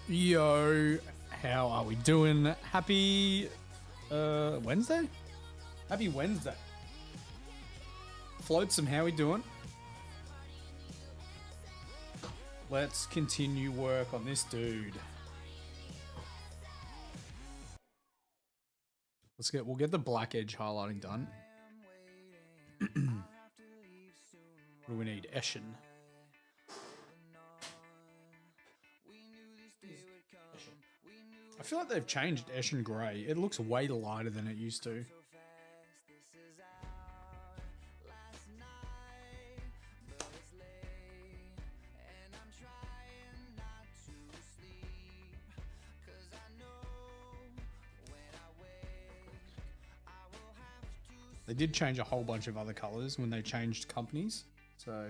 Yo, how are we doing? Happy Wednesday? Happy Wednesday. Floatsome, how we doing? Let's continue work on this dude. We'll get the black edge highlighting done. What do we need? Eshin. I feel like they've changed Eshin Grey. It looks way lighter than it used to. They did change a whole bunch of other colors when they changed companies. So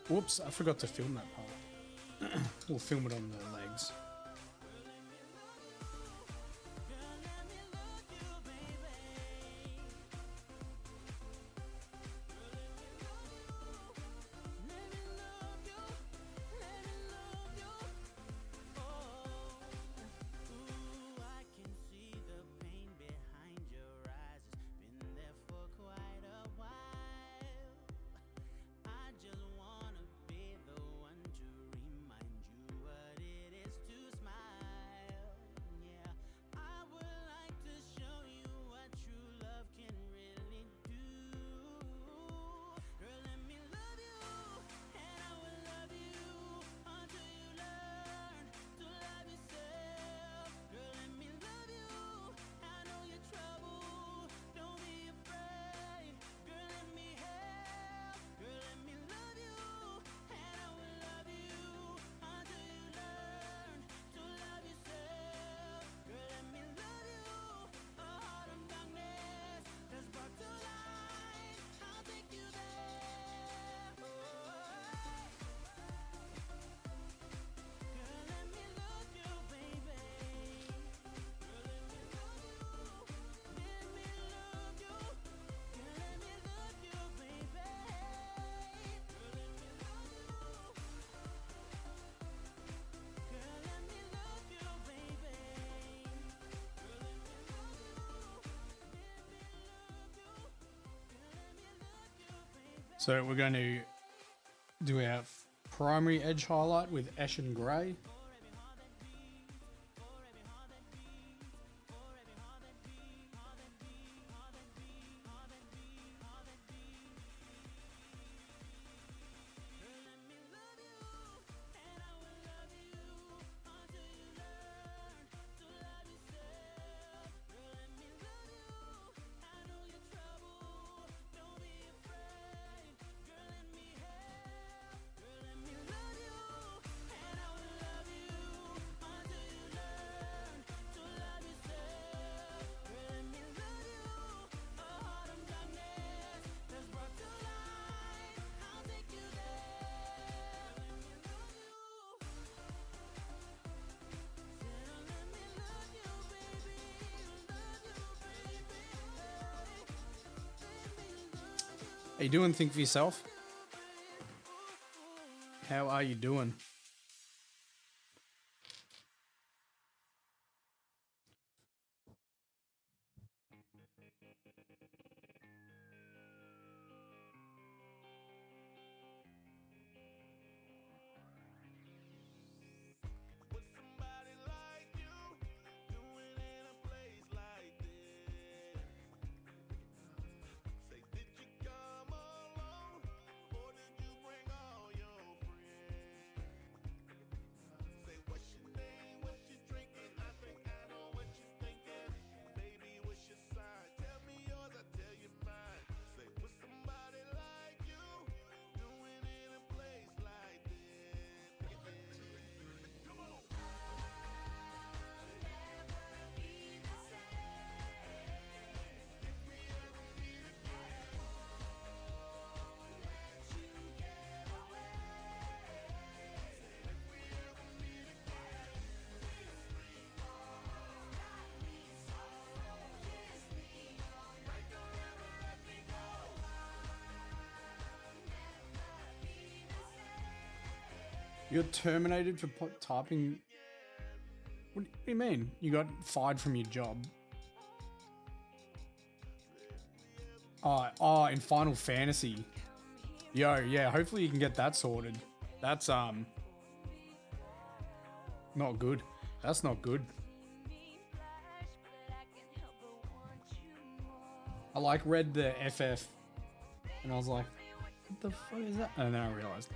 Whoops, I forgot to film that part. We'll film it on the legs. So we're going to do our primary edge highlight with Ashen Grey. How you doing? Think for yourself. How are you doing? You're terminated for typing. What do you mean? You got fired from your job? Oh, in Final Fantasy. Yo, yeah, hopefully you can get that sorted. That's, not good. That's not good. I like read the FF and I was like, what the fuck is that? And then I realized.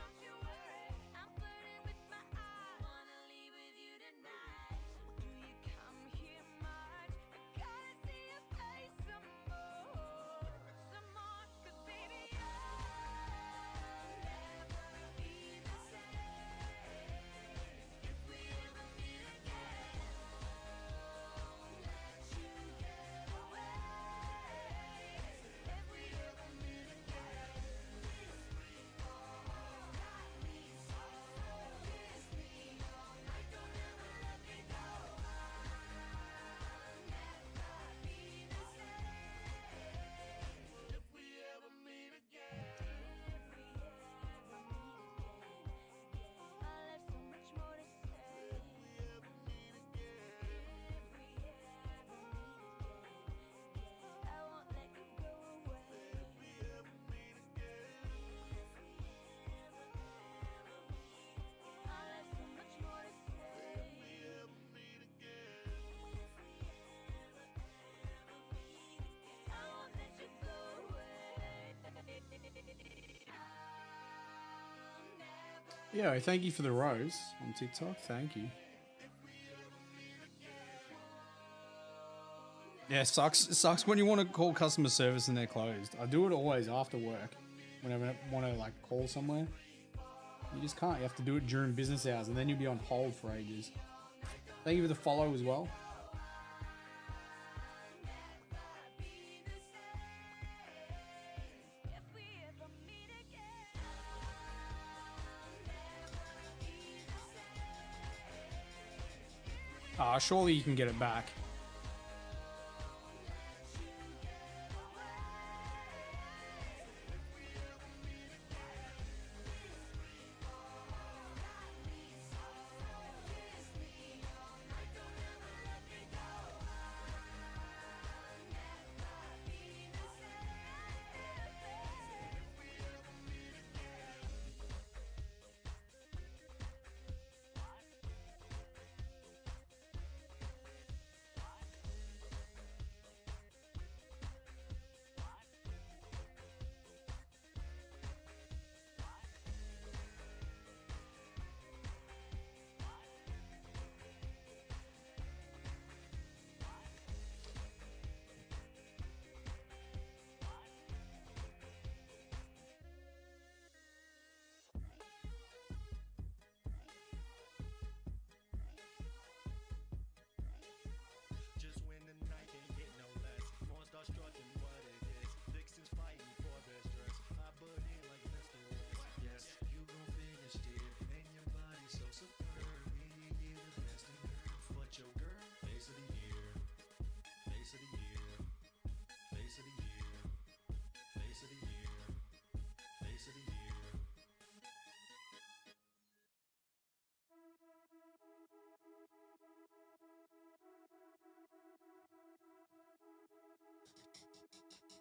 Yeah, thank you for the rose on TikTok. Thank you. Yeah, it sucks when you want to call customer service and they're closed. I do it always after work. Whenever I want to like call somewhere. You just can't. You have to do it during business hours and then you'll be on hold for ages. Thank you for the follow as well. Surely you can get it back.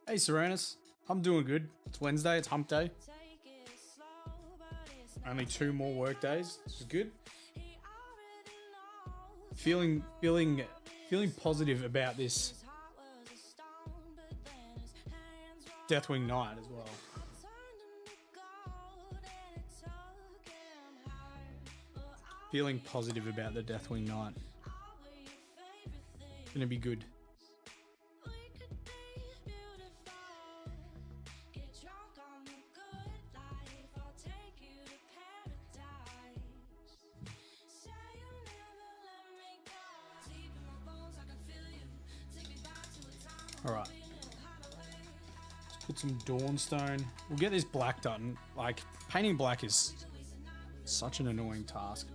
Hey Serenus, I'm doing good. It's Wednesday, it's hump day. Only 2 more work days, which is good. Feeling positive about this Deathwing night as well. Feeling positive about the Deathwing night. Gonna be good. Alright. Let's put some Dawnstone. We'll get this black done. Like, painting black is such an annoying task.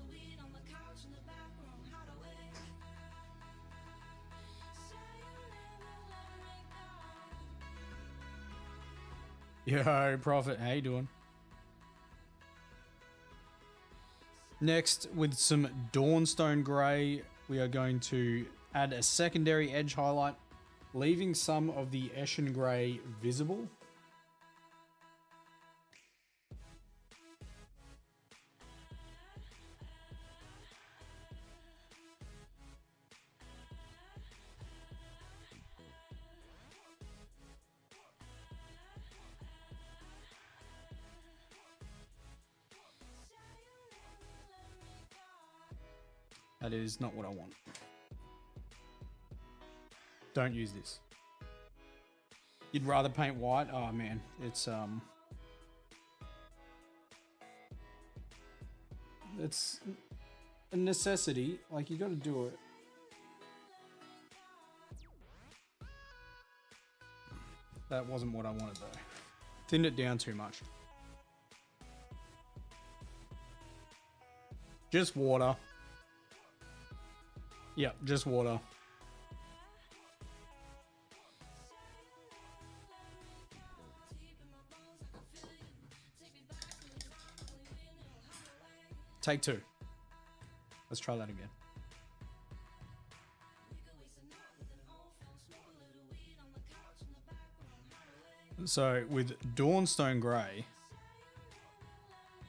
Yo, Prophet, how you doing? Next, with some Dawnstone Grey, we are going to add a secondary edge highlight, leaving some of the Eshin Grey visible. That is not what I want. Don't use this. You'd rather paint white? Oh man, it's a necessity. Like, you gotta do it. That wasn't what I wanted though. Thinned it down too much. Just water. Yep, just water. Take 2. Let's try that again. So with Dawnstone Grey,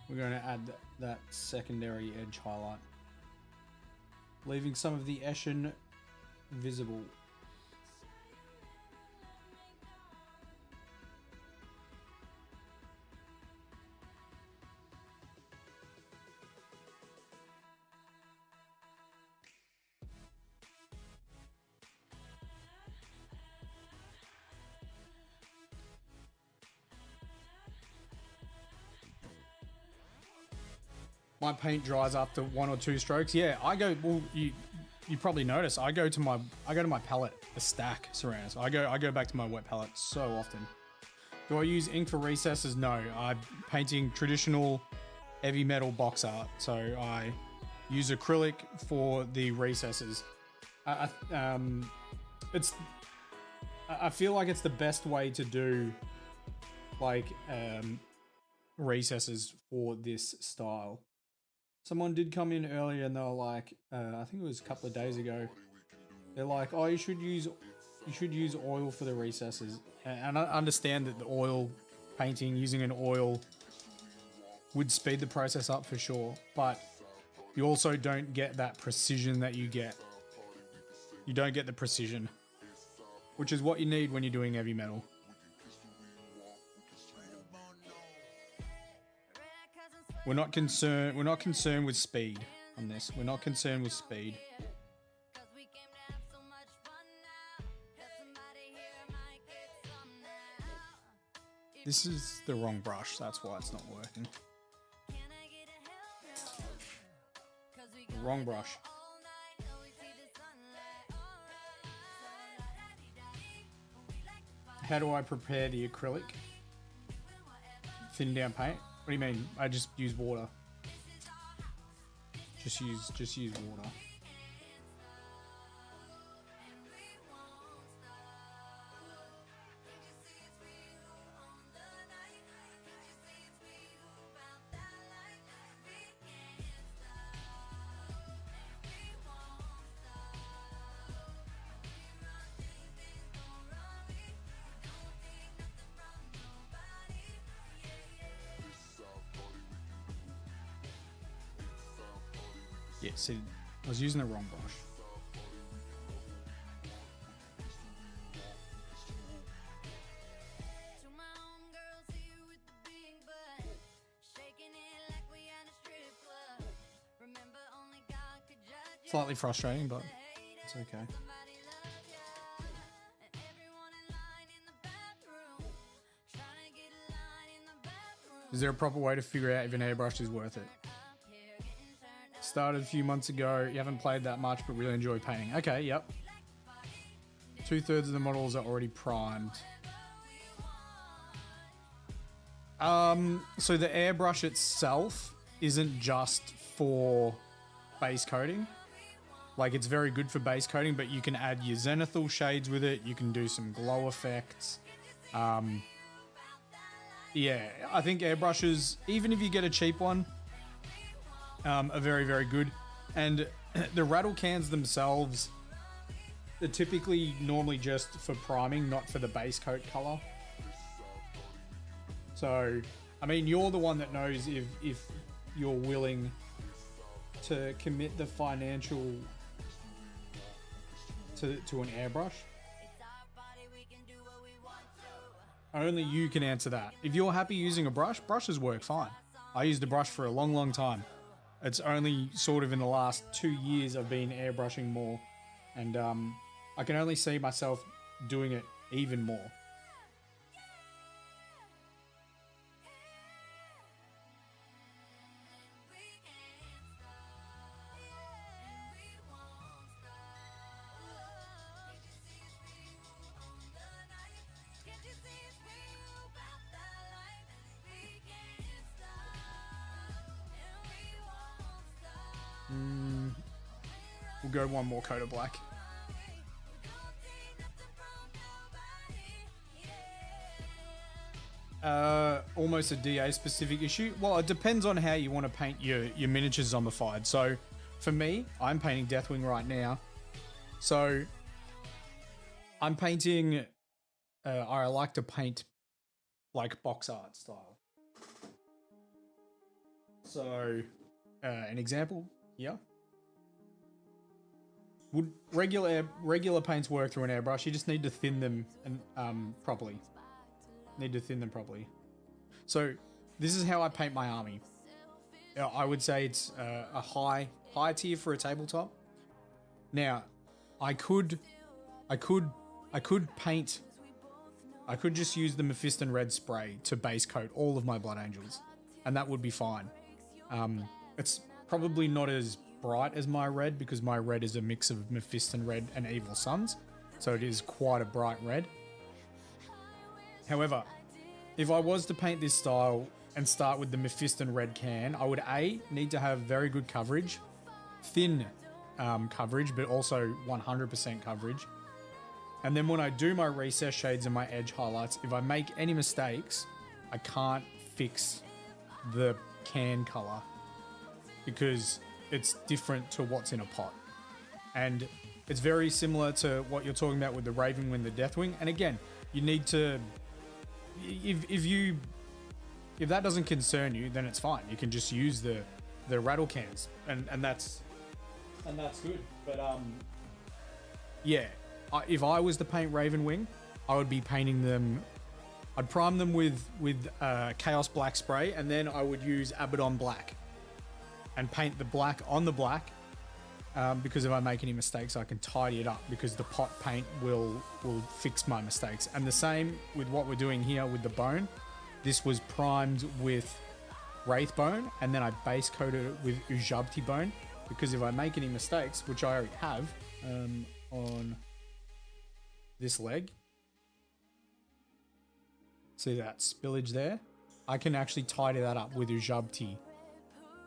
we're going to add that secondary edge highlight, leaving some of the Eshin visible. my paint dries after 1 or 2 strokes. Yeah, I go. Well, you probably notice I go to my palette, a stack surrounds. I go back to my wet palette so often. Do I use ink for recesses? No, I'm painting traditional heavy metal box art, so I use acrylic for the recesses. I feel like it's the best way to do like recesses for this style. Someone did come in earlier and they were like, I think it was a couple of days ago. They're like, oh, you should use oil for the recesses. And I understand that the oil painting, using an oil would speed the process up for sure, but you also don't get that precision that you get. You don't get the precision, which is what you need when you're doing heavy metal. We're not concerned with speed on this. We're not concerned with speed. This is the wrong brush, that's why it's not working. The wrong brush. How do I prepare the acrylic? Thin down paint? What do you mean? I just use water. Just use water. Yeah, see, I was using the wrong brush. Slightly frustrating, but it's okay. Is there a proper way to figure out if an airbrush is worth it? Started a few months ago. You haven't played that much, but really enjoy painting. Okay, yep. 2/3 of the models are already primed. So the airbrush itself isn't just for base coating. Like, it's very good for base coating, but you can add your zenithal shades with it. You can do some glow effects. Yeah, I think airbrushes, even if you get a cheap one, are very, very good. And the rattle cans themselves are typically normally just for priming, not for the base coat color. So, I mean, you're the one that knows if you're willing to commit the financial to an airbrush. Only you can answer that. If you're happy using a brush, brushes work fine. I used a brush for a long, long time. It's only sort of in the last 2 years I've been airbrushing more, and I can only see myself doing it even more. We'll go one more coat of black. Almost a DA specific issue. Well, it depends on how you want to paint your miniatures zombified. So for me, I'm painting Deathwing right now. So I'm painting, I like to paint like box art style. So an example here. Would regular paints work through an airbrush? You just need to thin them and properly. So this is how I paint my army. I would say it's a high tier for a tabletop. Now, I could just use the Mephiston red spray to base coat all of my Blood Angels, and that would be fine. It's probably not as bright as my red because my red is a mix of Mephiston red and Evil Suns. So it is quite a bright red. However, if I was to paint this style and start with the Mephiston red can, I would need to have very good coverage, thin coverage, but also 100% coverage. And then when I do my recess shades and my edge highlights, if I make any mistakes, I can't fix the can color because it's different to what's in a pot. And it's very similar to what you're talking about with the Ravenwing, the Deathwing. And again, you need to, if that doesn't concern you, then it's fine. You can just use the rattle cans and that's good. But yeah, if I was to paint Ravenwing, I would be painting them. I'd prime them with Chaos Black spray, and then I would use Abaddon Black and paint the black on the black. Because if I make any mistakes, I can tidy it up because the pot paint will fix my mistakes. And the same with what we're doing here with the bone. This was primed with Wraith Bone, and then I base coated it with Ujabti Bone because if I make any mistakes, which I already have on this leg, see that spillage there? I can actually tidy that up with Ujabti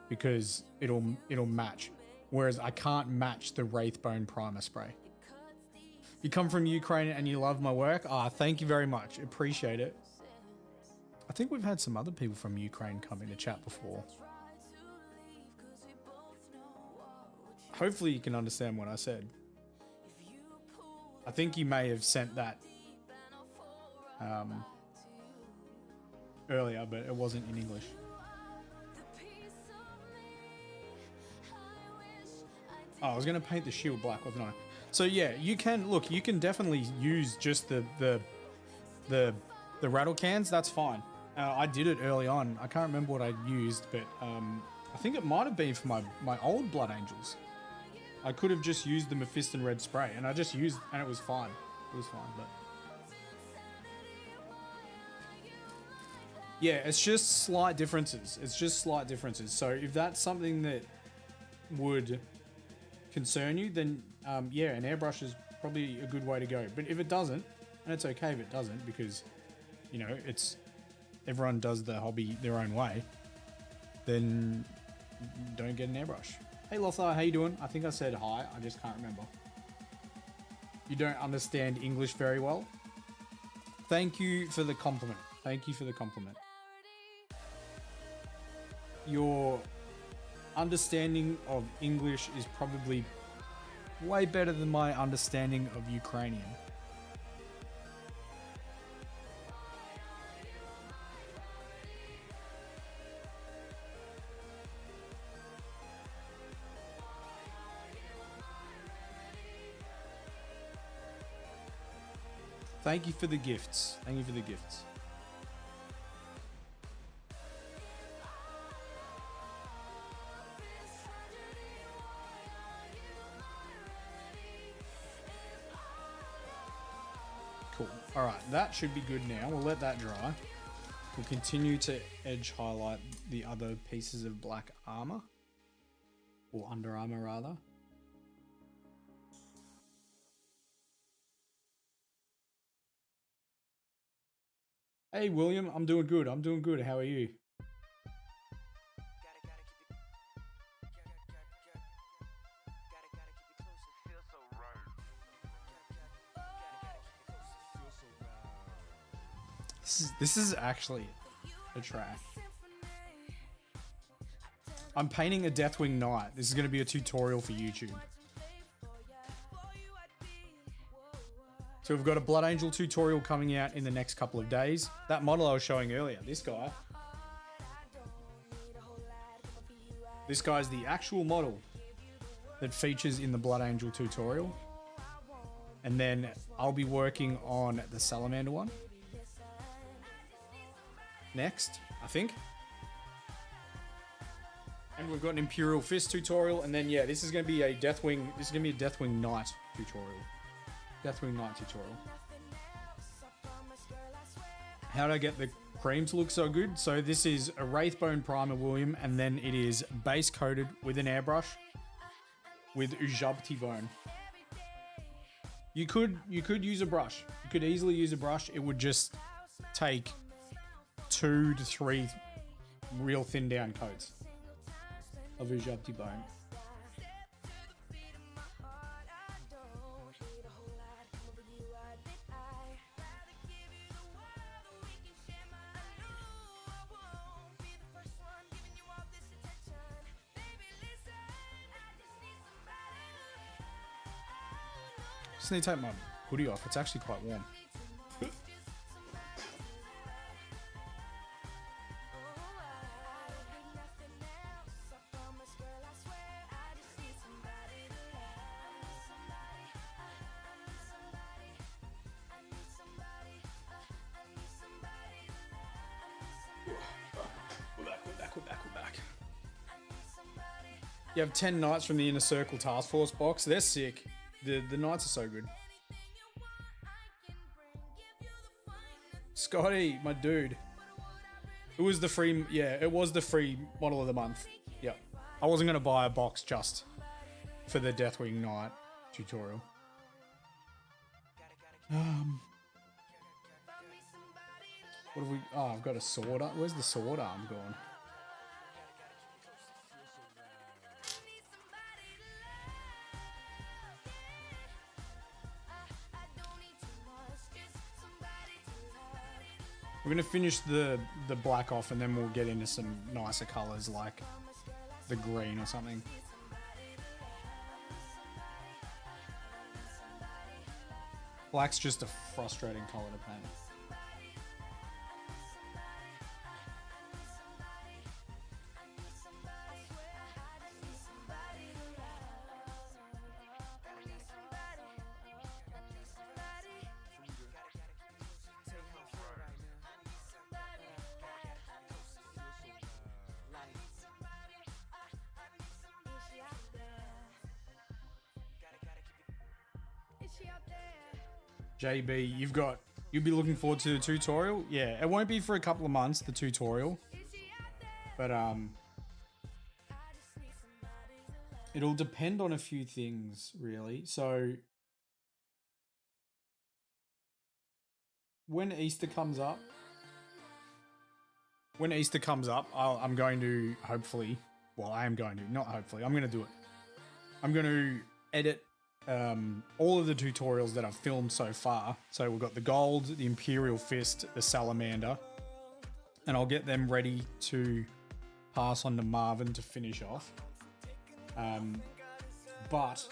because it'll match. Whereas I can't match the Wraithbone primer spray. You come from Ukraine and you love my work? Thank you very much. Appreciate it. I think we've had some other people from Ukraine come in to chat before. Hopefully you can understand what I said. I think you may have sent that earlier, but it wasn't in English. Oh, I was going to paint the shield black, wasn't I? So yeah, you can definitely use just the rattle cans. That's fine. I did it early on. I can't remember what I used, but I think it might have been for my old Blood Angels. I could have just used the Mephiston red spray, and I just used, and it was fine. It was fine, but yeah, it's just slight differences. It's just slight differences. So if that's something that would concern you, then yeah, an airbrush is probably a good way to go. But if it doesn't, and it's okay if it doesn't, because you know it's everyone does the hobby their own way, then don't get an airbrush. Hey Lothar, how you doing? I think I said hi, I just can't remember. You don't understand English very well? Thank you for the compliment. Thank you for the compliment. Your understanding of English is probably way better than my understanding of Ukrainian. Thank you for the gifts. Thank you for the gifts. Cool. All right, that should be good now. We'll let that dry. We'll continue to edge highlight the other pieces of black armor, or under armor rather. Hey William, I'm doing good. I'm doing good. How are you? This is actually a track. I'm painting a Deathwing Knight. This is going to be a tutorial for YouTube. So we've got a Blood Angel tutorial coming out in the next couple of days. That model I was showing earlier, this guy. This guy's the actual model that features in the Blood Angel tutorial. And then I'll be working on the Salamander one next, I think. And we've got an Imperial Fist tutorial, and then yeah, this is going to be a Deathwing. This is going to be a Deathwing Knight tutorial. Deathwing Knight tutorial. How do I get the cream to look so good. So this is a Wraithbone Primer, William, and then it is base coated with an airbrush with Ujabti bone. You could use a brush. You could easily use a brush. It would just take 2 to 3 real thin down coats of Ujabti bone. Just need to take my hoodie off. It's actually quite warm. We're back. You have 10 knights from the Inner Circle Task Force box. They're sick. The knights are so good. Scotty, my dude. It was the free, yeah, it was the free model of the month. Yep. I wasn't going to buy a box just for the Deathwing Knight tutorial. What have we, oh, I've got a sword arm. Where's the sword arm gone? We're going to finish the black off and then we'll get into some nicer colors like the green or something. Black's just a frustrating color to paint. JB, you'll be looking forward to the tutorial? Yeah, it won't be for a couple of months, the tutorial. But, it'll depend on a few things, really. So, when Easter comes up, I'm going to hopefully, well, I am going to, not hopefully, I'm going to do it. I'm going to edit all of the tutorials that I've filmed so far. So we've got the gold, the Imperial Fist, the Salamander, and I'll get them ready to pass on to Marvin to finish off. But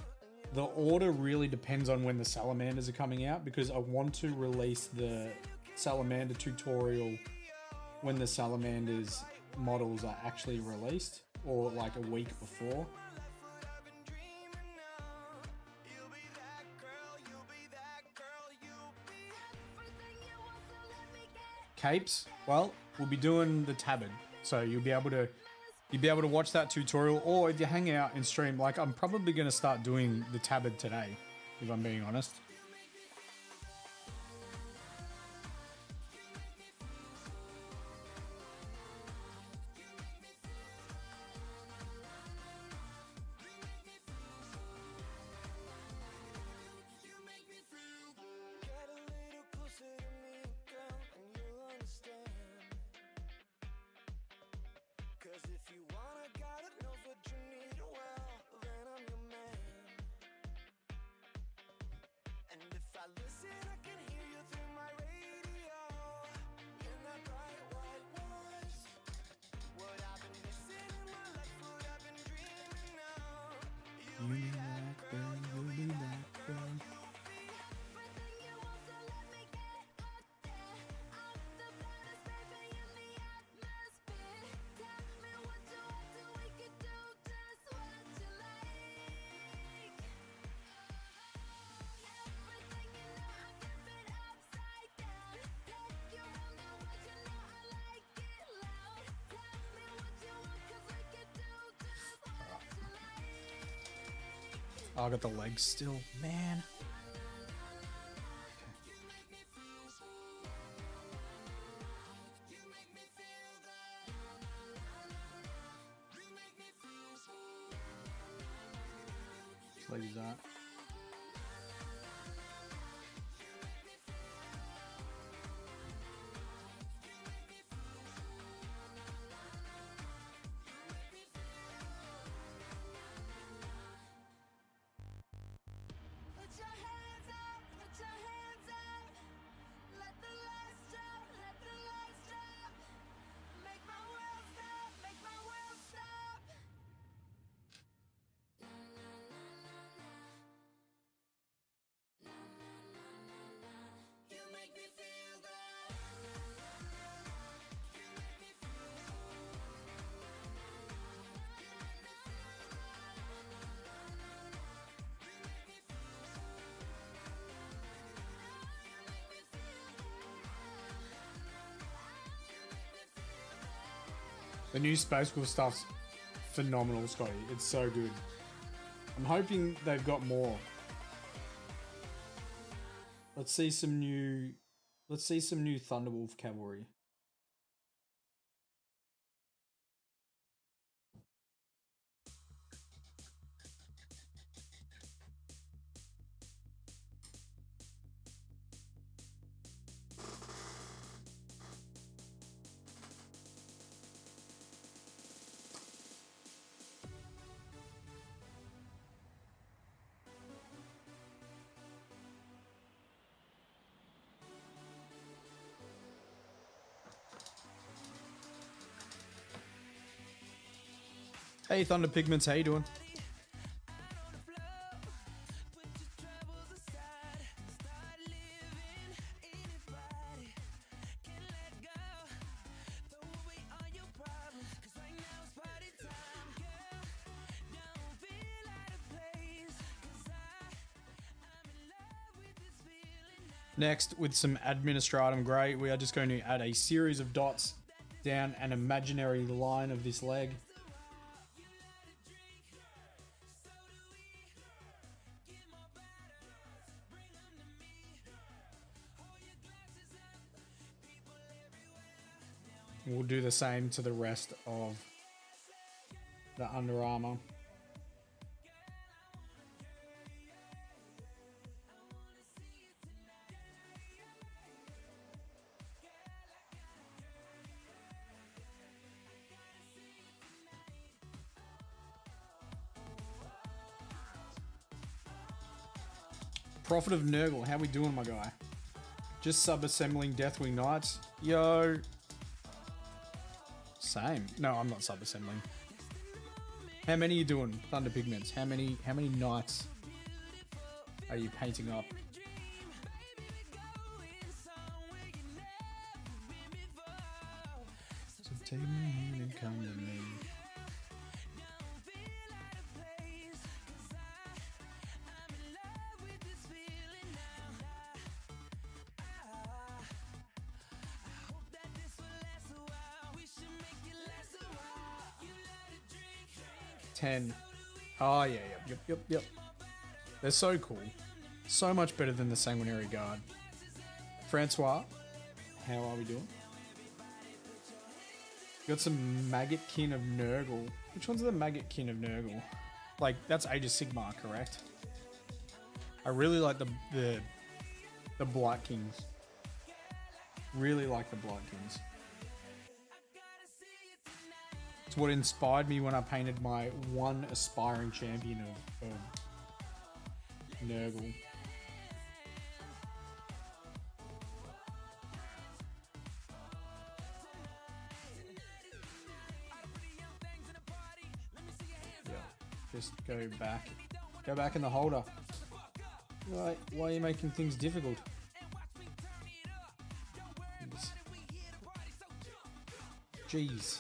the order really depends on when the Salamanders are coming out, because I want to release the Salamander tutorial when the Salamanders models are actually released, or like a week before. Capes, well, we'll be doing the Tabard, so you'll be able to watch that tutorial, or if you hang out and stream, like I'm probably going to start doing the Tabard today, if I'm being honest. Oh, I got the legs still, man. Let's use that. The new Space Wolf stuff's phenomenal, Scotty. It's so good. I'm hoping they've got more. Let's see some new Thunderwolf cavalry. Hey Thunder Pigments, how you doing? Next, with some Administratum Grey, we are just going to add a series of dots down an imaginary line of this leg. We'll do the same to the rest of the Under Armour. Prophet of Nurgle, how we doing, my guy? Just sub-assembling Deathwing Knights. Yo. Same. No, I'm not sub-assembling. How many are you doing, Thunder Pigments? How many knights are you painting up? So take my hand and come to me. Oh yeah, yep. They're so cool. So much better than the Sanguinary Guard. Francois, how are we doing? Got some Maggotkin of Nurgle. Which one's the Maggotkin of Nurgle? Like, that's Age of Sigmar, correct? I really like the Blight Kings. Really like the Blight Kings. It's what inspired me when I painted my one aspiring champion of Nurgle. Yeah, just go back. Go back in the holder. Why are you making things difficult? Jeez.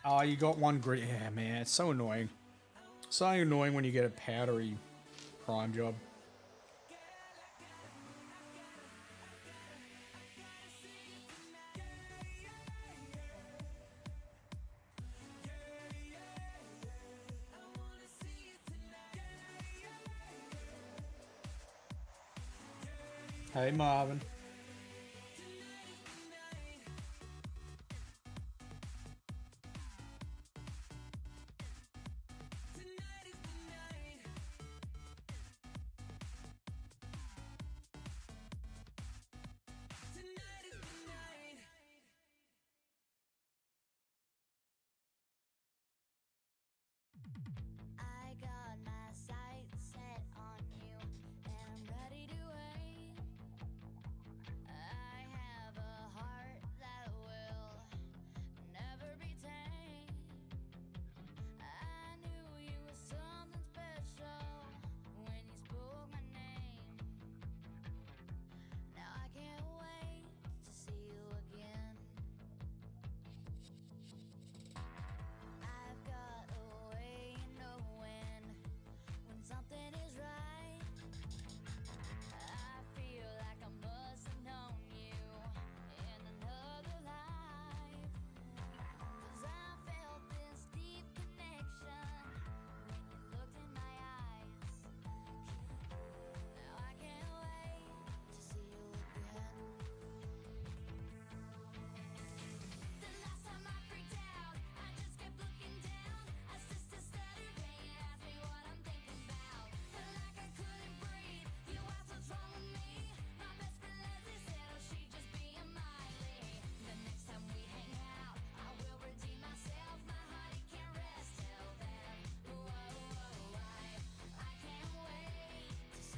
Oh, you got one grit. Yeah, man, it's so annoying. So annoying when you get a powdery prime job. Hey, Marvin.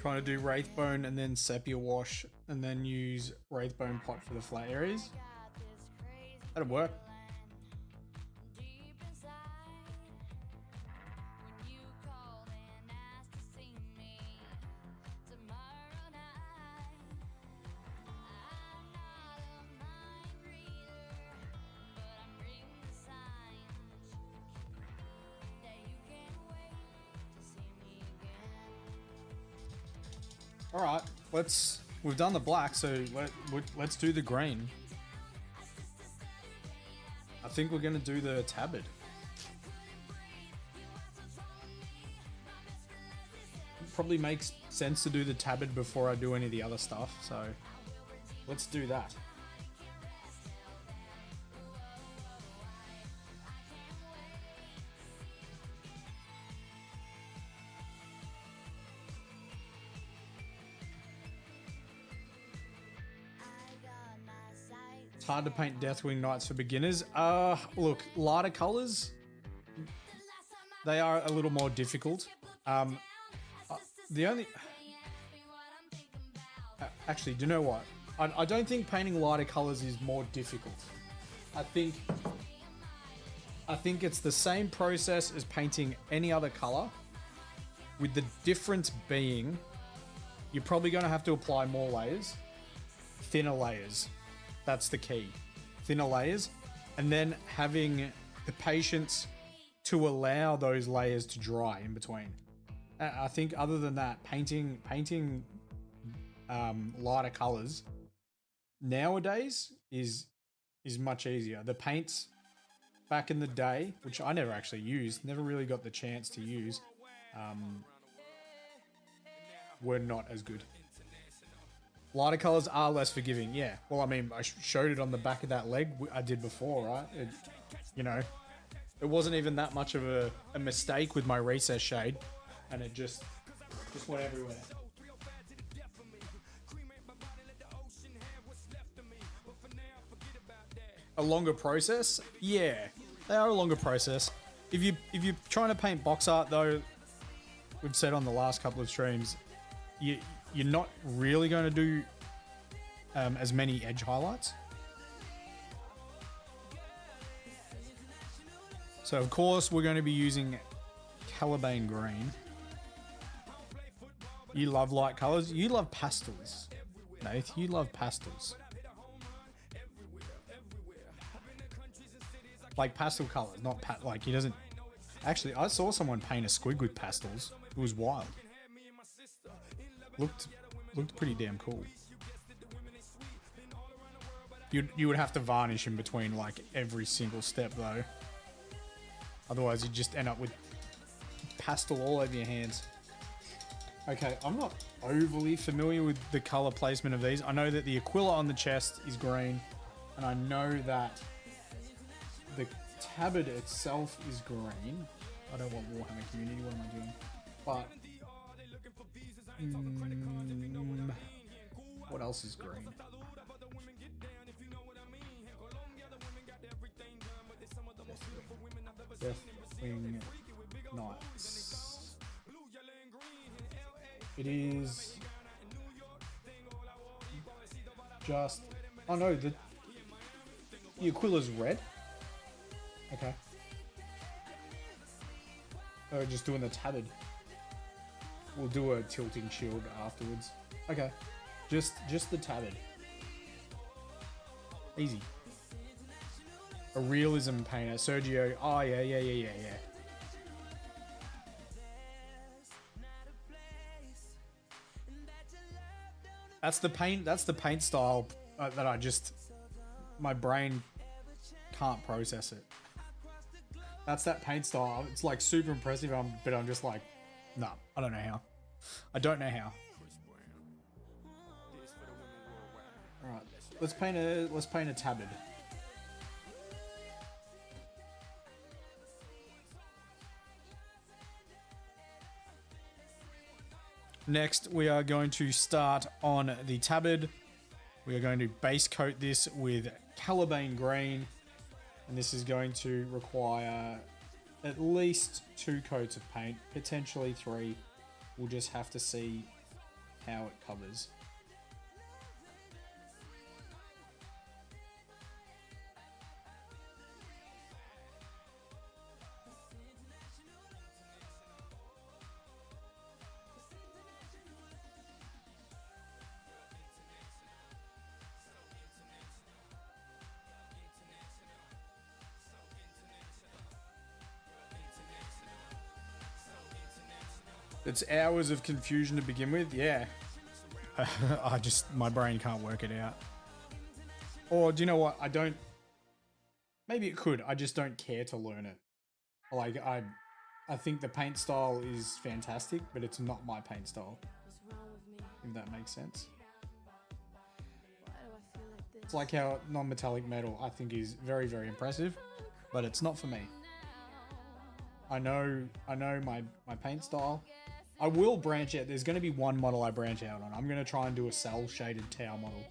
trying to do Wraithbone and then Sepia Wash and then use Wraithbone Pot for the flat areas. That'll work. All right, we've done the black, so let's do the green. I think we're gonna do the tabard. Probably makes sense to do the tabard before I do any of the other stuff, so let's do that. It's hard to paint Deathwing Knights for beginners. Look, lighter colors, they are a little more difficult. Actually, do you know what? I don't think painting lighter colors is more difficult. I think it's the same process as painting any other color, with the difference being you're probably going to have to apply more layers, thinner layers. That's the key. Thinner layers, and then having the patience to allow those layers to dry in between. I think other than that, painting lighter colors nowadays is much easier. The paints back in the day, which I never actually used, never really got the chance to use, were not as good. Lighter colors are less forgiving, yeah. Well, I mean, I showed it on the back of that leg I did before, right? It wasn't even that much of a mistake with my recess shade, and it just went everywhere. A longer process? Yeah, they are a longer process. If you're trying to paint box art, though, we've said on the last couple of streams, you're not really going to do as many edge highlights. So of course we're going to be using Caliban green. You love light colors. You love pastels, Nath. You love pastels. Like pastel colors, not like he doesn't. Actually, I saw someone paint a squig with pastels. It was wild. Looked pretty damn cool. You would have to varnish in between like every single step though. Otherwise you'd just end up with pastel all over your hands. Okay, I'm not overly familiar with the color placement of these. I know that the Aquila on the chest is green, and I know that the tabard itself is green. I don't want Warhammer Community, what am I doing? But what else is green? Deathwing Knights. It is just... Oh no, the Aquila's red. Okay. Oh, just doing the tabard. We'll do a tilting shield afterwards. Okay. Just the tabard. Easy. A realism painter. Sergio. Oh, yeah. That's the paint style that I just... My brain can't process it. That's that paint style. It's like super impressive, but I'm just like, nah, I don't know how. I don't know how. All right, let's paint a tabard. Next, we are going to start on the tabard. We are going to base coat this with Caliban green, and this is going to require at least 2 coats of paint, potentially 3. We'll just have to see how it covers. It's hours of confusion to begin with, yeah. My brain can't work it out. Or do you know what? Maybe it could. I just don't care to learn it. Like, I think the paint style is fantastic, but it's not my paint style. If that makes sense. It's like how non-metallic metal, I think, is very, very impressive, but it's not for me. I know my paint style. I will branch out. There's going to be one model I branch out on. I'm going to try and do a cell shaded tower model.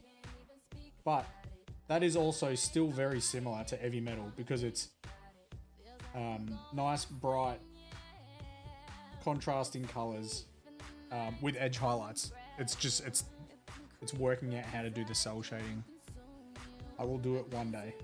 But that is also still very similar to heavy metal because it's nice, bright, contrasting colors with edge highlights. It's working out how to do the cell shading. I will do it one day.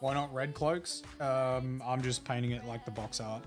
Why not red cloaks? I'm just painting it like the box art.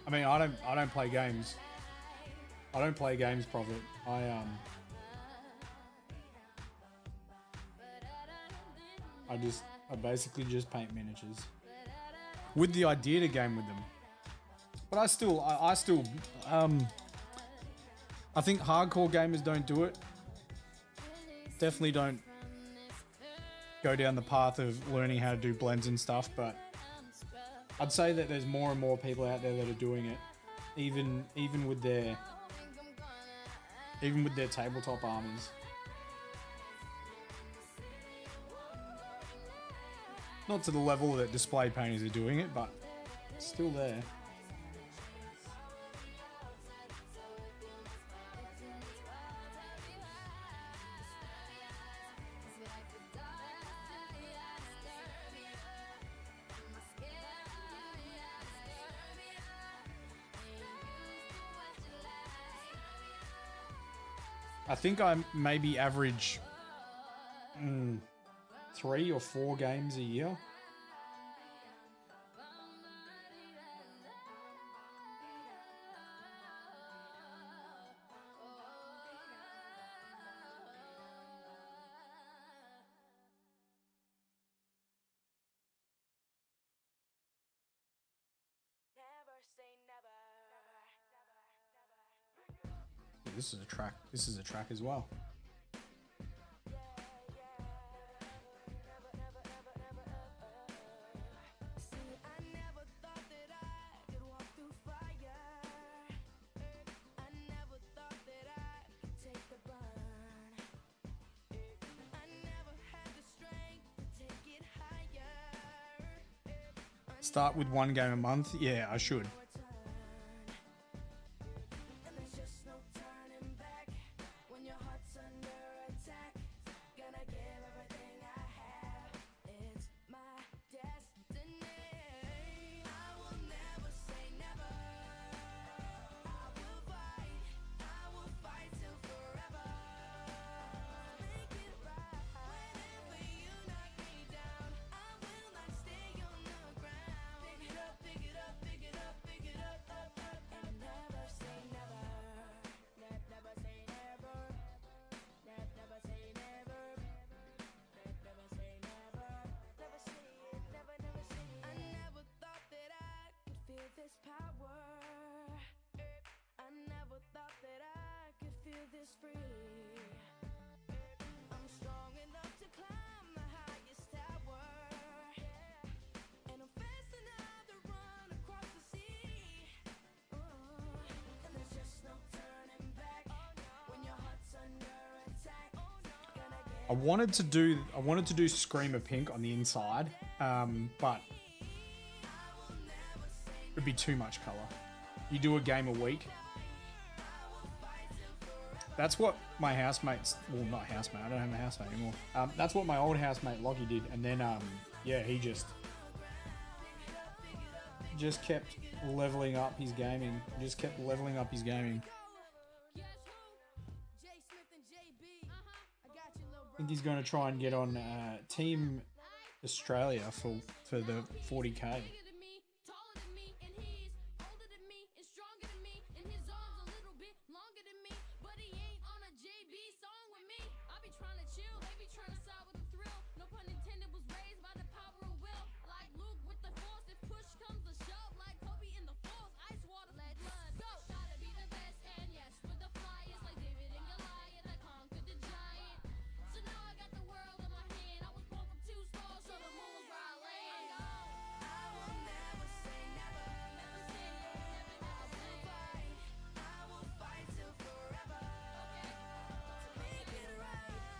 I mean, I don't play games. I don't play games, Prophet. I basically just paint miniatures with the idea to game with them. But I think hardcore gamers don't do it. Definitely don't go down the path of learning how to do blends and stuff, but I'd say that there's more and more people out there that are doing it, even with their tabletop armies. Not to the level that display painters are doing it, but it's still there. I think I maybe average 3 or 4 games a year. This is a track. This is a track as well. Start with 1 game a month? Yeah, I should. I wanted to do Screamer Pink on the inside, but it'd be too much color. You do a game a week. That's what my housemates, well, not housemate, I don't have a housemate anymore. That's what my old housemate Lockie did, and then yeah, he just kept leveling up his gaming. I think he's going to try and get on Team Australia for the 40k.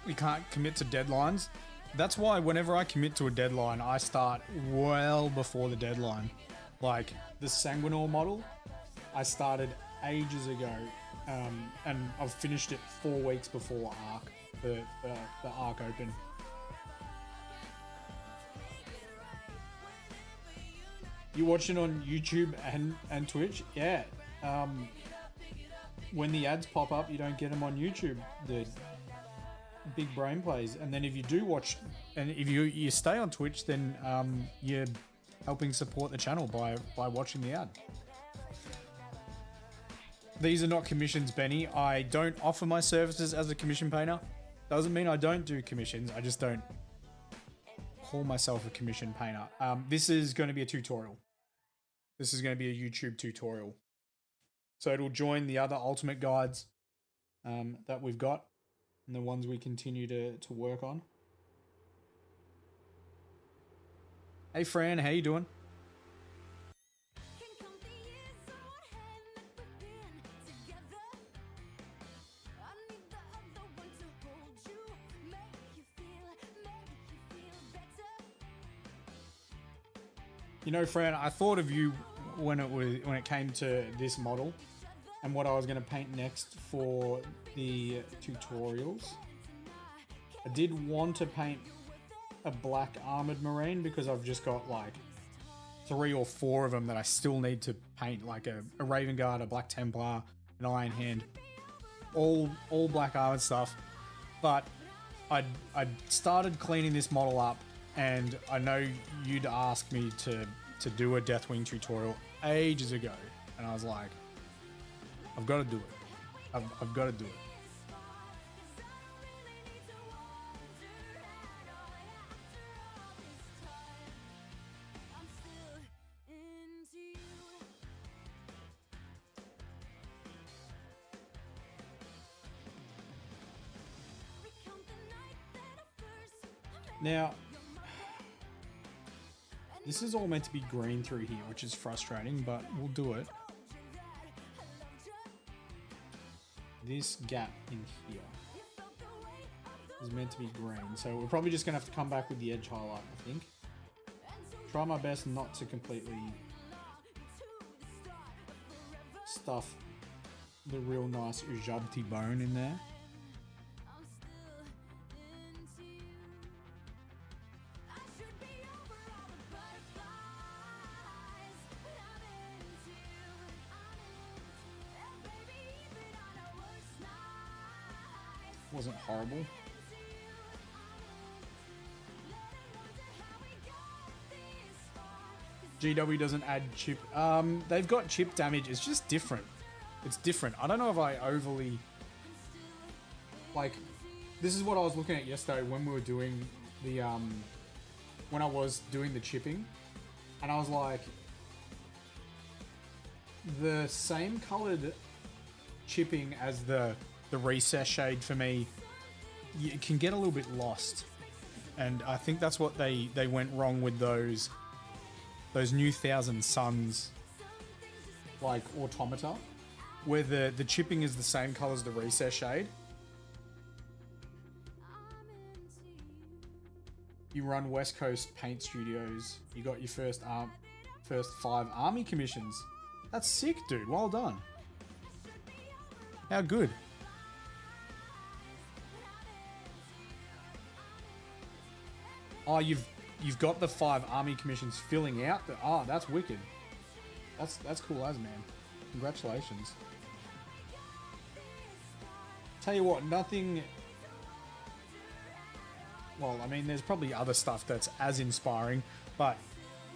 We can't commit to deadlines. That's why whenever I commit to a deadline, I start well before the deadline. Like the Sanguinor model, I started ages ago, and I've finished it 4 weeks before Arc, the Arc Open. You watch it on YouTube and Twitch? Yeah. When the ads pop up, you don't get them on YouTube. The big brain plays, and then if you do watch, and if you stay on Twitch, then you're helping support the channel by watching the ad. These are not commissions, Benny. I don't offer my services as a commission painter. Doesn't mean I don't do commissions. I just don't call myself a commission painter. This is going to be a tutorial. This is going to be a YouTube tutorial. So it'll join the other ultimate guides that we've got, and the ones we continue to work on. Hey Fran, how you doing? You know, Fran, I thought of you when it came to this model and what I was going to paint next for the tutorials. I did want to paint a black armored marine because I've just got like 3 or 4 of them that I still need to paint, like a Raven Guard, a Black Templar, an Iron Hand, all black armored stuff. But I started cleaning this model up, and I know you'd asked me to do a Deathwing tutorial ages ago, and I was like, I've got to do it. I've got to do it. Now, this is all meant to be green through here, which is frustrating, but we'll do it. This gap in here is meant to be green, so we're probably just going to have to come back with the edge highlight, I think. Try my best not to completely stuff the real nice ujabti bone in there. Wasn't horrible. GW doesn't add chip. They've got chip damage. It's just different. It's different. I don't know if I overly like. This is what I was looking at yesterday when we were doing the when I was doing the chipping, and I was like, the same colored chipping as the recess shade for me, it can get a little bit lost, and I think that's what they went wrong with those new Thousand Suns like automata, where the chipping is the same color as the recess shade. You run West Coast Paint Studios. You got your first 5 army commissions. That's sick, dude. Well done. How good. Oh, you've got the 5 army commissions filling out. That's wicked. That's cool as, man. Congratulations. Tell you what, nothing. Well, I mean, there's probably other stuff that's as inspiring, but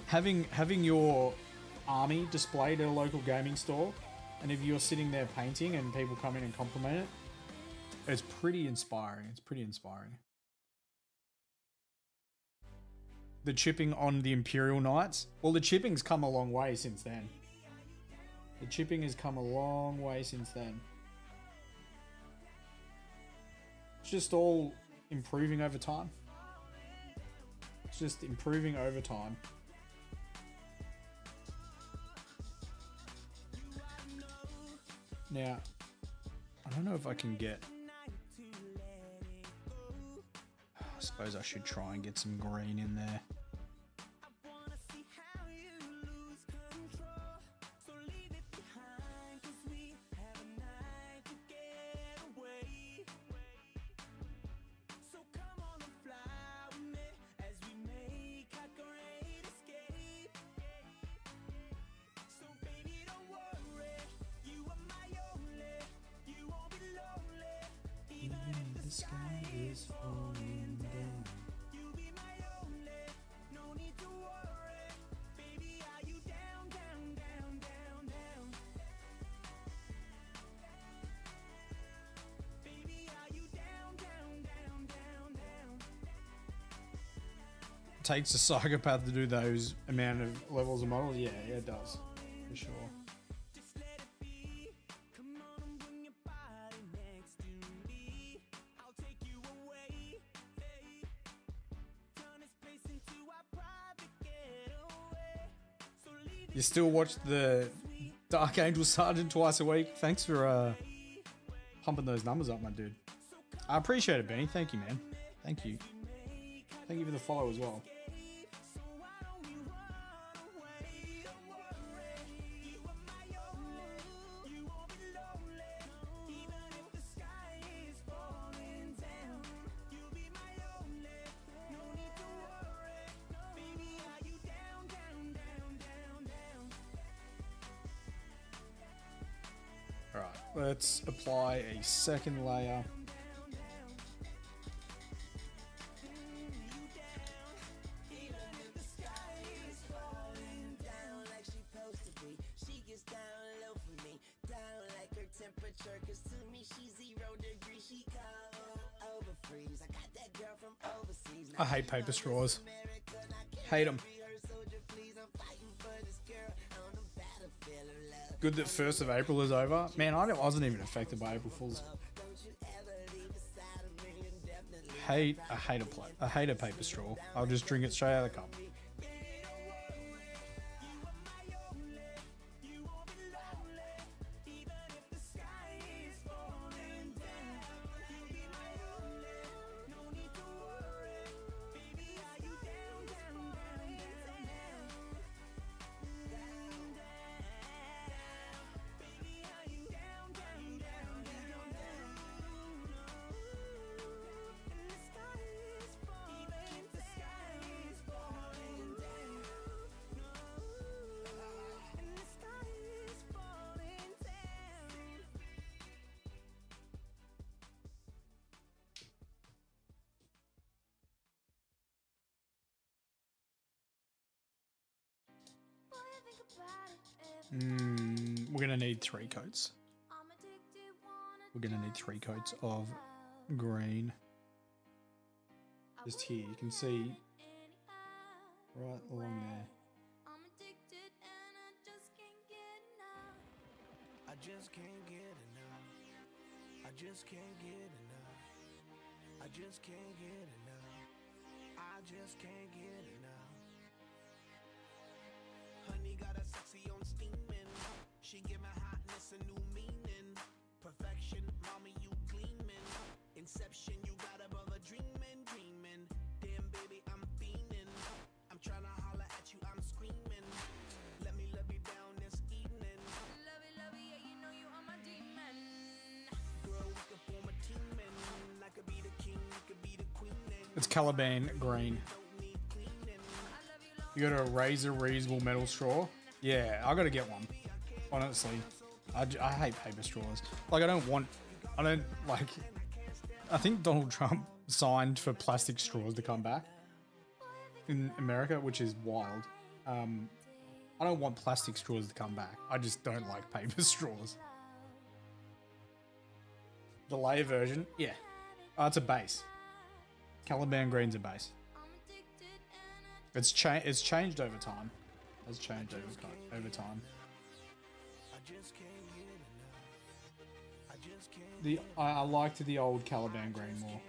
having your army displayed at a local gaming store, and if you're sitting there painting and people come in and compliment it, it's pretty inspiring. It's pretty inspiring. The chipping on the Imperial Knights. Well, the chipping's come a long way since then. The chipping has come a long way since then. It's just all improving over time. It's just improving over time. Now, I don't know if I can get... I suppose I should try and get some green in there. Takes a psychopath to do those amount of levels of models. Yeah, it does, for sure. You still watch the Dark Angel Sergeant twice a week? Thanks for pumping those numbers up, my dude. I appreciate it, Benny. Thank you, man. Thank you. Thank you for the follow as well. All right, let's apply a second layer. I hate paper straws. Hate them. Good that 1st of April is over. Man, I wasn't even affected by April Fools. I hate a paper straw. I'll just drink it straight out of the cup. We're gonna need 3 coats. We're gonna need 3 coats of green. Just here, you can see right along there. I just can't get enough. I just can't get enough. I just can't get enough. I just can't get enough. Honey got a sexy on steaming. She give my hotness a new meaning. Perfection, mommy, you gleaming. Inception, you got a brother dreaming, dreaming. Damn, baby, I'm fiending. I'm trying to holler at you, I'm screaming. Let me love you down this evening. Love it, yeah, you know you are my demon. Girl, we could form a team, and I could be the king, you could be the queen. It's Caliban green. You got a razor reusable metal straw? Yeah, I gotta get one. Honestly, I hate paper straws. Like, I think Donald Trump signed for plastic straws to come back in America, which is wild. I don't want plastic straws to come back. I just don't like paper straws. The layer version, yeah. Oh, it's a base. Caliban green's a base. It's changed over time. It's changed over time. I liked the old Caliban green more.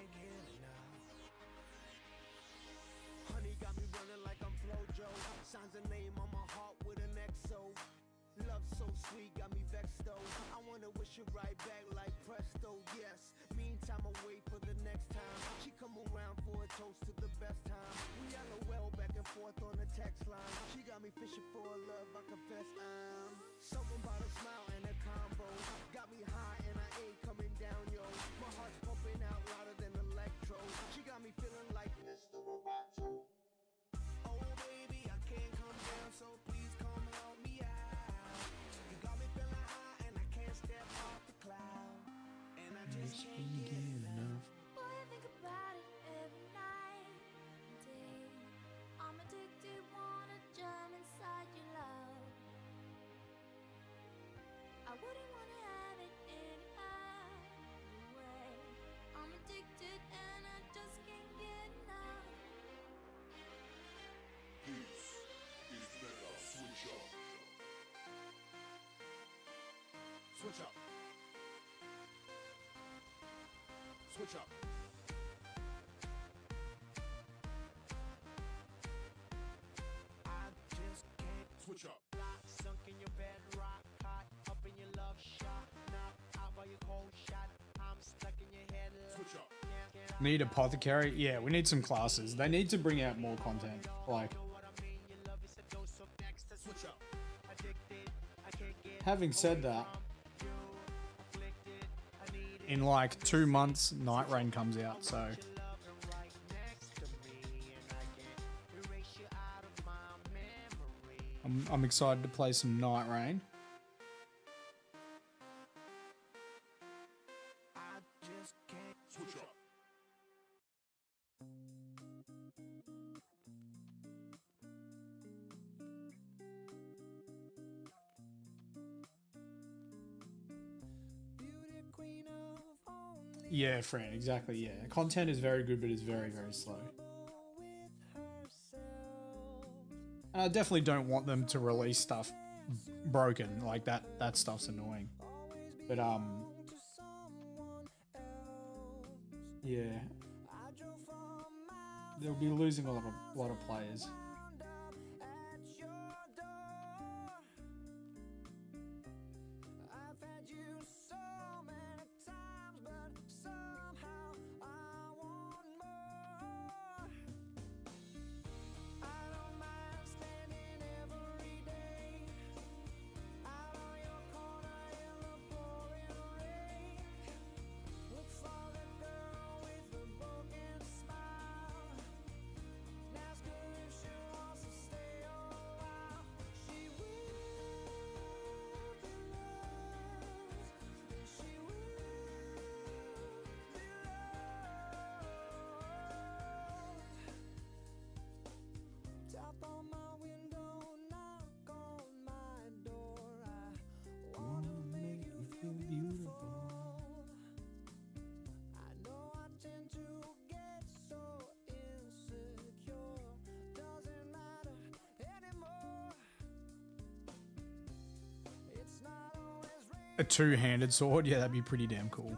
Honey got me running like I'm Flojo. Signs a name on my heart with an XO. Love so sweet, got me vexed though. I wanna wish it right back like presto, yes. Meantime, I wait for the next time. She come around for a toast to the best time. We LOL back and forth on the text line. She got me fishing for a love, I confess I'm something about a smile and a combo. Got me high and I ain't coming down, yo. My heart's pumping out louder than electro. She got me feeling like Mr. Roboto. Oh baby, I can't come down, so please come help me out. You got me feeling high and I can't step off the cloud. And I just can't get enough. Boy, I think about it every night and day. I'm addicted, wanna jump inside your love. I wouldn't wanna have it any other way. I'm addicted and I just can't get enough. This is better switch up. Switch up. Switch up. I just can't Switch up. lie. Sunk in your bed, rock hot, up in your love shot, knocked out by your cold shot. I'm stuck in your head. Switch up. Can't get out. Need apothecary? Yeah, we need some classes. They need to bring out more content. Like, What I mean, your love is a dose of next. Switch up. Addicted, I can't get having said that, you. Afflicted, I need it. in like 2 months, Night Rain comes out, so Your love right next to me, and I can't erase you out of my memory. I'm excited to play some Night Rain. I just can't. Switch up. Beauty queen of only Yeah, Fran, exactly, yeah. Content is very good, but it's very, very slow. with herself. And I definitely don't want them to release stuff broken. Like, that stuff's annoying. But, To someone else. yeah. I drove for miles, They'll be losing a lot of players. wound up at your door. I've had you so many times, but somehow I want more. I don't mind spending every day out on your corner in the pouring rain. Look for the girl with the broken smile. Ask her if she'll A two-handed sword? Yeah, that'd be pretty damn cool.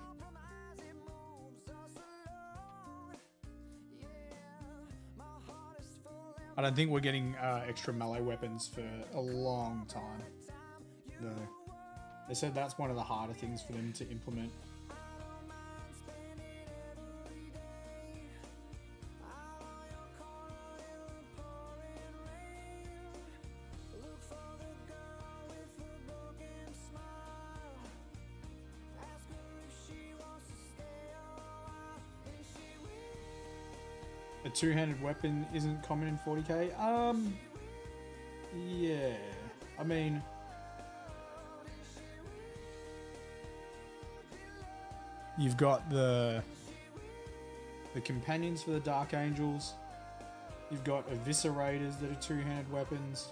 I don't think we're getting extra melee weapons for a long time. Though. They said that's one of the harder things for them to implement. A two-handed weapon isn't common in 40k. Yeah. I mean, you've got the companions for the Dark Angels. You've got eviscerators that are two-handed weapons.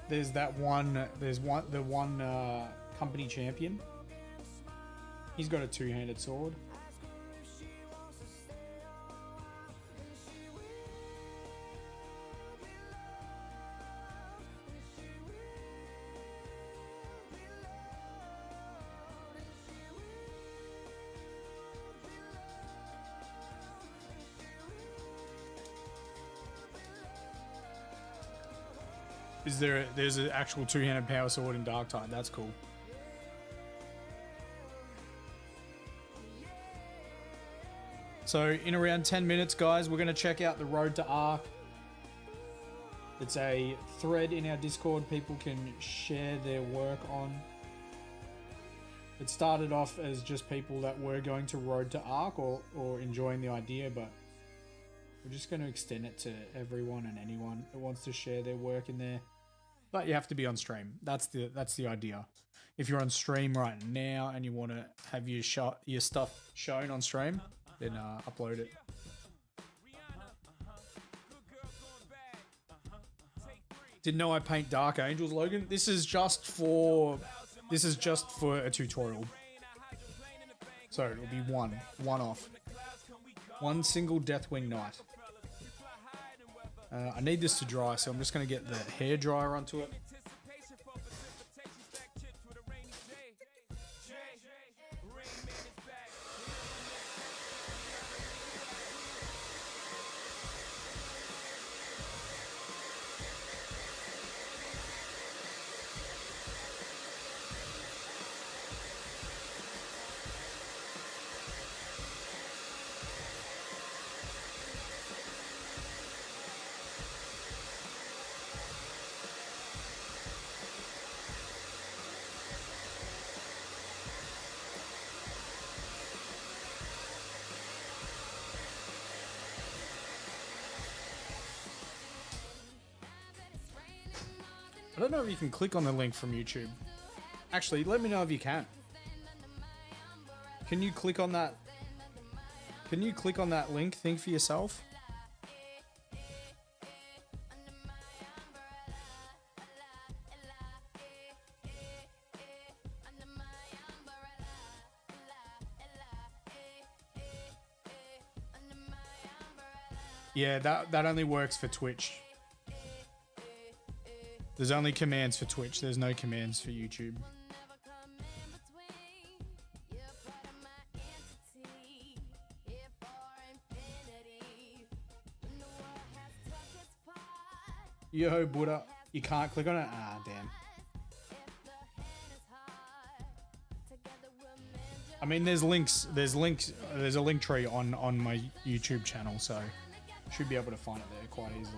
There's that one. The one company champion. He's got a two-handed sword. There's an actual two-handed power sword in Darktide. That's cool. So in around 10 minutes, guys, we're going to check out the Road to Arc. It's a thread in our Discord people can share their work on. It started off as just people that were going to Road to Arc or enjoying the idea, but we're just going to extend it to everyone and anyone that wants to share their work in there. But you have to be on stream. That's the idea. If you're on stream right now and you want to have your stuff shown on stream, then upload it. Didn't know I paint Dark Angels, Logan. This is just for a tutorial. So it'll be one off. One single Deathwing Knight. I need this to dry, so I'm just going to get the hair dryer onto it. I don't know if you can click on the link from YouTube. Actually, let me know if you can. Can you click on that? Can you click on that link? Think for yourself. Yeah, that only works for Twitch. There's only commands for Twitch. There's no commands for YouTube. Yo, Buddha. You can't click on it? Ah, damn. I mean, there's links. There's a link tree on my YouTube channel, so should be able to find it there quite easily.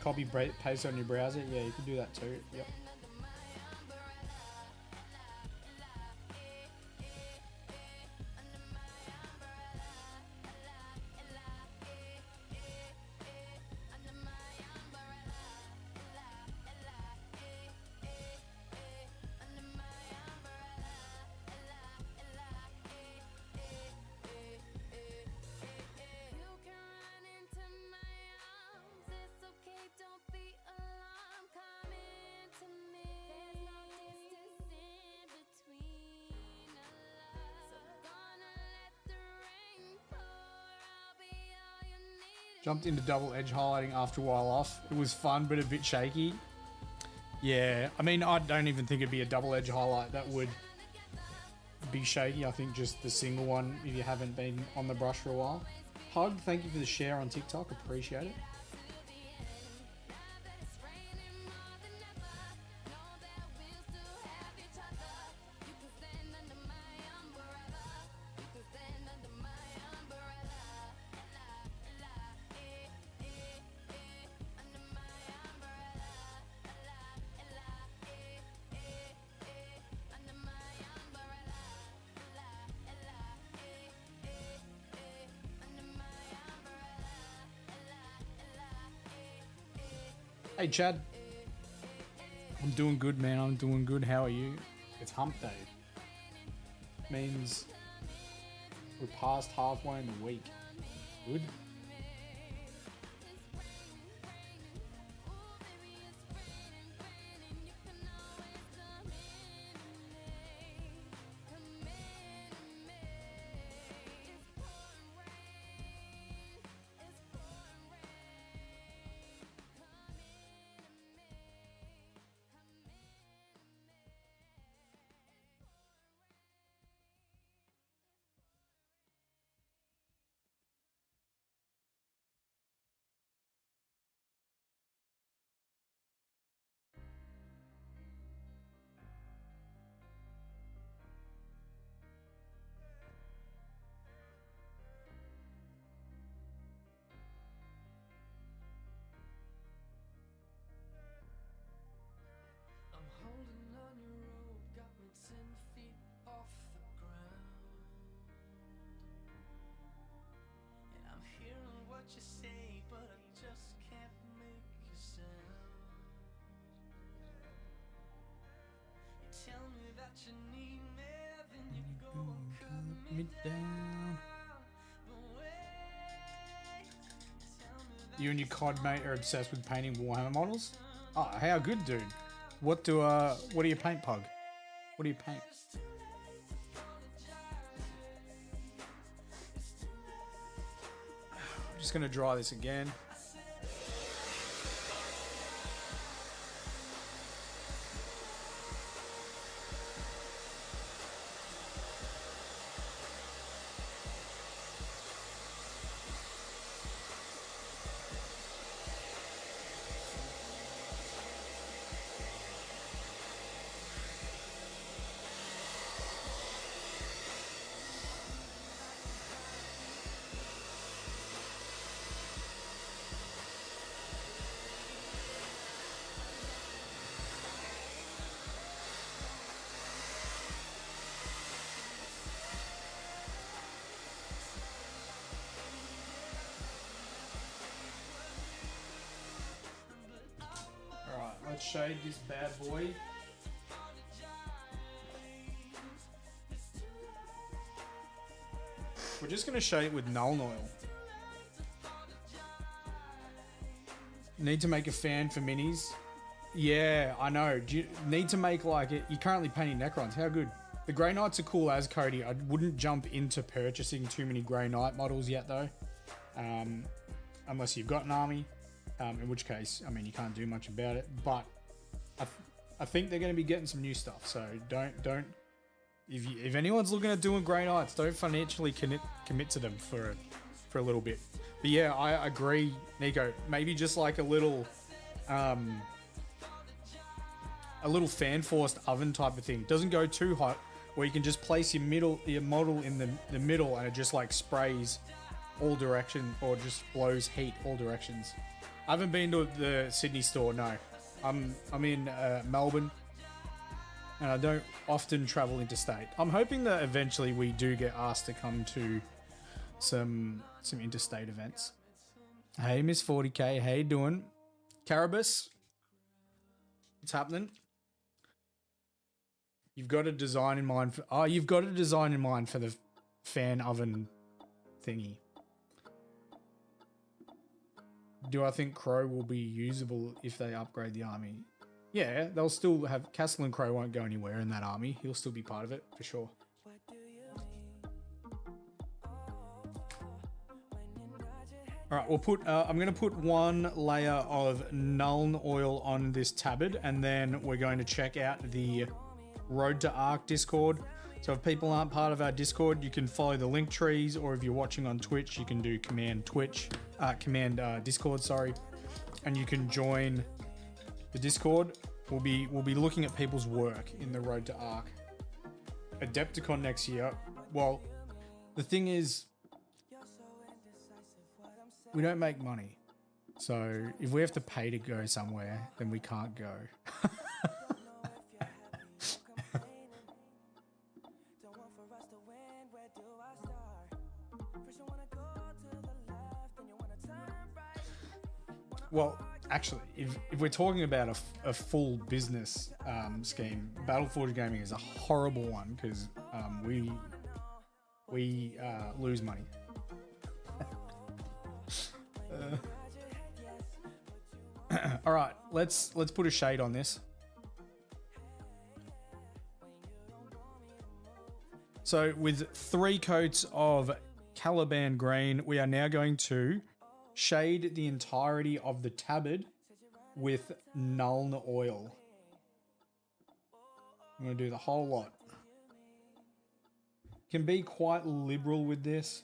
Copy, paste on your browser. Yeah, you can do that too. Yep. You can run into my arms. It's okay, don't be alarmed. Come into me. There's no distance in between us. So gonna let the rain pour. I'll be all you need. Jumped into double edge highlighting after a while off. It was fun, but a bit shaky. Yeah, I mean, I don't even think it'd be a double edge highlight that would be shaky. I think just the single one if you haven't been on the brush for a while. Hug, thank you for the share on TikTok. Appreciate it. Hey Chad, I'm doing good, man. I'm doing good. How are you? It's hump day. Means we're past halfway in the week. Good. I'm holding on your rope, got me 10 feet off the ground. And I'm hearing what you say, but I just can't make you sound. You tell me that you need me, then you go and cut me down. But wait, tell me that You and your COD mate are obsessed with painting Warhammer models? Oh, how good, dude. What do you paint, Pug? What do you paint? I'm just gonna dry this again. Alright, let's shade this bad boy. We're just gonna shade it with Null Oil. Need to make a fan for minis. Yeah, I know. Do you need to make like it? You're currently painting Necrons. How good? The Grey Knights are cool as Cody. I wouldn't jump into purchasing too many Grey Knight models yet though. Unless you've got an army. In which case, I mean, you can't do much about it. But I think they're going to be getting some new stuff. So don't. If anyone's looking at doing Grey Knights, don't financially commit to them for a little bit. But yeah, I agree, Nico. Maybe just like a little fan forced oven type of thing. Doesn't go too hot, where you can just place your model in the middle and it just like sprays all directions or just blows heat all directions. I haven't been to the Sydney store. No, I'm in Melbourne, and I don't often travel interstate. I'm hoping that eventually we do get asked to come to some interstate events. Hey, Miss 40K, how you doing? Carabas, what's happening? You've got a design in mind for... you've got a design in mind for the fan oven thingy. Do I think Crow will be usable if they upgrade the army? Yeah, they'll still have... Castle and Crow won't go anywhere in that army. He'll still be part of it, for sure. All right, we'll put. I'm going to put one layer of Nuln oil on this tabard, and then we're going to check out the Road to Arc Discord. So if people aren't part of our Discord, you can follow the link trees, or if you're watching on Twitch, you can do command Discord, sorry, and you can join the Discord. We'll be looking at people's work in the Road to Arc. Adepticon next year. Well, the thing is, we don't make money. So if we have to pay to go somewhere, then we can't go. Well, actually, if we're talking about a full business scheme, Battleforge Gaming is a horrible one because we lose money. All right, let's put a shade on this. So with 3 coats of Caliban green, we are now going to shade the entirety of the tabard with Nuln oil. I'm going to do the whole lot. Can be quite liberal with this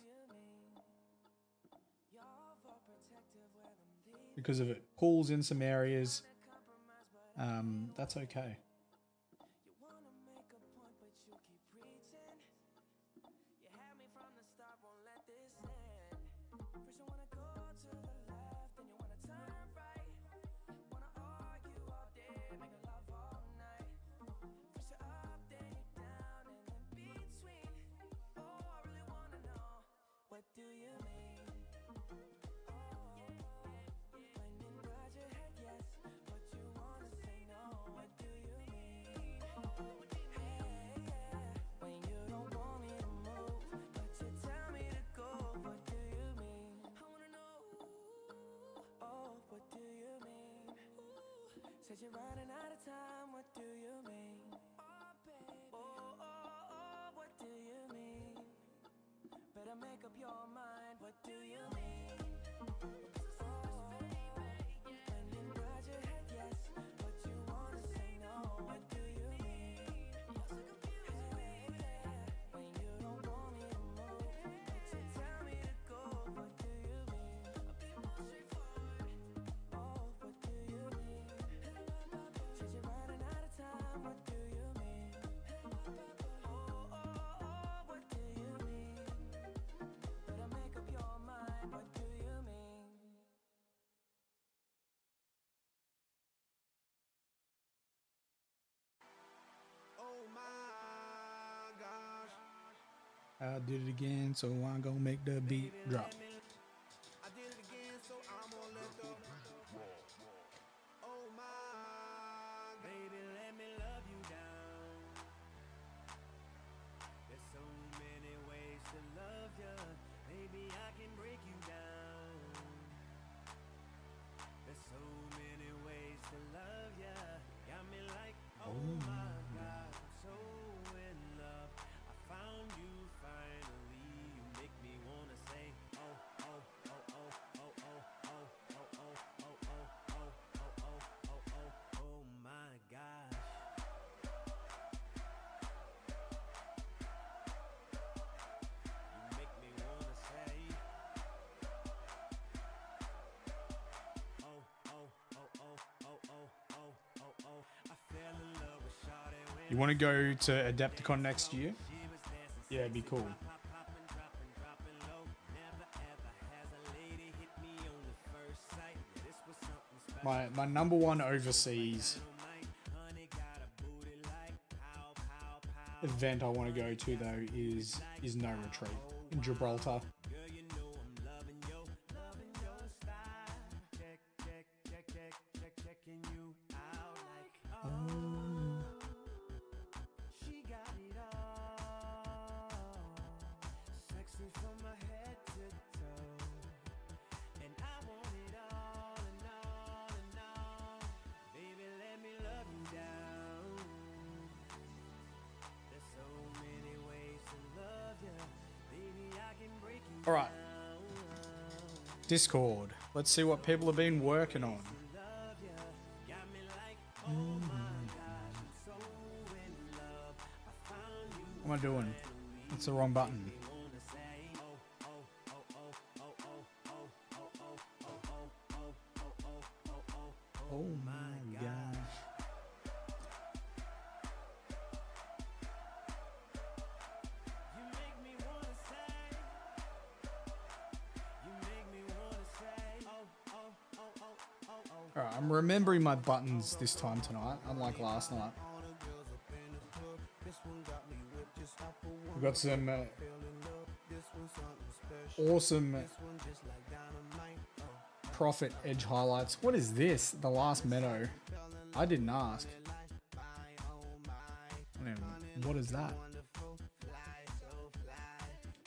because of it pulls in some areas. That's okay. Said you're running out of time, what do you mean? Oh, baby. Oh, what do you mean? Better make up your mind, what do you mean? When you nod your head yes, but you wanna say no, what do you mean? When you don't want me to move, but you tell me to go, what do you mean? I'll be more straightforward. Oh, what do you mean? Said you're running out of time, what do you mean? Oh, what do you mean? Better make up your mind, what do you mean? Oh my gosh. I did it again, so I'm gonna make the beat drop. I did it again, so I'm gonna let go. Oh my, baby, let me love you down. There's so many ways to love you. Maybe I can break you down. There's so many ways to love you. Got me like, oh my God, I'm so in love. I found you finally. You make me wanna say, oh, oh, oh, oh, oh, oh, oh, oh, oh, oh, oh, oh, oh, oh, oh, oh, oh my gosh. You make me wanna say, oh, oh, oh, oh, oh, oh, oh, oh, oh. I fell in love with Shawty when You want to go to Adepticon next year? Yeah, it'd be cool. dropping low. Never ever has a lady hit me on the first sight. This was My number one overseas event I want to go to though is No Retreat in Gibraltar. All right. Discord. Let's see what people have been working on. What am I doing? It's the wrong button. Oh my gosh. Alright, I'm remembering my buttons this time tonight, unlike last night. We've got some awesome Profit Edge highlights. What is this? The Last Meadow. I didn't ask. What is that?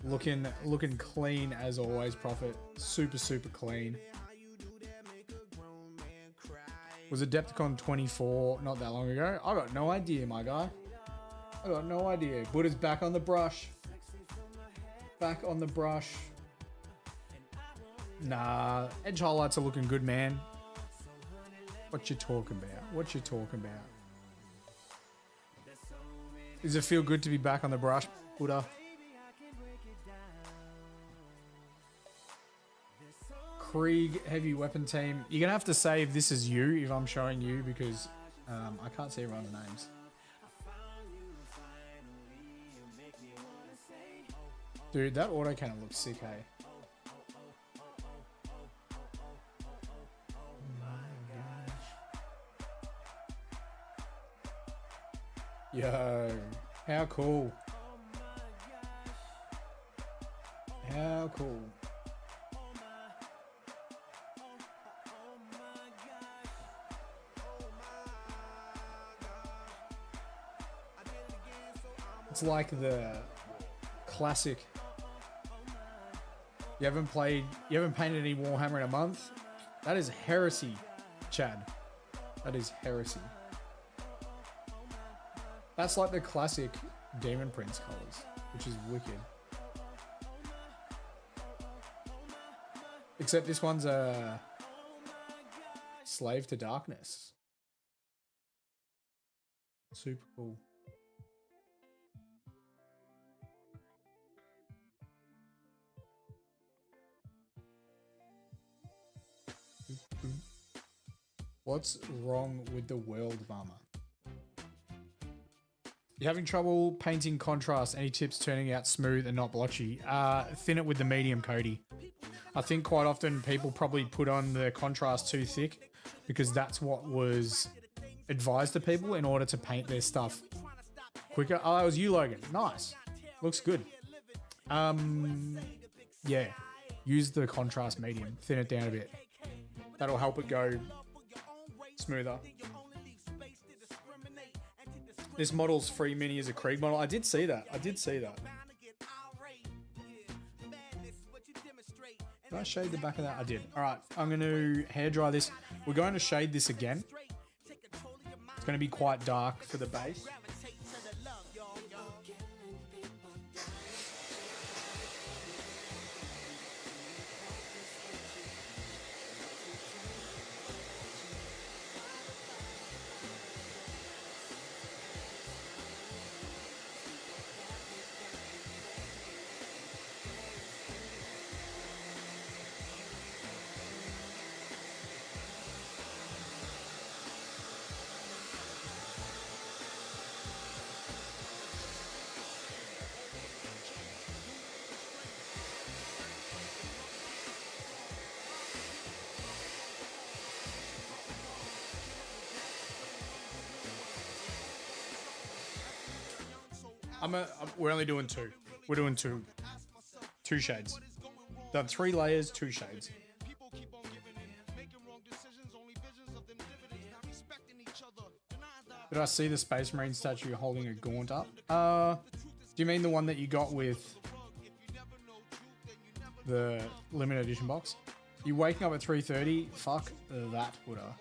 Looking clean as always, Profit. Super clean. Was Adepticon 24 not that long ago? I got no idea, my guy. I got no idea. Buddha's back on the brush. Back on the brush. Nah, Edge highlights are looking good, man. What you talking about? What you talking about? Does it feel good to be back on the brush, Buddha? Krieg heavy weapon team. You're gonna have to say if this is you, if I'm showing you, because I can't see everyone's names. Dude, that autocannon looks sick, hey? Yo, how cool. How cool. It's like the classic. You haven't painted any Warhammer in a month? That is heresy, Chad. That is heresy. That's like the classic Demon Prince colors, which is wicked. Except this one's a Slave to Darkness. Super cool. What's wrong with the world, Mama? You're having trouble painting contrast. Any tips turning out smooth and not blotchy? Thin it with the medium, Cody. I think quite often people probably put on the contrast too thick because that's what was advised to people in order to paint their stuff quicker. Oh, that was you, Logan. Nice. Looks good. Yeah. Use the contrast medium. Thin it down a bit. That'll help it go smoother. This model's free mini is a Krieg model. I did see that. Did I shade the back of that? I did. All right, I'm going to hairdry this. We're going to shade this again. It's going to be quite dark for the base. We're only doing two. We're doing two shades. Done 3 layers, 2 shades. Did I see the Space Marine statue holding a gaunt up? Do you mean the one that you got with the limited edition box? You waking up at 3:30? Fuck that, Buddha.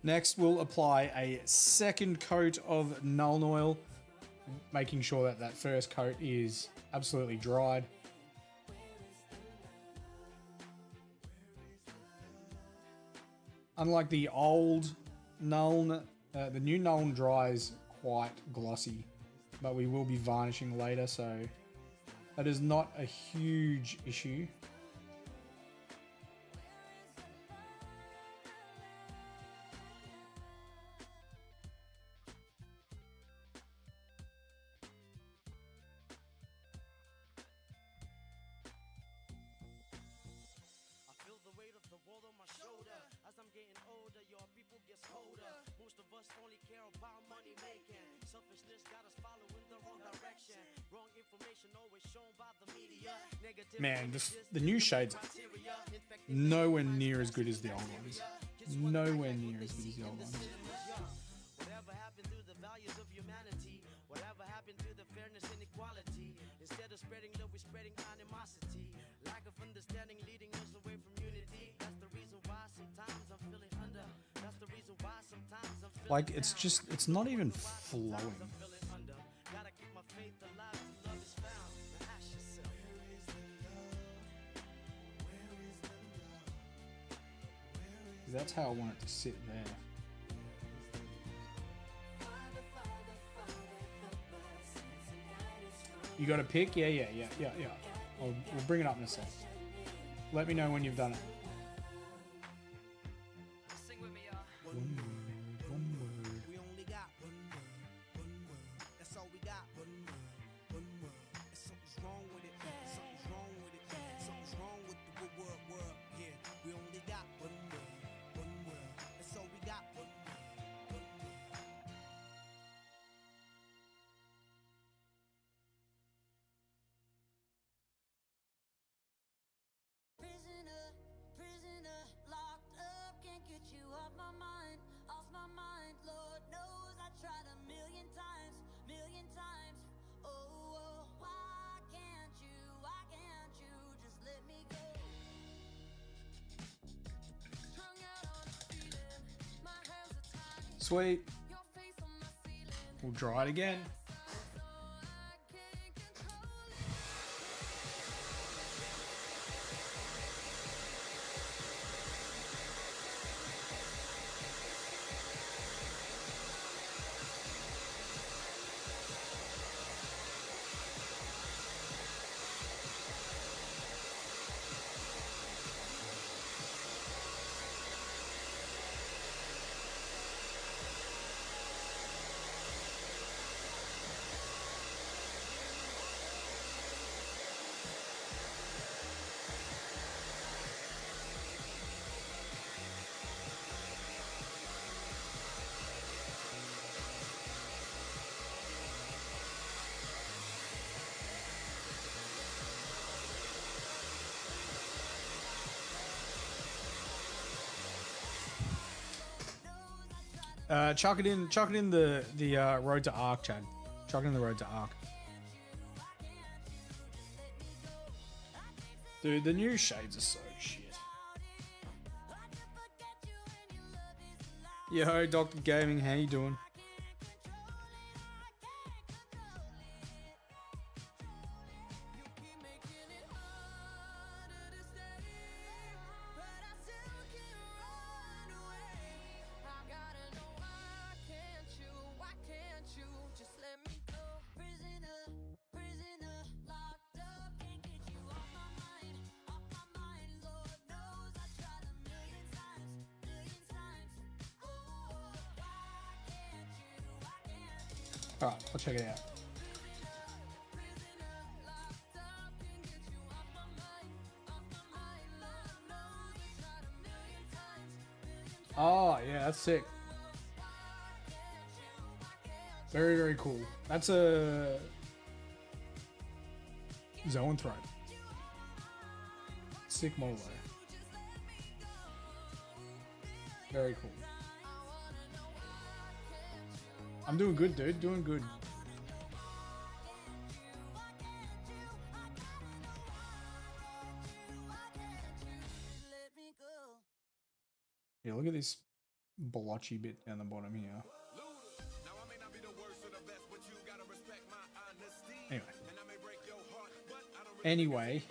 Next, we'll apply a second coat of Nuln Oil, making sure that that first coat is absolutely dried. Unlike the old Nuln, the new Nuln dries quite glossy, but we will be varnishing later, so that is not a huge issue. Man, the new shades are nowhere near as good as the old ones. Nowhere near as good as the old ones. Whatever happened to the values of humanity? Whatever happened to the fairness and equality? Instead of spreading love, we're spreading animosity. Lack of understanding leading us away from unity. That's the reason why sometimes I'm feeling under. That's the reason why sometimes I'm feeling Like, it's not even flowing. Gotta keep my faith alive till love is found. Now ask yourself. That's how I want it to sit there. You got a pick? Yeah. We'll bring it up in a sec. Let me know when you've done it. Sing with me, y'all. One word. We only got one word. That's all we got. One word. And something's wrong with it. Something's wrong with it. Something's wrong with the word. Yeah, we only got one word. That's all we got. One word. Prisoner, locked up, can't get you off my mind, Lord knows I tried a million times, oh, why can't you just let me go? Strung out on a feeling, my hands are tied, Sweet. your face on my ceiling, We'll dry it again. so I can't control it. Chuck it in the road to Arc, Chad. Chuck it in the road to Arc. Dude, the new shades are so shit. Yo, Dr. Gaming, how you doing? Alright, I'll check it out. Oh, yeah, that's sick. Very, very cool. That's a Zoanthrope. Sick model though. Very cool. I'm doing good, dude. Doing good. Yeah, look at this blotchy bit down the bottom here. Anyway.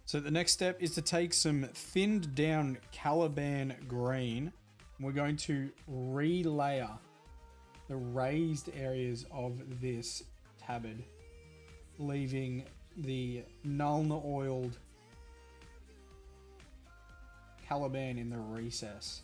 So the next step is to take some thinned down Caliban green. We're going to relayer the raised areas of this tabard, leaving the Nuln oiled Caliban in the recess.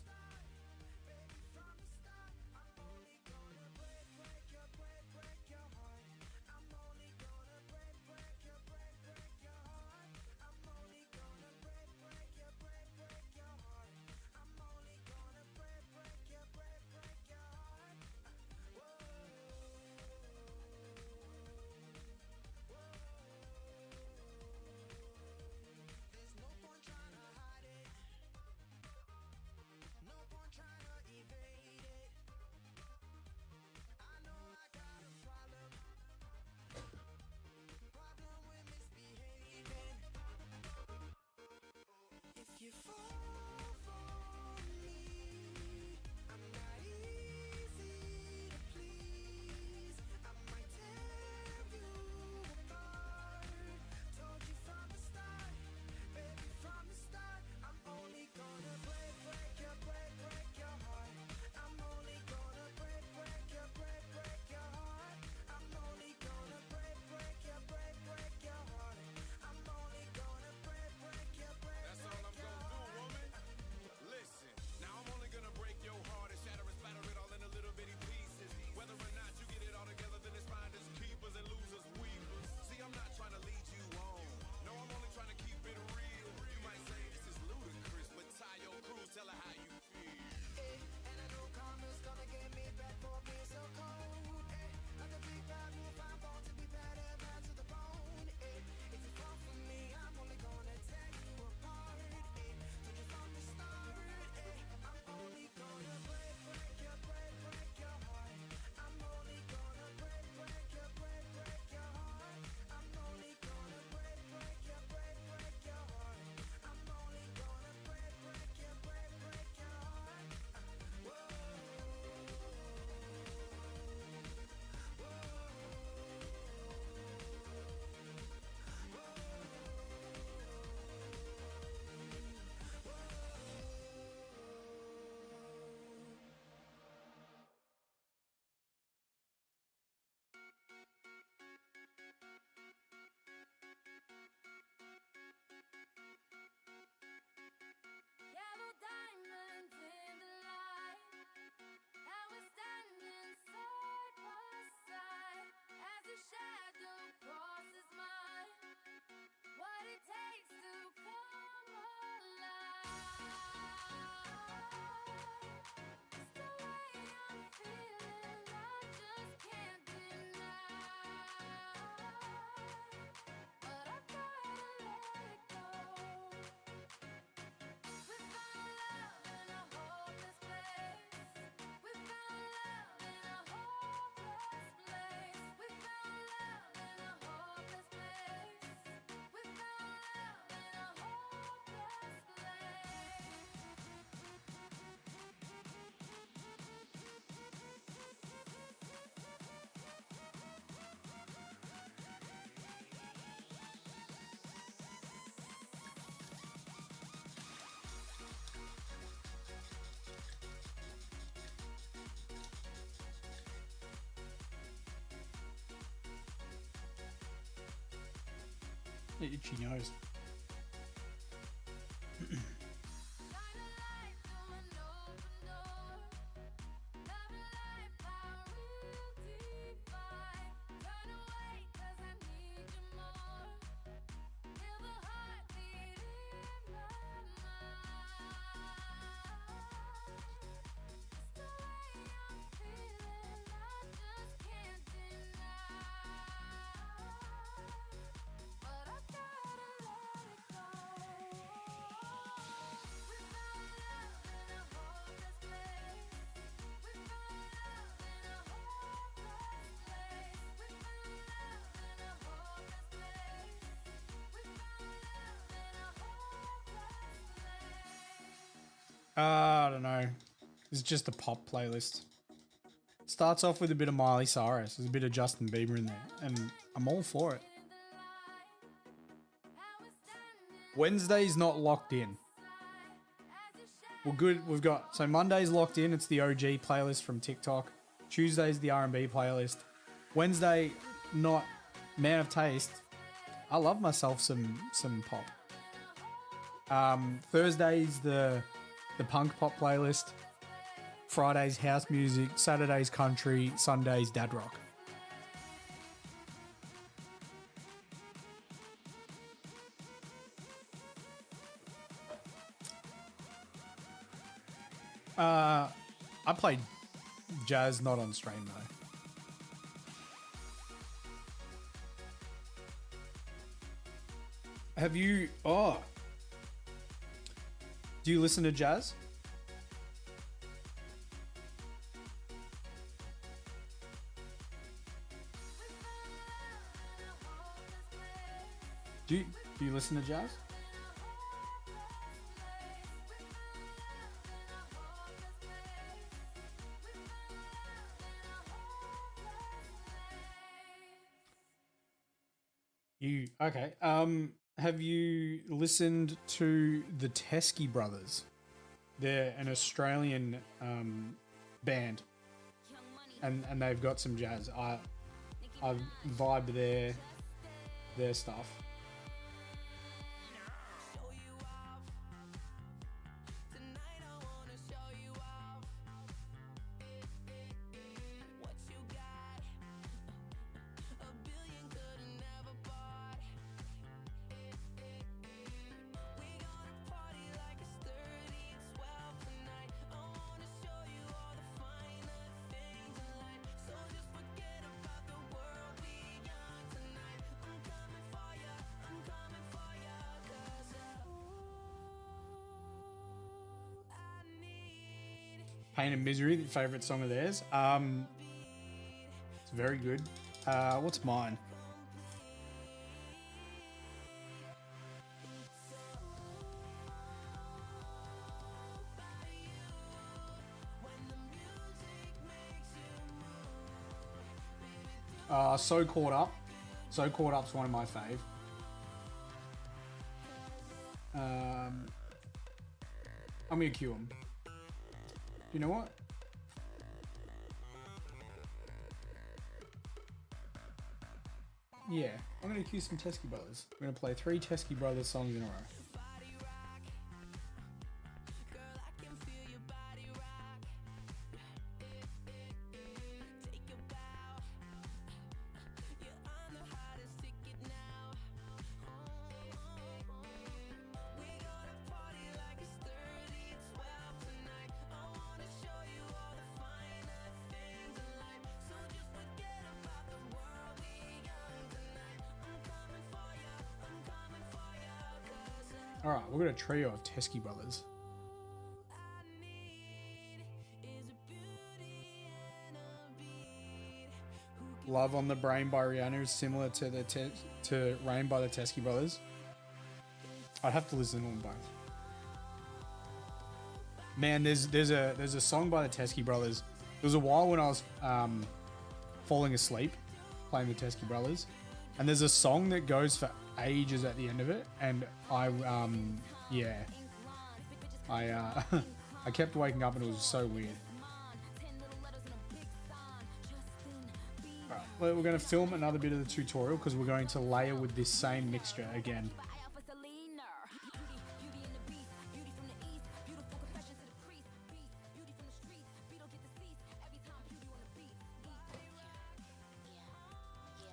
Yellow diamonds in the light, and we're standing side by side as your shadow crosses mine. What it takes to come alive. It's the way I'm feeling, I just can't deny. But I gotta let it go. We found love in a hopeless place. We found love in a hopeless place. We found love in a hopeless place. We found love in a hopeless Itchy nose. Diamonds I don't know. It's just a pop playlist. It starts off with a bit of Miley Cyrus. There's a bit of Justin Bieber in there, and I'm all for it. Wednesday's not locked in. Well, good. We've got so Monday's locked in. It's the OG playlist from TikTok. Tuesday's the R&B playlist. Wednesday, not man of taste. I love myself some pop. Thursday's the punk pop playlist. Friday's house music. Saturday's country. Sunday's dad rock. I played jazz, not on stream though. Have you? Oh, do you listen to jazz? Do you listen to jazz? You okay? Have you listened to the Teskey Brothers? They're an Australian band, and they've got some jazz. I vibe their stuff. Pain and Misery, the favorite song of theirs. It's very good. What's mine? So Caught Up. So Caught Up's one of my fave. I'm gonna cue him. You know what? Yeah, I'm gonna cue some Teskey Brothers. I'm gonna play 3 Teskey Brothers songs in a row. Alright, we've got a trio of Teskey Brothers. Love on the Brain by Rihanna is similar to to Rain by the Teskey Brothers. I'd have to listen to them both. Man, there's a song by the Teskey Brothers. There was a while when I was falling asleep playing the Teskey Brothers, and there's a song that goes for ages at the end of it, and I I kept waking up and it was so weird. Alright, well, we're going to film another bit of the tutorial because we're going to layer with this same mixture again.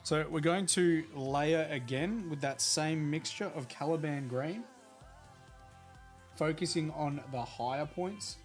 So we're going to layer again with that same mixture of Caliban Green, focusing on the higher points.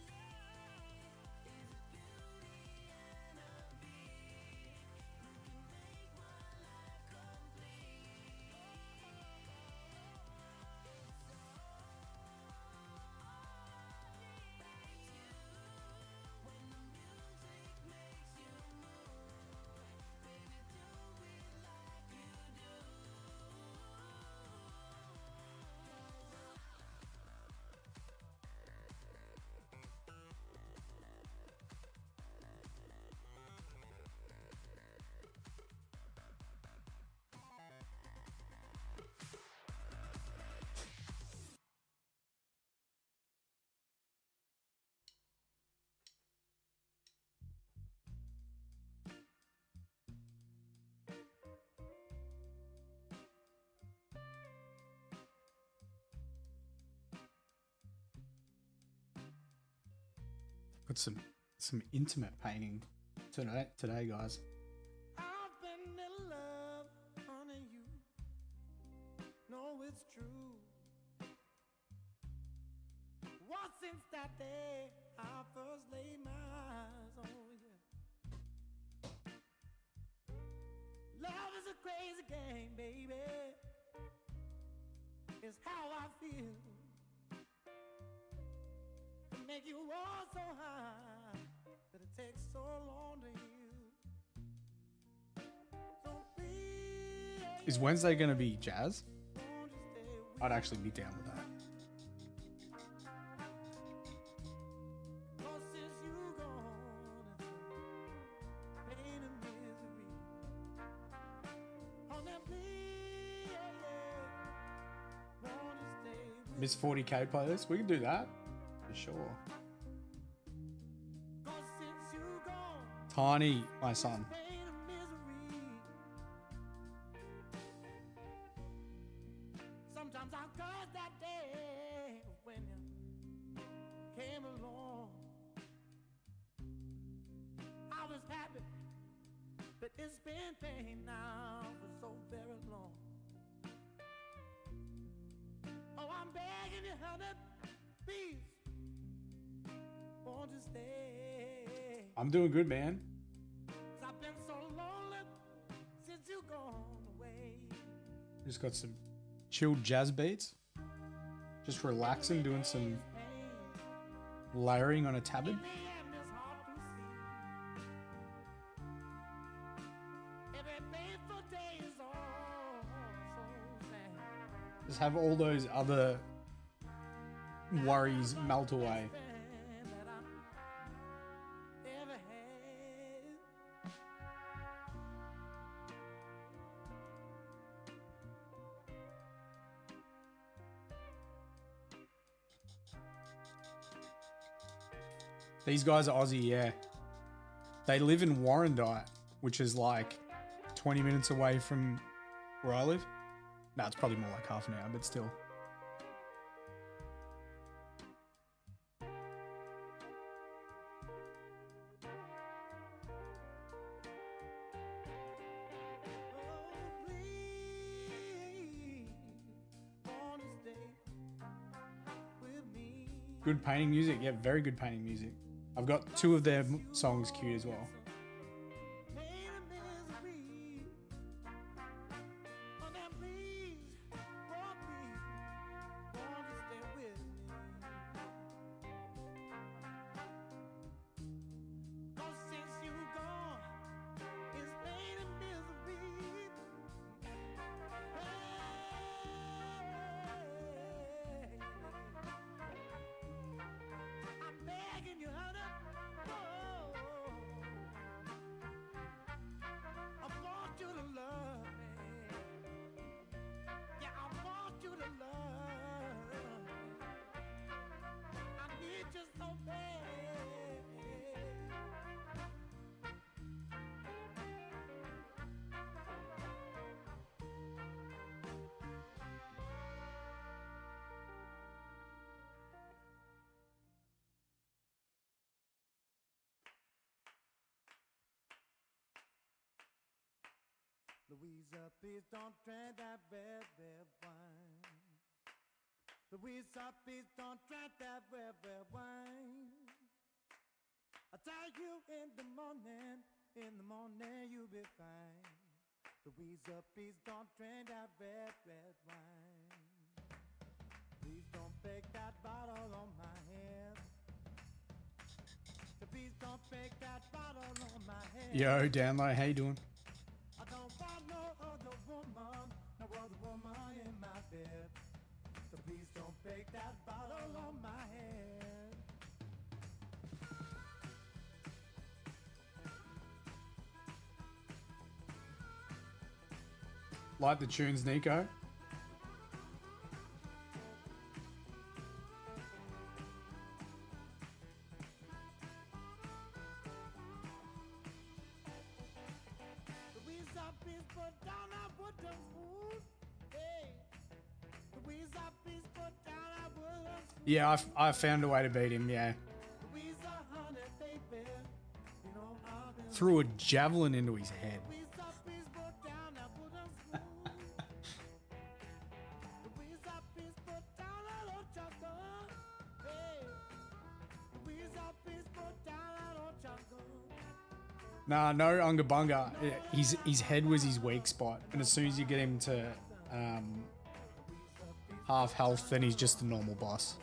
Got some intimate painting today, guys. I've been in love, honey, you know it's true. What since that day I first laid my eyes on you. Love is a crazy game, baby. It's how I feel. To make you all so high that it takes so long to heal. So please, Is Wednesday gonna be jazz? won't you stay with I'd actually be down with that. Cause since you gone, it's pain and misery. On that plea, won't you stay with Miss 40k playlist. We can do that for sure. Cause since you gone, Tiny, my son. pain and misery. Sometimes I curse that day when you came along. I was happy, but it's been pain now for so very long. Oh, I'm begging you, honey, please, won't you stay? I'm doing good, man. 'Cause I've been so lonely since you gone away. Just got some chilled jazz beats. Just relaxing, doing some layering on a tablet. In the end, it's hard to see. Every painful day is all so sad. Just have all those other worries melt away. That I ever had. These guys are Aussie, yeah. They live in Warrandyte, which is like 20 minutes away from where I live. No, it's probably more like half an hour, but still. Oh, please, won't you stay with me? Good painting music. Yeah, very good painting music. I've got two of their songs queued as well. Pain and misery. Oh, now please, won't you stay with me? 'Cause since you gone, it's pain and misery. I'm begging you, honey. Oh, I want you to love me. Yeah, I want you to love me. I need you so bad. Louisa, please don't drink that red, red wine. Louisa, please don't drink that red, red wine. I tell you in the morning you'll be fine. Louisa, please don't drink that red, red wine. Please don't break that bottle on my head. So please don't break that bottle on my head. Yo, Download, how you doing? I don't want no other woman, no other woman in my bed. So please don't break that bottle on my head. Like the tunes, Nico. Louisa, please put down that wooden spoon. Hey, Louisa, please put down that wooden spoon. Yeah, I found a way to beat him, yeah. Louisa, honey, threw a javelin into his head. Nah, no Unga Bunga. His head was his weak spot, and as soon as you get him to half health, then he's just a normal boss.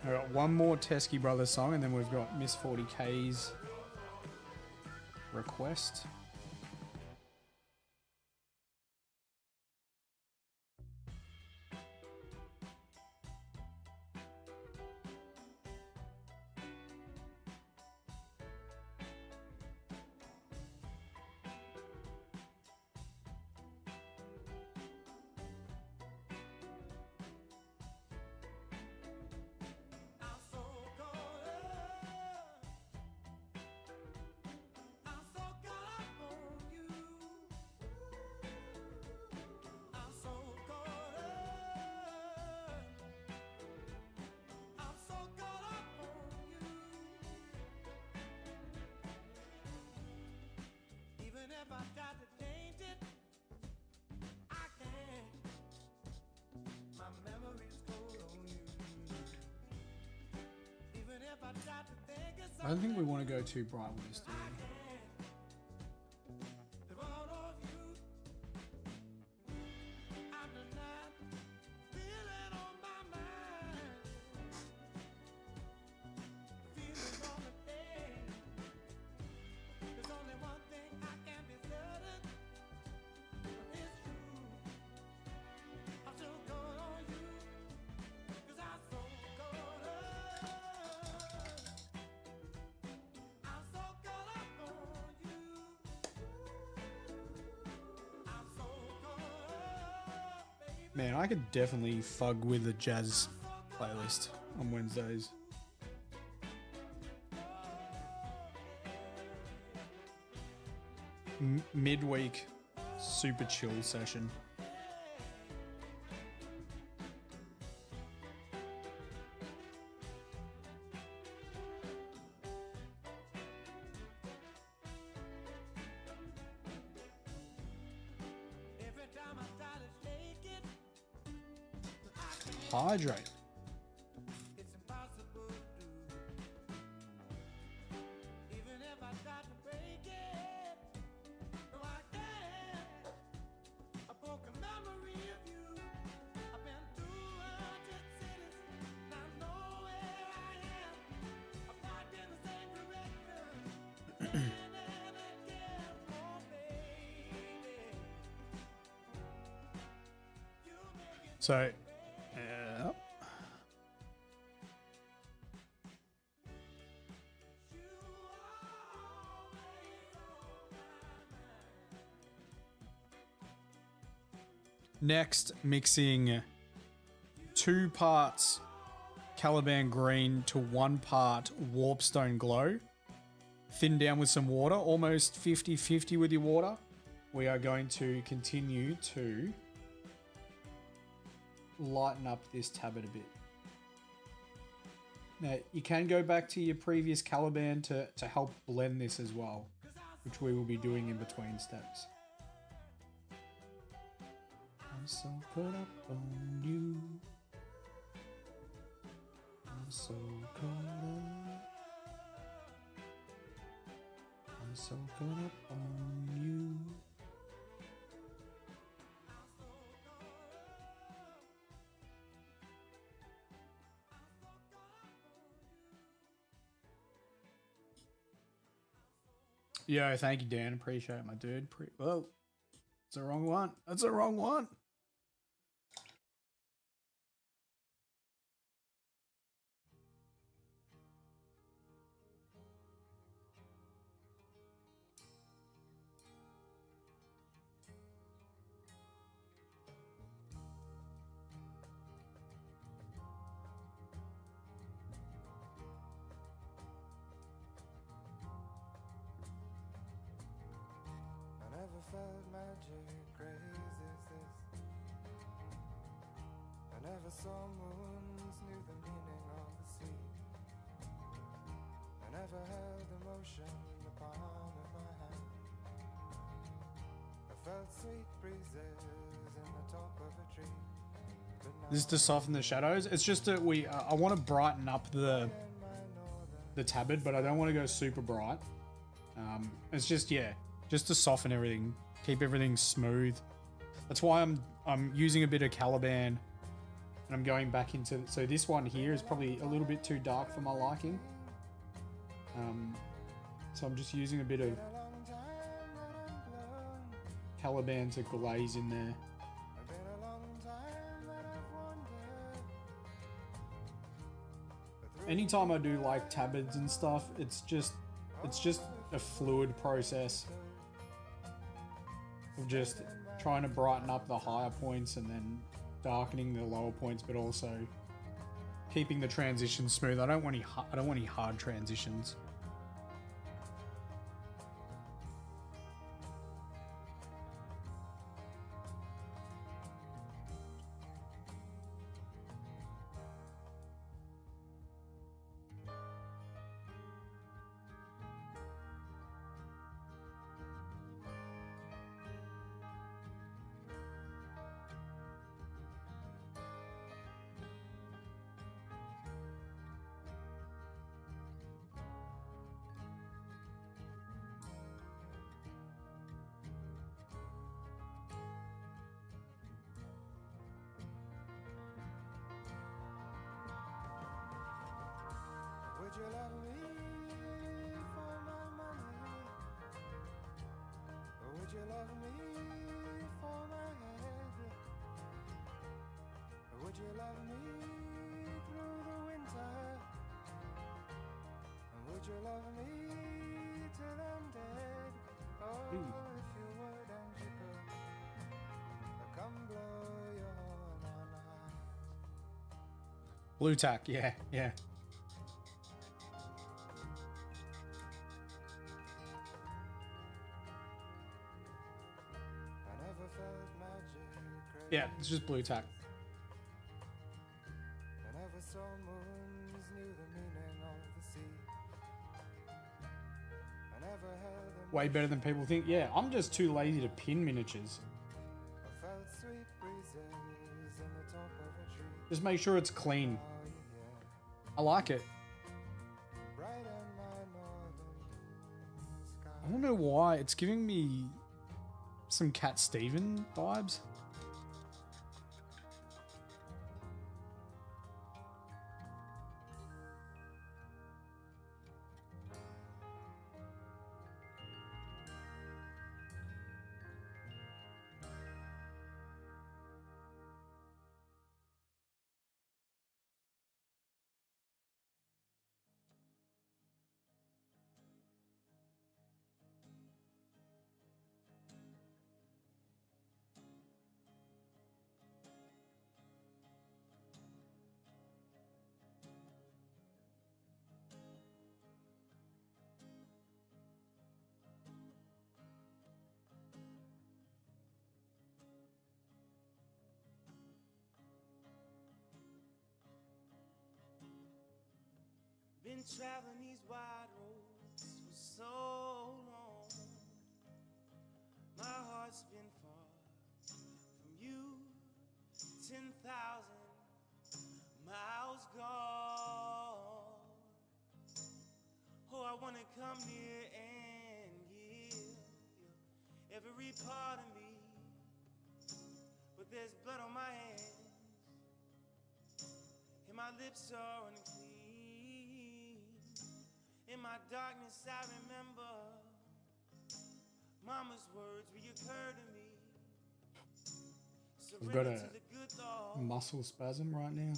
I got one more Teskey Brothers song, and then we've got Miss 40K's request. If I got to change it, I can. My memory's cold on you. Even if I try to think of I don't think we want to go too bright with this, do we? Man, I could definitely fug with a jazz playlist on Wednesdays. Midweek, super chill session. Hydrate. It's impossible to do. Even if I try to break it, no, I can't. A broken memory of you. I've been to 100 cities, and I know where I am. I'm not in the same direction. Again and again, oh baby. You make it. So, next, mixing 2 parts Caliban Green to 1 part Warpstone Glow. Thin down with some water, almost 50-50 with your water. We are going to continue to lighten up this tablet a bit. Now, you can go back to your previous Caliban to help blend this as well, which we will be doing in between steps. so caught up on you. I'm so caught up. I'm so caught up on you. Yo, thank you, Dan. Appreciate it, my dude. Whoa. That's the wrong one. That's the wrong one. I never felt magic crazy as this. I never saw moons, knew the meaning of the sea. I never held emotion in the palm of my hand. I felt sweet breezes in the top of a tree. This is to soften the shadows. It's just that I want to brighten up the tabard, but I don't want to go super bright. It's just, yeah, just to soften everything, keep everything smooth. That's why I'm using a bit of Caliban, and I'm going back into. So this one here is probably a little bit too dark for my liking. So I'm just using a bit of Caliban to glaze in there. Anytime I do like tabards and stuff, it's just a fluid process of just trying to brighten up the higher points and then darkening the lower points, but also keeping the transitions smooth. I don't want any hard transitions. Would you love me for my money? Or would you love me for my head? Or would you love me through the winter? And would you love me till I'm dead? Oh, if you would and you could, I'll come blow your horn all night. Blue tack, yeah, yeah. Yeah, it's just blue tack. I never saw moons, knew the meaning of the sea. I never held them. Way better than people think. Yeah, I'm just too lazy to pin miniatures. I felt sweet breezes in the top of a tree. Just make sure it's clean. I like it. Bright in my northern sky. I don't know why. It's giving me some Cat Steven vibes. Been traveling these wide roads for so long. My heart's been far from you. 10,000 miles gone. Oh, I wanna come near and give you every part of me, but there's blood on my hands, and my lips are unclean. In my darkness, I remember Mama's words reoccur to me. I've got Surrender a to the good thought muscle spasm right now.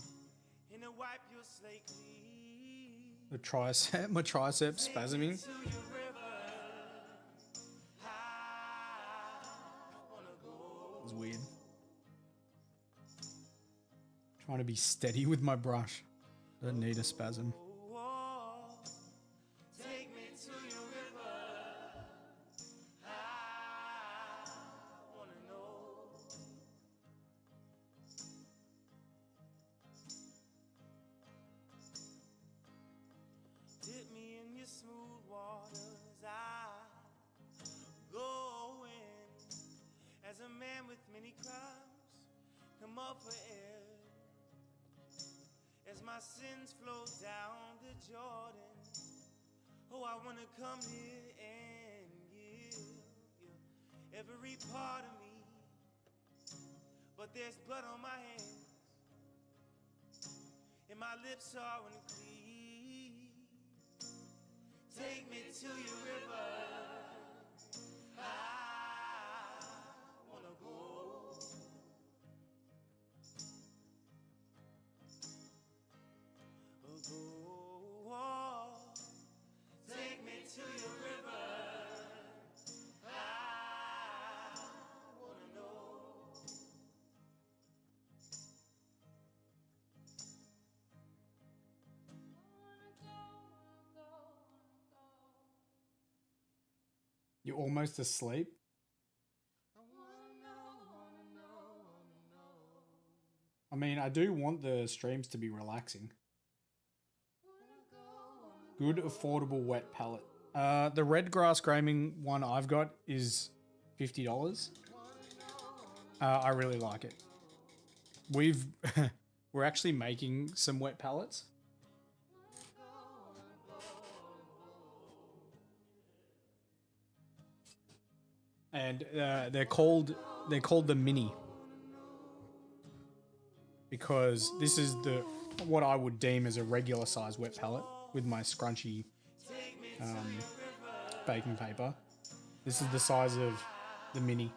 and to wipe your slate clean. The tricep, my tricep spasming. To your river, I wanna go. It's weird. Trying to be steady with my brush. Don't need a spasm. Take me to your river, I wanna know. Dip me in your smooth waters, I go in as a man with many crimes, come up for air. As my sins flow down the Jordan, oh, I wanna come here and give you every part of me, but there's blood on my hands, and my lips are unclean. Take me to your river, I wanna go. Take me to your river, I wanna know. You're almost asleep. I mean, I do want the streams to be relaxing. Good, affordable wet palette. The red grass gaming one I've got is $50. I really like it. We're actually making some wet palettes. And they're called the mini, because this is what I would deem as a regular size wet palette with my scrunchy baking paper. This is the size of the mini.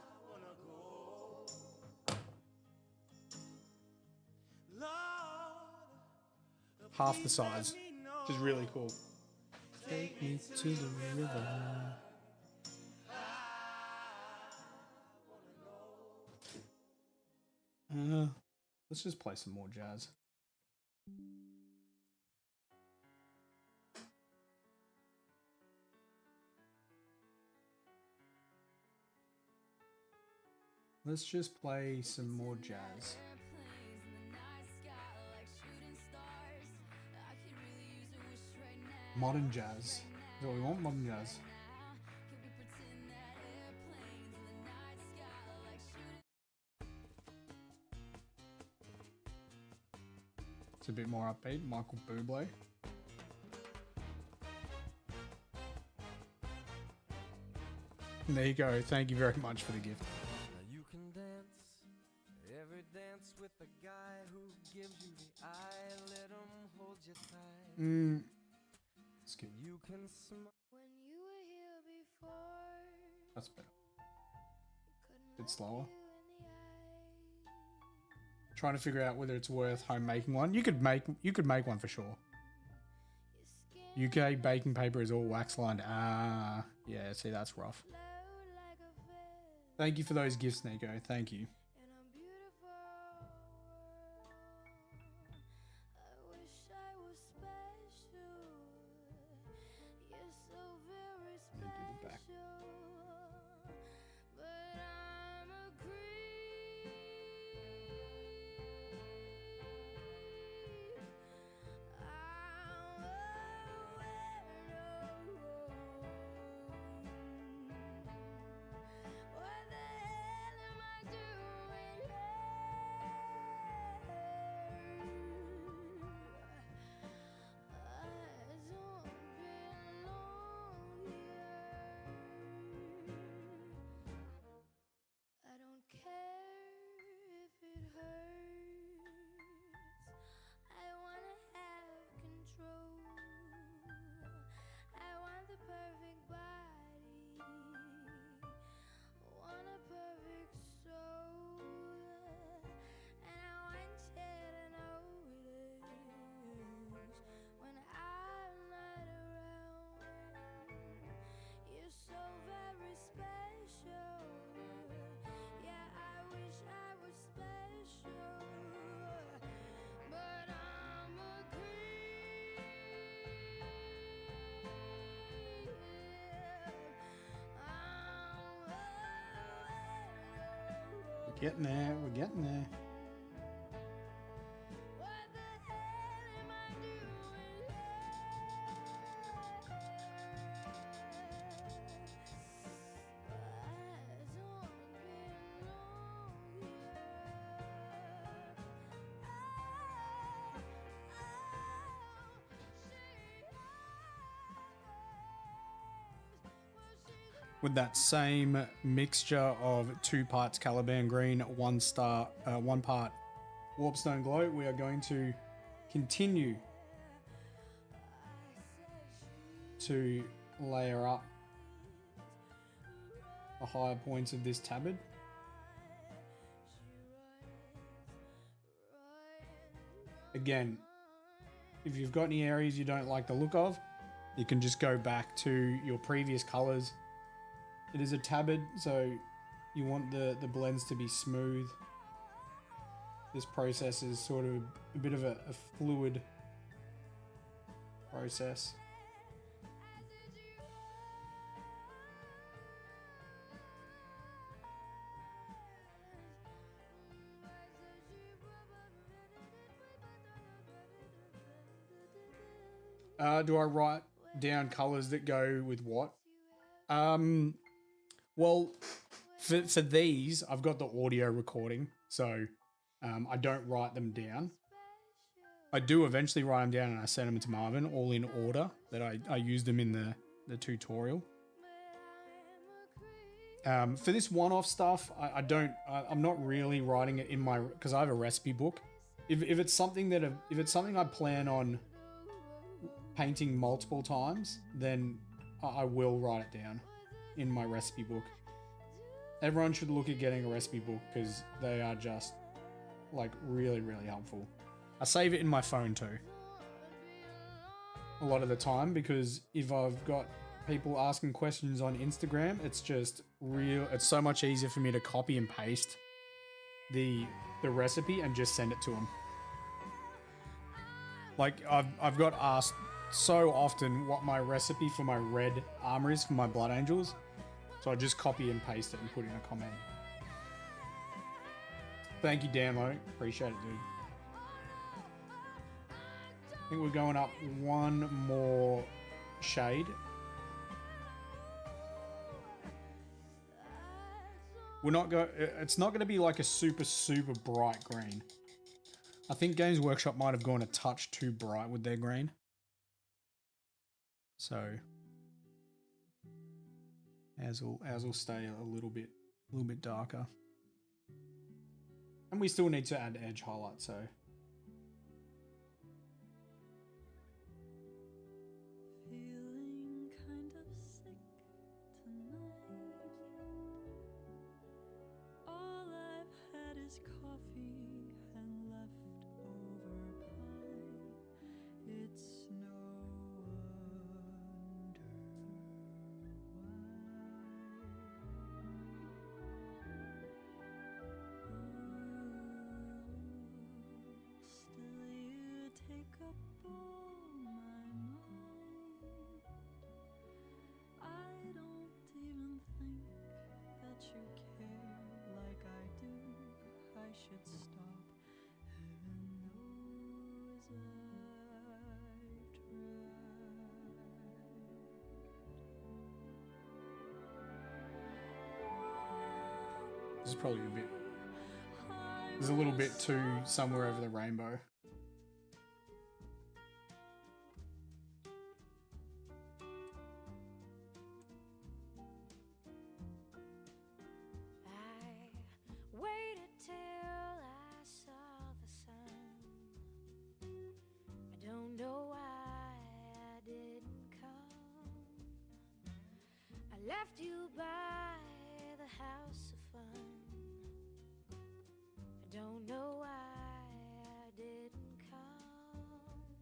Half the size, which is really cool. Take me to the river. Let's just play some more jazz. Let's just play some more jazz. Modern jazz. Is that what we want? Modern jazz. It's a bit more upbeat. Michael Bublé. There you go. Thank you very much for the gift. Now you can dance every dance with the guy who gives you the eye. Let him hold you tight. Let's get You can smile. When you were here before, that's better. couldn't Bit look slower. you in the eye. Trying to figure out whether it's worth home making one. You could make one for sure. Your skin UK baking paper is all wax lined. Ah, yeah. See, that's rough. glowed like a feather Thank you for those gifts, Nico. Thank you. in a beautiful world. I wish I was special. You're so very Let me do the back. special. But I'm a creep. I'm a weirdo. What the hell am I doing? Getting there. We're getting there. What the hell am I doing? With that same mixture of 2 parts Caliban Green, 1 part Warpstone Glow, we are going to continue to layer up the higher points of this tabard. Again, if you've got any areas you don't like the look of, you can just go back to your previous colors. It is a tabard, so you want the blends to be smooth. This process is sort of a bit of a fluid process. Do I write down colors that go with what? Well, for these, I've got the audio recording, so I don't write them down. I do eventually write them down and I send them to Marvin, all in order that I use them in the tutorial. For this one-off stuff, I'm not really writing it in my, because I have a recipe book. If it's something I plan on painting multiple times, then I will write it down in my recipe book. Everyone should look at getting a recipe book because they are just like really, really helpful. I save it in my phone too a lot of the time, because if I've got people asking questions on Instagram, it's so much easier for me to copy and paste the recipe and just send it to them. Like I've got asked so often what my recipe for my red armor is for my Blood Angels. So I just copy and paste it and put in a comment. Thank you, Danlo. Appreciate it, dude. I think we're going up 1 more shade. It's not going to be like a super, super bright green. I think Games Workshop might have gone a touch too bright with their green. So ours will stay a little bit darker. And we still need to add edge highlight, so. Feeling kind of sick tonight. All I've had is coffee and leftover pie. It's no wonder why. Still you take up all my mind. I don't even think that you care like I do. I should stop. Heaven knows I've tried. This is probably there's a little bit too somewhere over the rainbow. I waited till I saw the sun. I don't know why I didn't come. I left you by the house of fun. I don't know why I didn't come.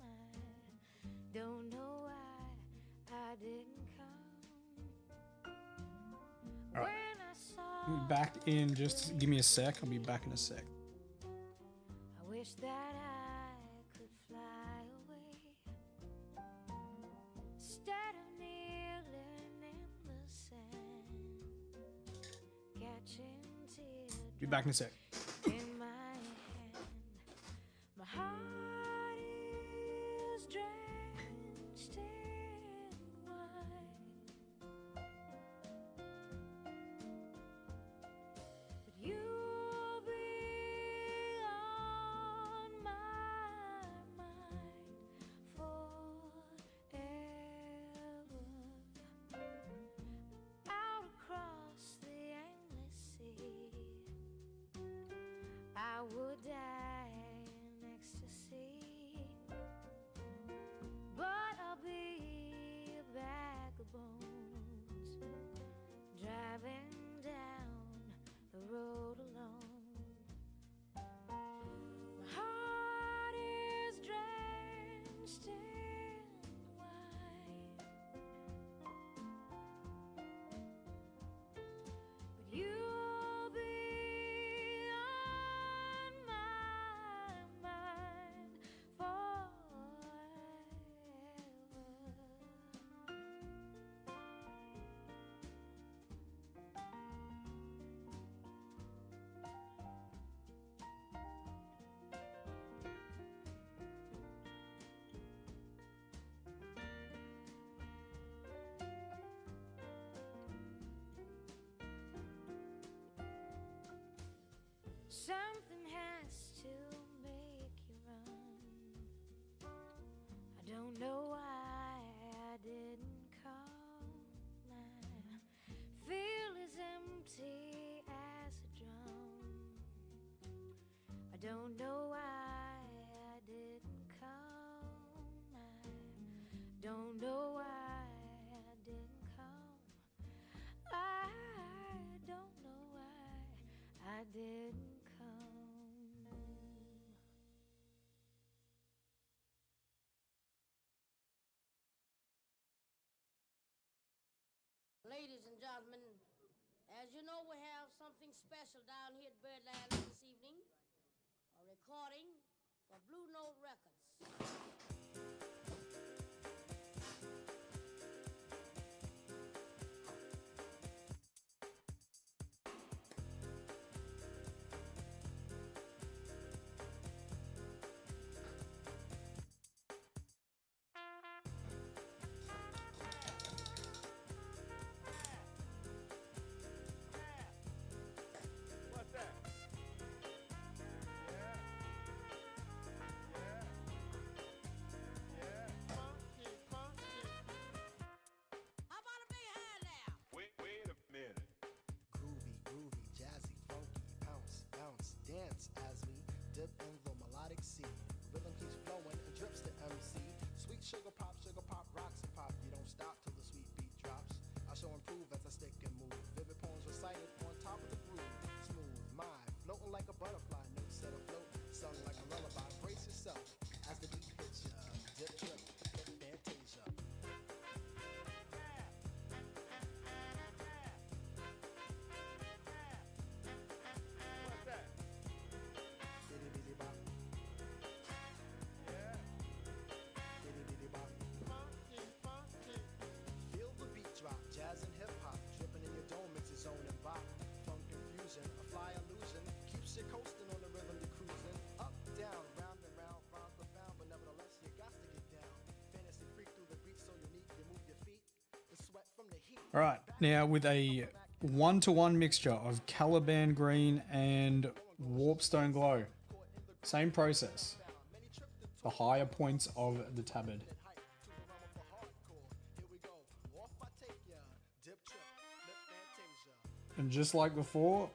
I don't know why I didn't come. All right. When I saw I'll be back in just give me a sec. I'll be back in a sec. I wish that I could fly away instead of kneeling in the sand, catching teardrops Be back in a sec. in my hand. My heart is drenched in wine, but you'll be on my mind forever. Out across the endless sea, I would die in ecstasy, but I'll be a bag of bones, driving down the road alone. My heart is drenched in wine, but you'll be on my mind forever. Something has to make you run. I don't know why I didn't call. My feel as empty as a drum. I don't know why I didn't call. I don't know why I didn't call. I don't know why I didn't come. Ladies and gentlemen, as you know, we have something special down here at Birdland this evening. A recording for Blue Note Records. What's that? Funky, funky. How about a big hand now? Wait a minute. Groovy, groovy, jazzy, funky, bounce, bounce, dance as we dip in the melodic sea. Rhythm keeps flowing and drips to MC. Sweet sugar pop, rocks and pop. You don't stop till the sweet beat drops. I shall improve as I stick and move. Vivid poems recited on top of the groove. Smooth, mind, floating like a butterfly. Notes set afloat, sung like a lullaby. Brace yourself as the beat hits ya. Dip, trip, fantasia. What's that? Biddy-biddy-bop, Yeah. biddy-biddy-bop. Funky, funky. Feel the beat drop, jazz and hip hop, dripping in your dome, it's its own and bop. Funk confusion, a fly illusion, keeps you coasting on the rhythm you're cruising. Up, down, round and round, rhymes profound, but nevertheless you got to get down. Fantasy freak through the beat so unique, you move your feet, the sweat from the heat. All right, now with a 1-to-1 mixture of Caliban Green and Warpstone Glow. Same process. The higher points of the tabard. Here we go, off I take ya, dip trip, lip fantasia. And just like before,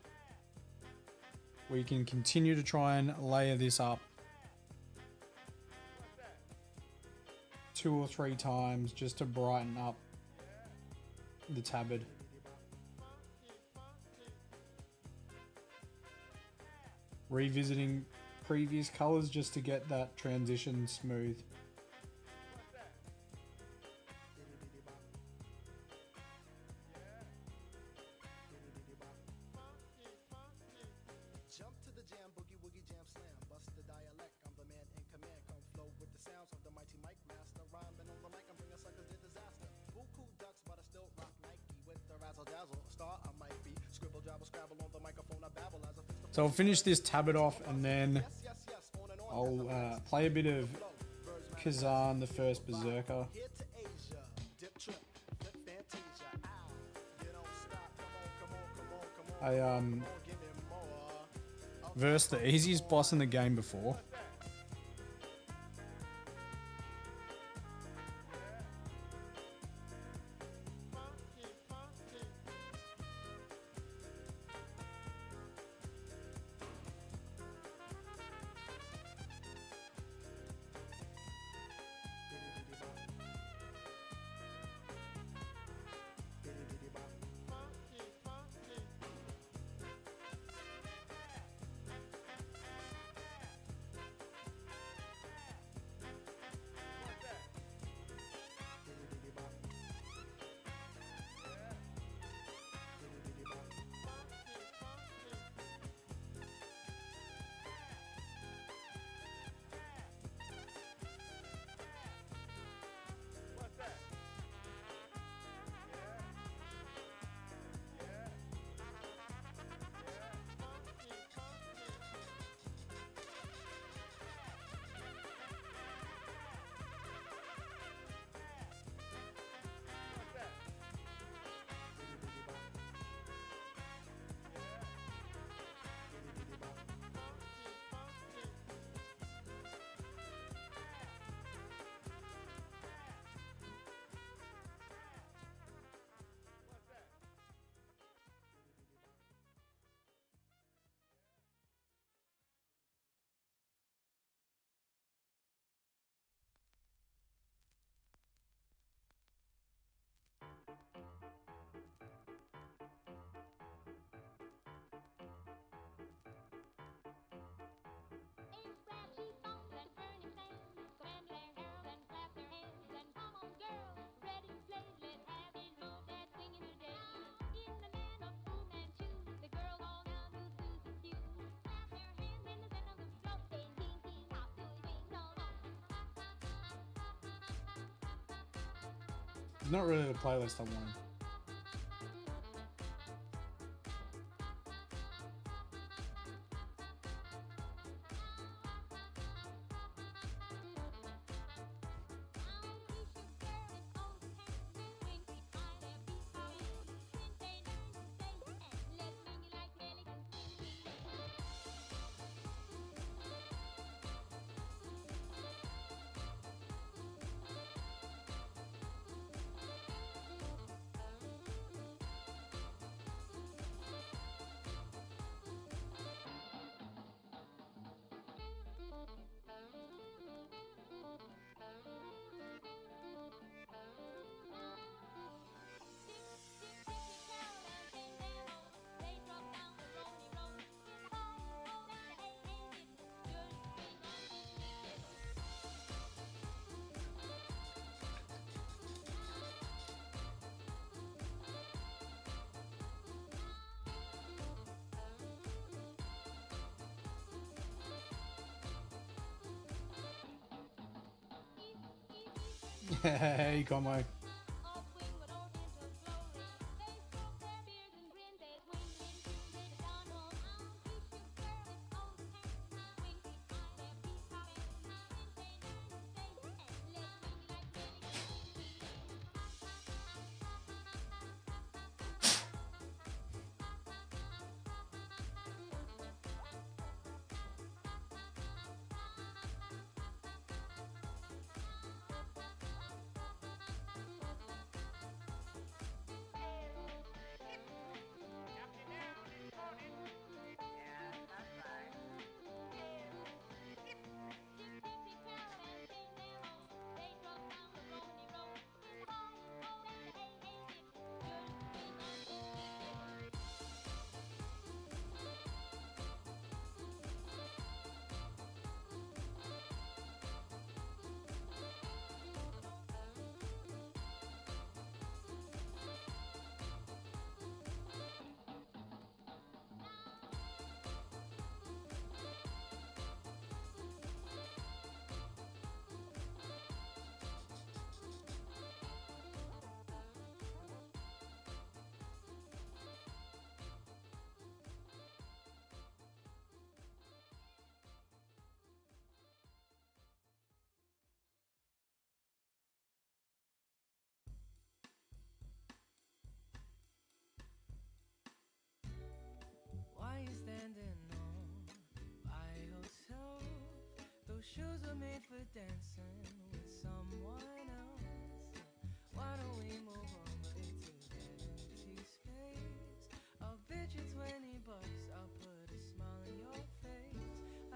we can continue to try and layer this up 2 or 3 times just to brighten up the tabard. Revisiting previous colors just to get that transition smooth. Jump to the jam, boogie woogie jam slam. Bust the dialect, I'm the man in command. Come flow with the sounds of the mighty mic master. Rhyming on the mic, I'm bringing suckers to disaster. Buku ducks, but I still rock Nike with the razzle dazzle. A star I might be. Scribble, jabble, scrabble on the microphone. I babble as I fix So I'll finish this tablet off and then I'll play a bit of Khazan, the first Berserker. I versed the easiest boss in the game before. It's not really the playlist I wanted. Hey, Conway. were made for dancing with someone else. Why don't we move over to that empty space? I'll bet you $20, I'll put a smile on your face. I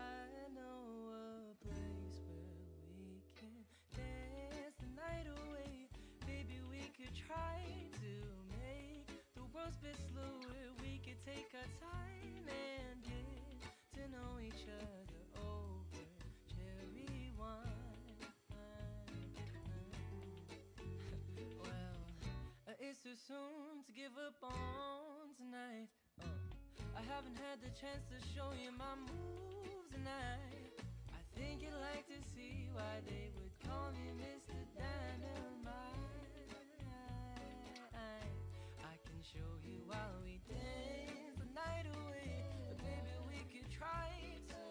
know a place where we can dance the night away. Baby, we could try to make the world's best slower. We could take our time and get to know each other over cherry wine. Well, it's too soon to give up on tonight. I haven't had the chance to show you my moves tonight. I think you'd like to see why they would call me Mr. Dynamite. I can show you while we dance the night away. But baby, we could try to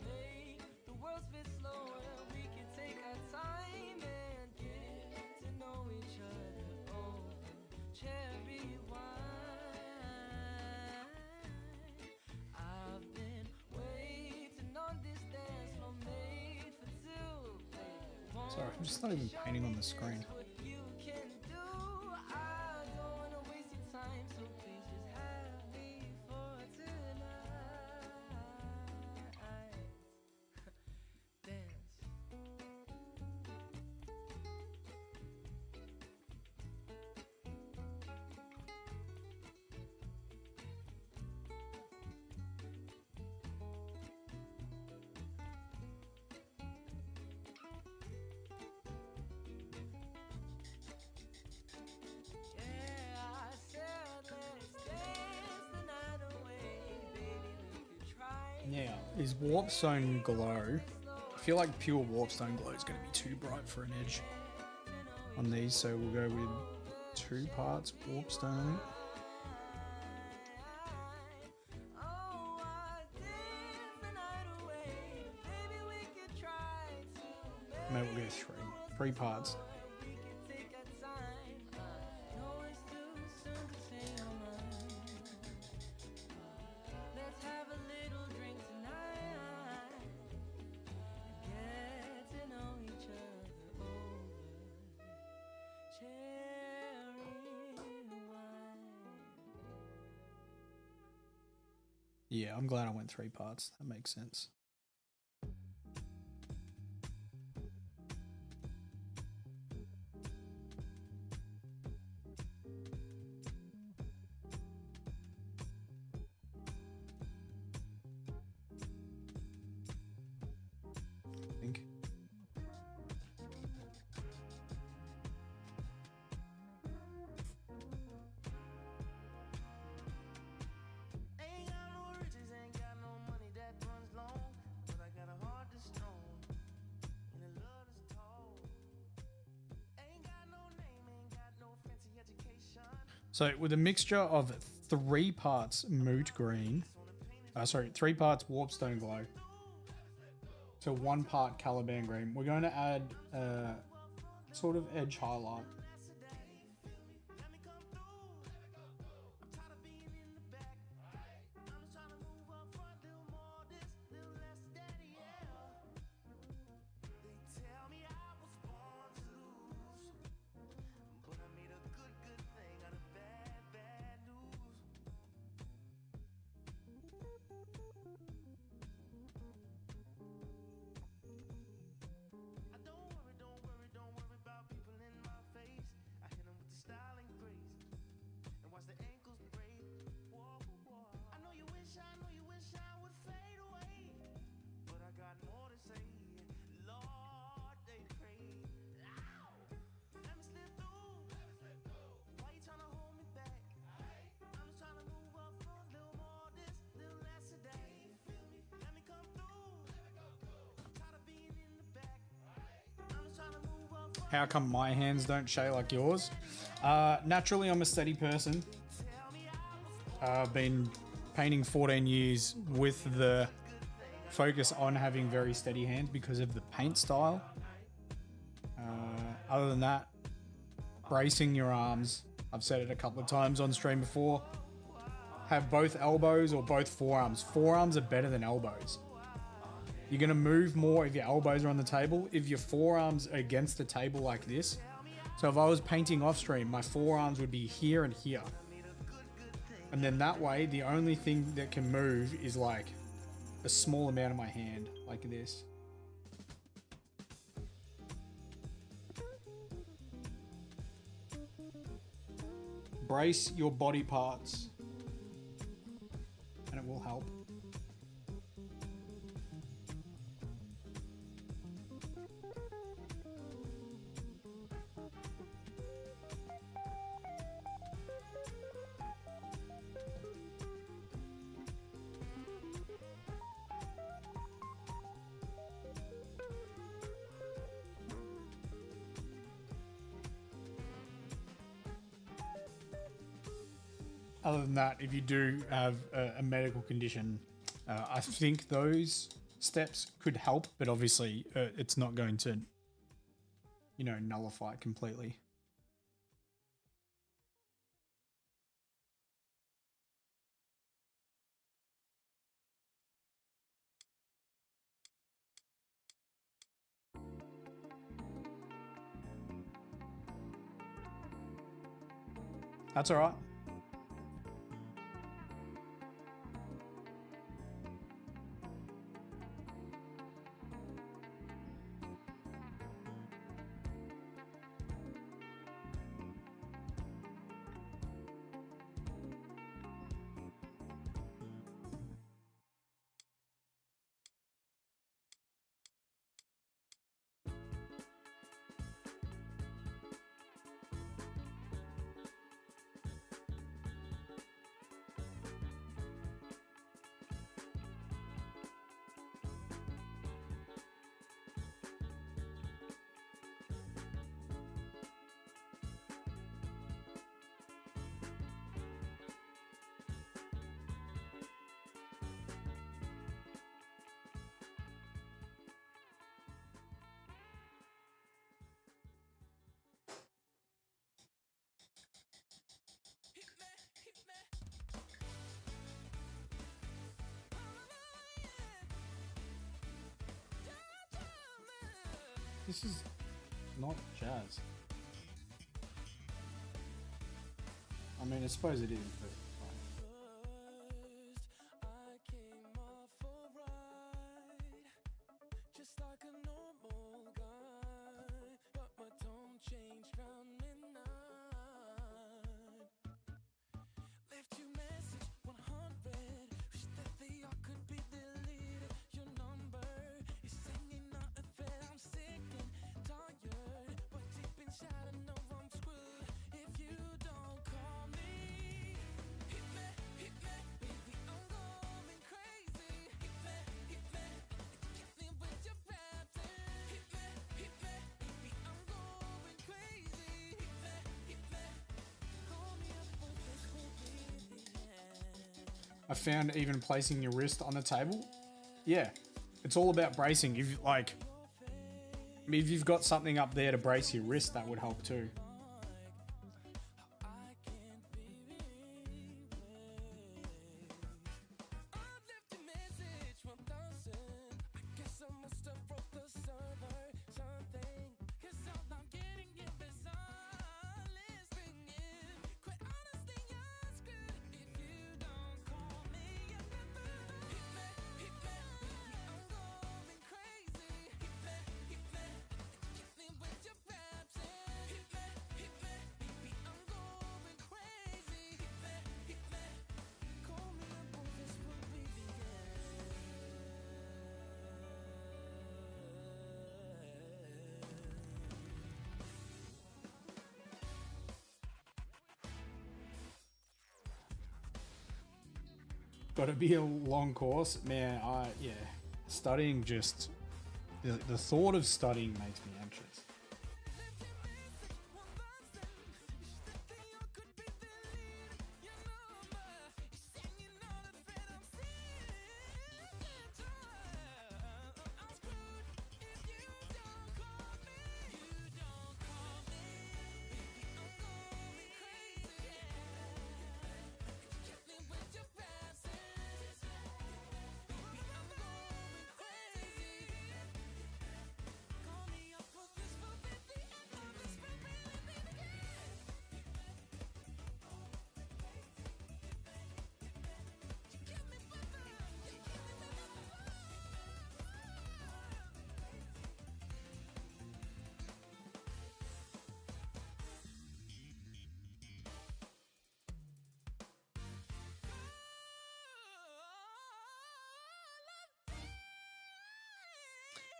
make the world spin slower. We could take our time and get to know each other over cherry wine. I've been waiting on this dance floor made for two. Sorry, I'm just not even painting on the screen. What you can do, I don't wanna waste your time, so please just have me for tonight. Dance. Yeah, I said let's dance the night away, baby. We could try. Now, is Warpstone Glow? I feel like pure Warpstone Glow is going to be too bright for an edge on these, so we'll go with 2 parts Warpstone. Oh, I dance the night away, baby. We could try to Maybe we'll go 3 parts. we could take our time. No, it's too soon to say your mind. Let's have a little drink tonight. Get to know each other over cherry wine. Yeah, I'm glad I went 3 parts. That makes sense. I think. Ain't got no riches, ain't got no money that runs long, but I got a heart that's strong and a love that's tall. Ain't got no name, ain't got no fancy education. So with a mixture of 3 parts Moot Green, 3 parts Warpstone Glow to 1 part Caliban Green, we're going to add sort of edge highlight. Tell me I was born to lose, but I made a good thing out of bad news. I don't worry about people in my face. I hit 'em with the style and grace, and watch the ankles break. Whoa, whoa. I know you wish I would fade away, but I got more to say. Lord, they pray. Ow! Let me slip through. Why you tryna hold me back? I'm just tryna move up for a little more, this little less today. Let me come through. Tired of being in the back. I'm just tryna move up for How come my hands don't shake like yours? Naturally, I'm a steady person. I've been painting 14 years with the focus on having very steady hands because of the paint style. Other than that, bracing your arms. I've said it a couple of times on stream before. Have both elbows or both forearms. Forearms are better than elbows. You're going to move more if your elbows are on the table. If your forearms are against the table like this. So if I was painting off stream, my forearms would be here and here. And then that way, the only thing that can move is like a small amount of my hand, like this. Brace your body parts. And it will help. Other than that, if you do have a medical condition, I think those steps could help, but obviously it's not going to, you know, nullify it completely. That's all right. This is not jazz. I mean, I suppose it is, but I found even placing your wrist on the table. Yeah, it's all about bracing. If like, if you've got something up there to brace your wrist, that would help too. Got to be a long course, man. Yeah, studying just the thought of studying makes me anxious.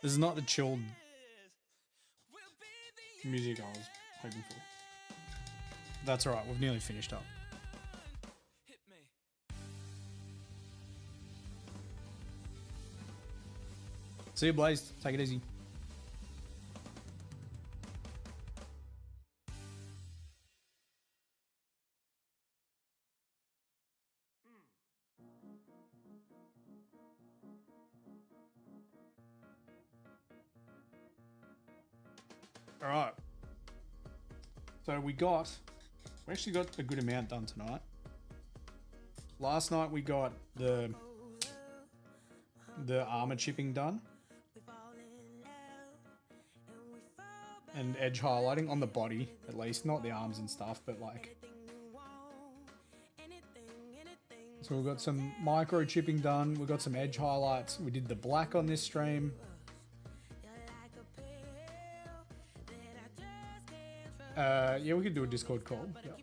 This is not the chilled music I was hoping for. That's alright, we've nearly finished up. See you, Blaze. Take it easy. All right. So we actually got a good amount done tonight. Last night we got the armor chipping done. And edge highlighting on the body, at least, not the arms and stuff, but like. So we've got some micro chipping done. We've got some edge highlights. We did the black on this stream. Yeah, we could do a Discord call. Yep.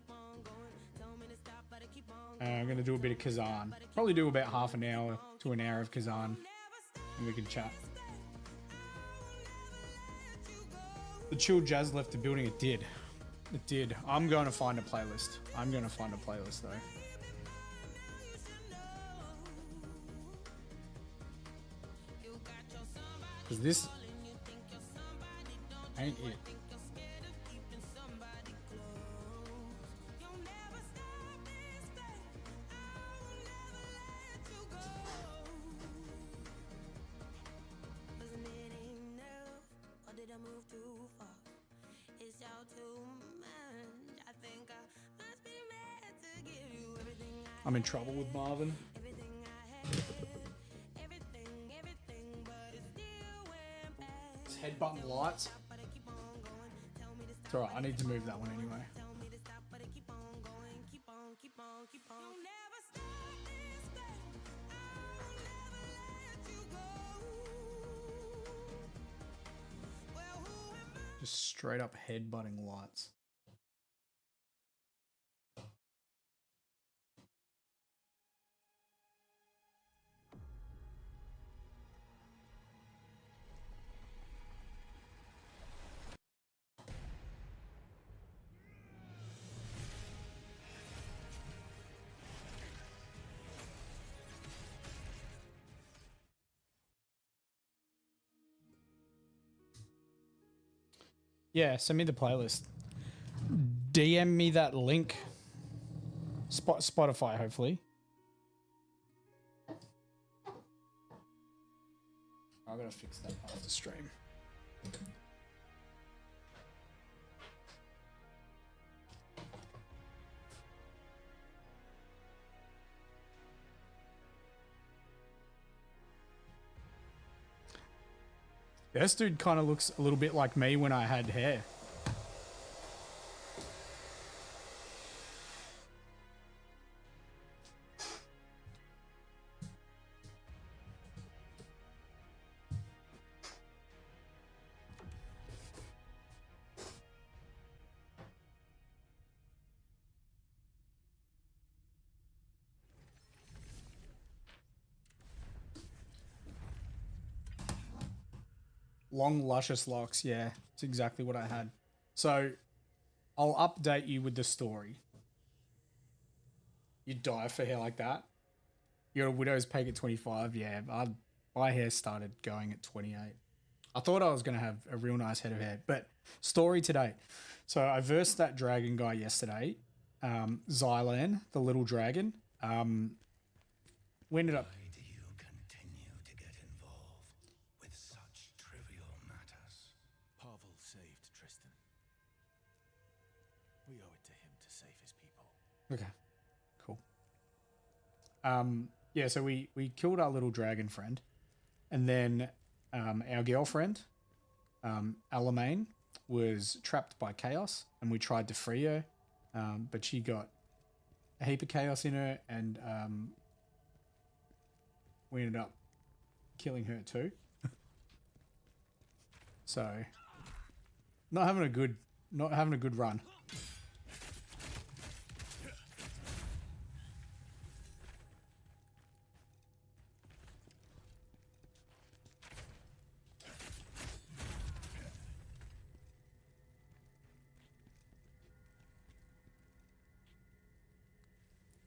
I'm going to do a bit of Khazan. Probably do about half an hour to an hour of Khazan. And we can chat. The chill jazz left the building. It did. It did. I'm going to find a playlist. Though. Because this ain't it. I'm in trouble with Marvin. It's head button lights. It's alright, I need to move that one anyway. Just straight up headbutting lights. Yeah, send me the playlist. DM me that link. Spotify, hopefully. I gotta fix that after stream. This dude kind of looks a little bit like me when I had hair. Long, luscious locks. Yeah, it's exactly what I had. So, I'll update you with the story. You die for hair like that? You're a widow's peak at 25? Yeah, my hair started going at 28. I thought I was going to have a real nice head of hair. But, story today. So, I versed that dragon guy yesterday. Xylan, the little dragon. We ended up... Okay, cool. Yeah, so we killed our little dragon friend, and then our girlfriend, Alamane, was trapped by chaos, and we tried to free her, but she got a heap of chaos in her, and we ended up killing her too. So, not having a good run.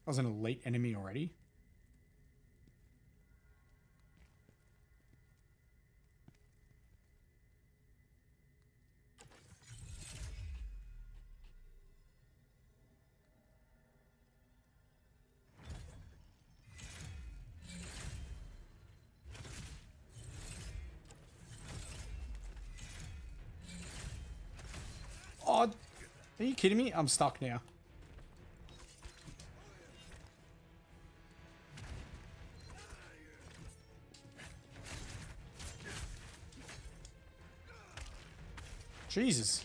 I was an elite enemy already. Oh, are you kidding me? I'm stuck now. Jesus.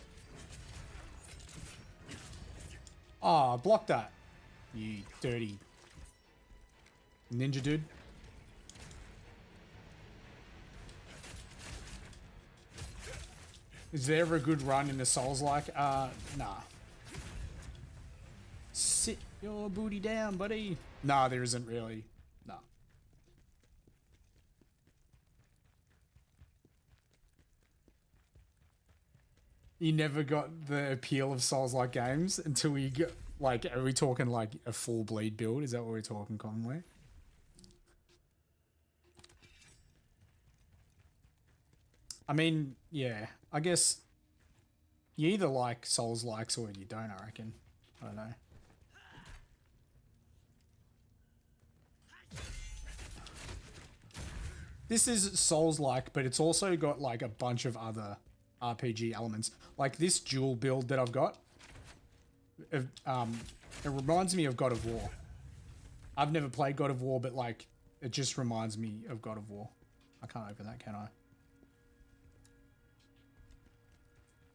Ah, block that. You dirty ninja dude. Is there ever a good run in the Souls-like? Nah. Sit your booty down, buddy. Nah, there isn't really. Nah. You never got the appeal of Souls-like games until we get, like, are we talking like a full bleed build? Is that what we're talking, Conway? I mean, yeah, I guess you either like Souls-likes or you don't, I reckon. I don't know. This is Souls-like, but it's also got like a bunch of other RPG elements. Like this dual build that I've got. It reminds me of God of War. I've never played God of War, but like it just reminds me of God of War. I can't open that, can I?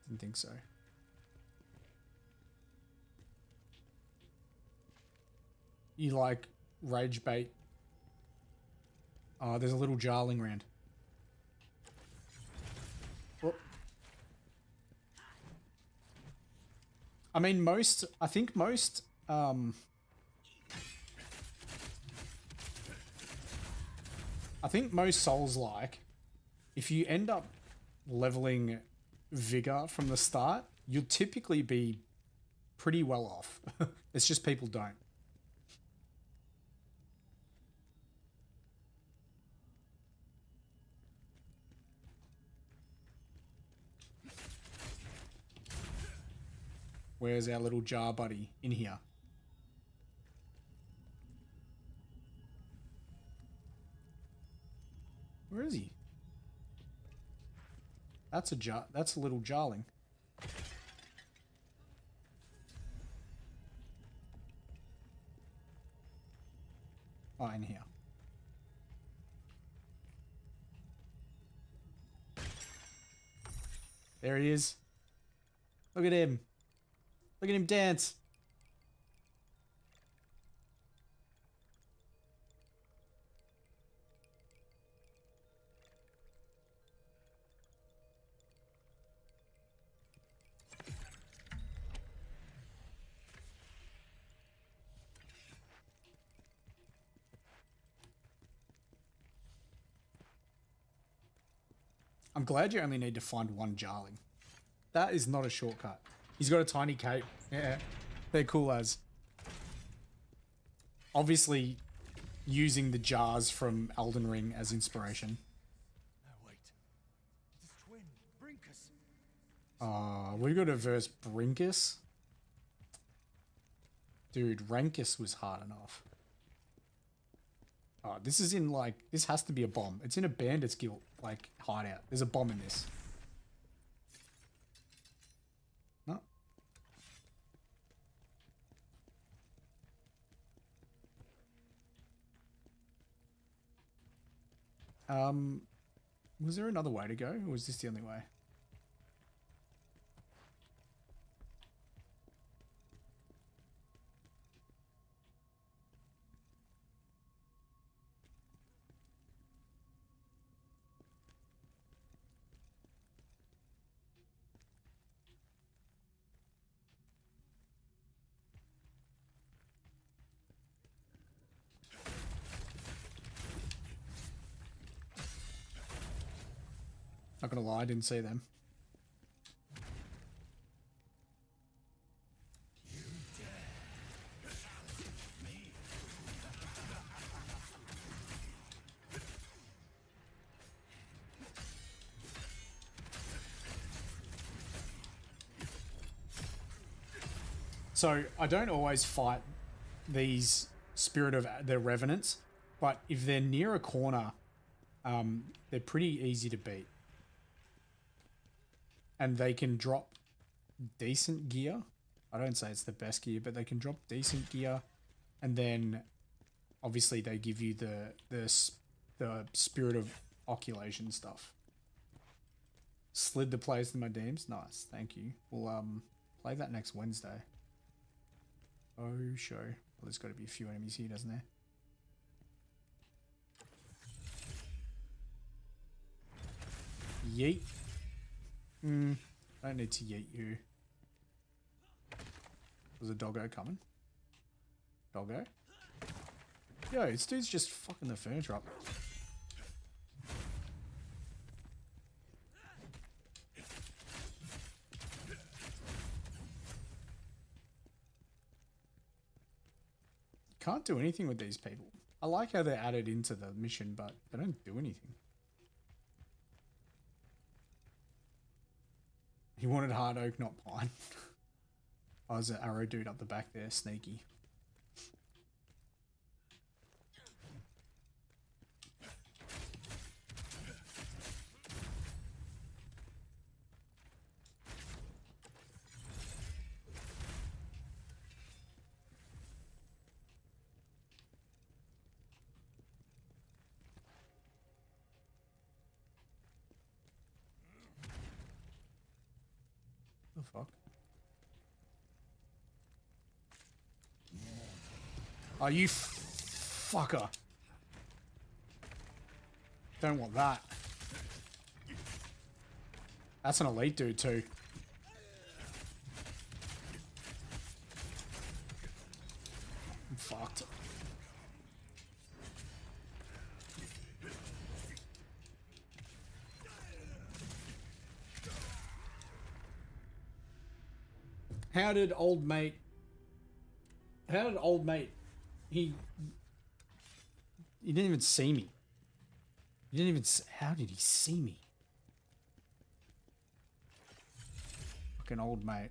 Didn't think so. You like rage bait? Oh, there's a little jarling round. Well, I mean, I think most, I think most Souls-like, if you end up leveling Vigor from the start, you'll typically be pretty well off. It's just people don't. Where's our little jar buddy? In here. Where is he? That's a jar. That's a little jarling. Oh, in here. There he is. Look at him. Look at him dance. I'm glad you only need to find one jarling. That is not a shortcut. He's got a tiny cape. Yeah, they're cool as. Obviously, using the jars from Elden Ring as inspiration. Now wait. It is twin, Brinkus. We got to verse Brinkus. Dude, Rankus was hard enough. Oh, this is in like, this has to be a bomb. It's in a bandit's guild, like, hideout. There's a bomb in this. No. Was there another way to go, or was this the only way? Not gonna lie, I didn't see them. So I don't always fight these spirit of the revenants, but if they're near a corner, they're pretty easy to beat. And they can drop decent gear. I don't say it's the best gear, but they can drop decent gear. And then obviously they give you the spirit of oculation stuff. Slid the plays in my DMs. Nice, thank you. We'll play that next Wednesday. Oh, show. Well, there's got to be a few enemies here, doesn't there? Yeet. I don't need to yeet you. There's a doggo coming. Doggo? Yo, this dude's just fucking the furniture up. Can't do anything with these people. I like how they're added into the mission, but they don't do anything. He wanted hard oak, not pine. Oh, there's an arrow dude up the back there, sneaky. The fuck? Oh, you fucker. Don't want that. That's an elite dude too. I'm fucked. How did old mate... He didn't even see me. He didn't even... How did he see me? Fucking old mate.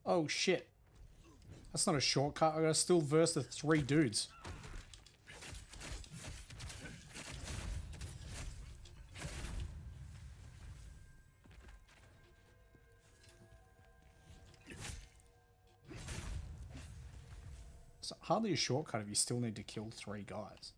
Oh shit. That's not a shortcut. I gotta still verse the 3 dudes. It's hardly a shortcut if you still need to kill 3 guys.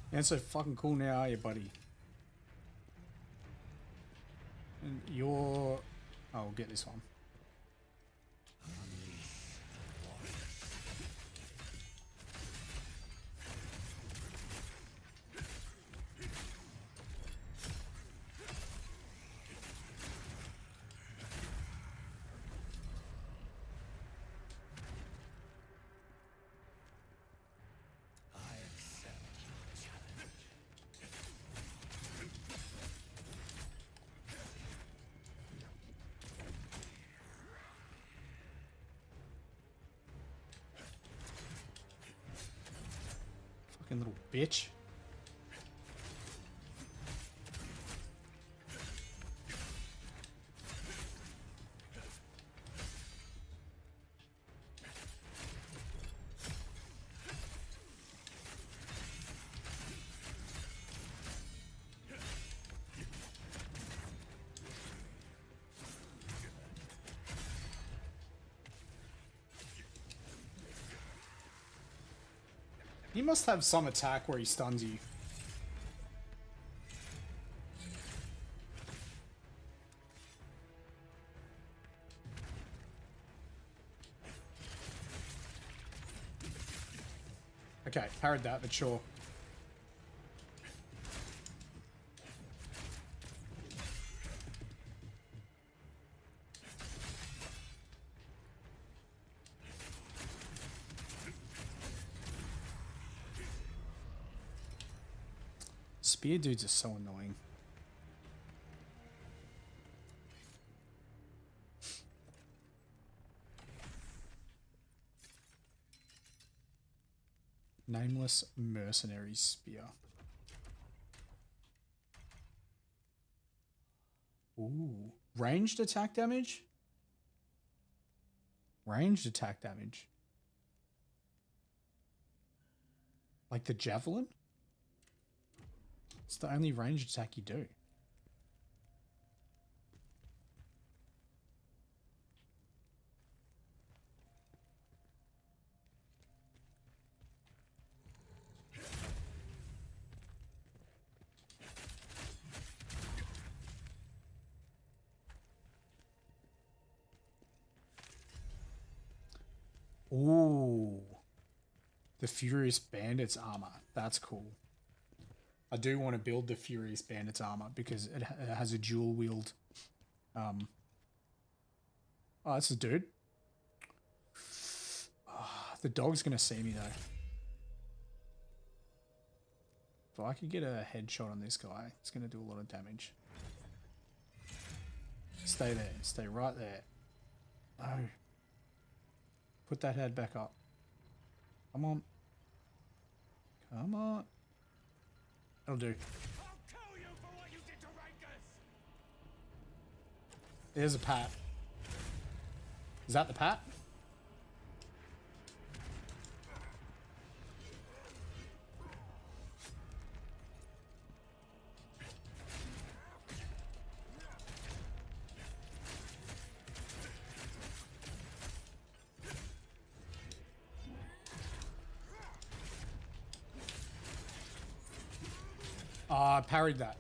You're so fucking cool now, are you, buddy? And you're... Oh, we'll get this one. Fucking little bitch. He must have some attack where he stuns you. Okay, parried that, but sure. Spear dudes are so annoying. Nameless mercenary spear. Ooh. Ranged attack damage? Ranged attack damage. Like the javelin? It's the only ranged attack you do. Ooh. The Furious Bandit's armor. That's cool. I do want to build the Furious Bandit's armor because it has a dual wield. Oh, that's a dude. Oh, the dog's going to see me though. If I could get a headshot on this guy, it's going to do a lot of damage. Stay there. Stay right there. Oh. Put that head back up. Come on. Come on. That'll do. There's a pat. Is that the pat? I parried that.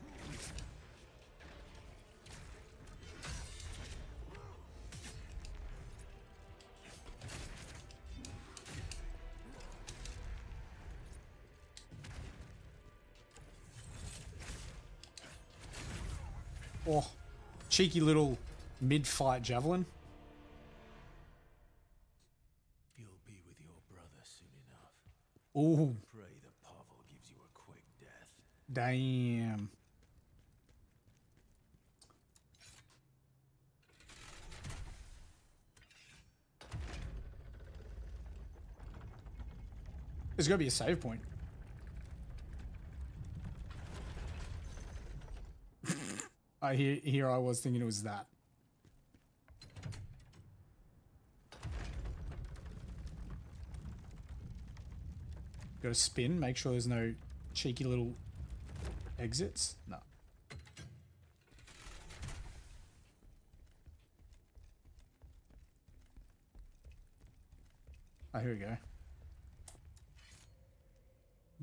Oh, cheeky little mid-fight javelin. You'll be with your brother soon enough. Ooh, Pray that Pavel gives you a quick death. damn. There's gotta be a save point. Here I was thinking it was that. Got to spin, make sure there's no cheeky little exits. No. Oh, here we go.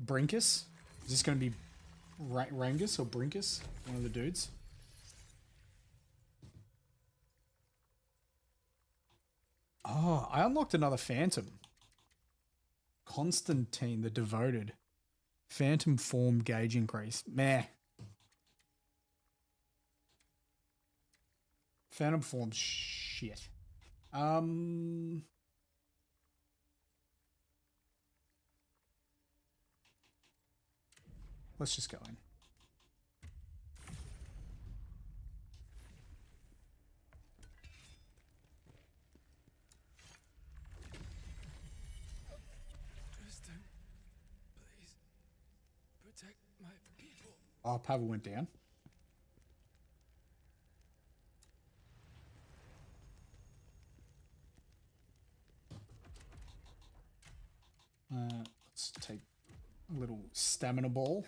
Brinkus? Is this going to be Rangus or Brinkus? One of the dudes. Oh, I unlocked another Phantom. Constantine the Devoted. Phantom form gauge increase. Meh. Phantom form shit. Let's just go in. Tristan, please protect my people. Oh, Pavel went down. Let's take a little stamina ball.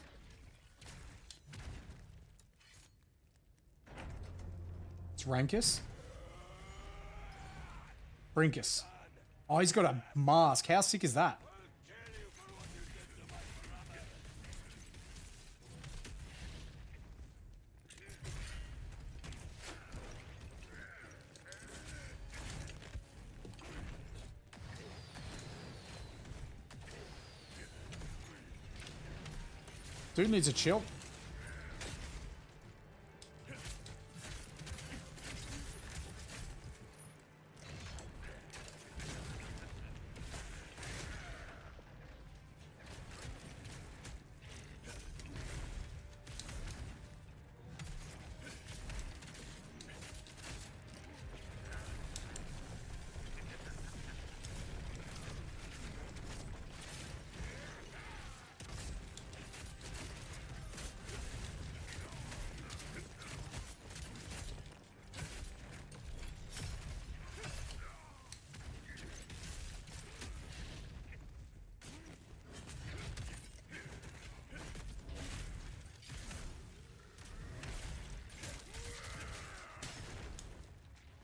It's Rankus. Brinkus. Oh, he's got a mask. How sick is that? Dude needs a chill.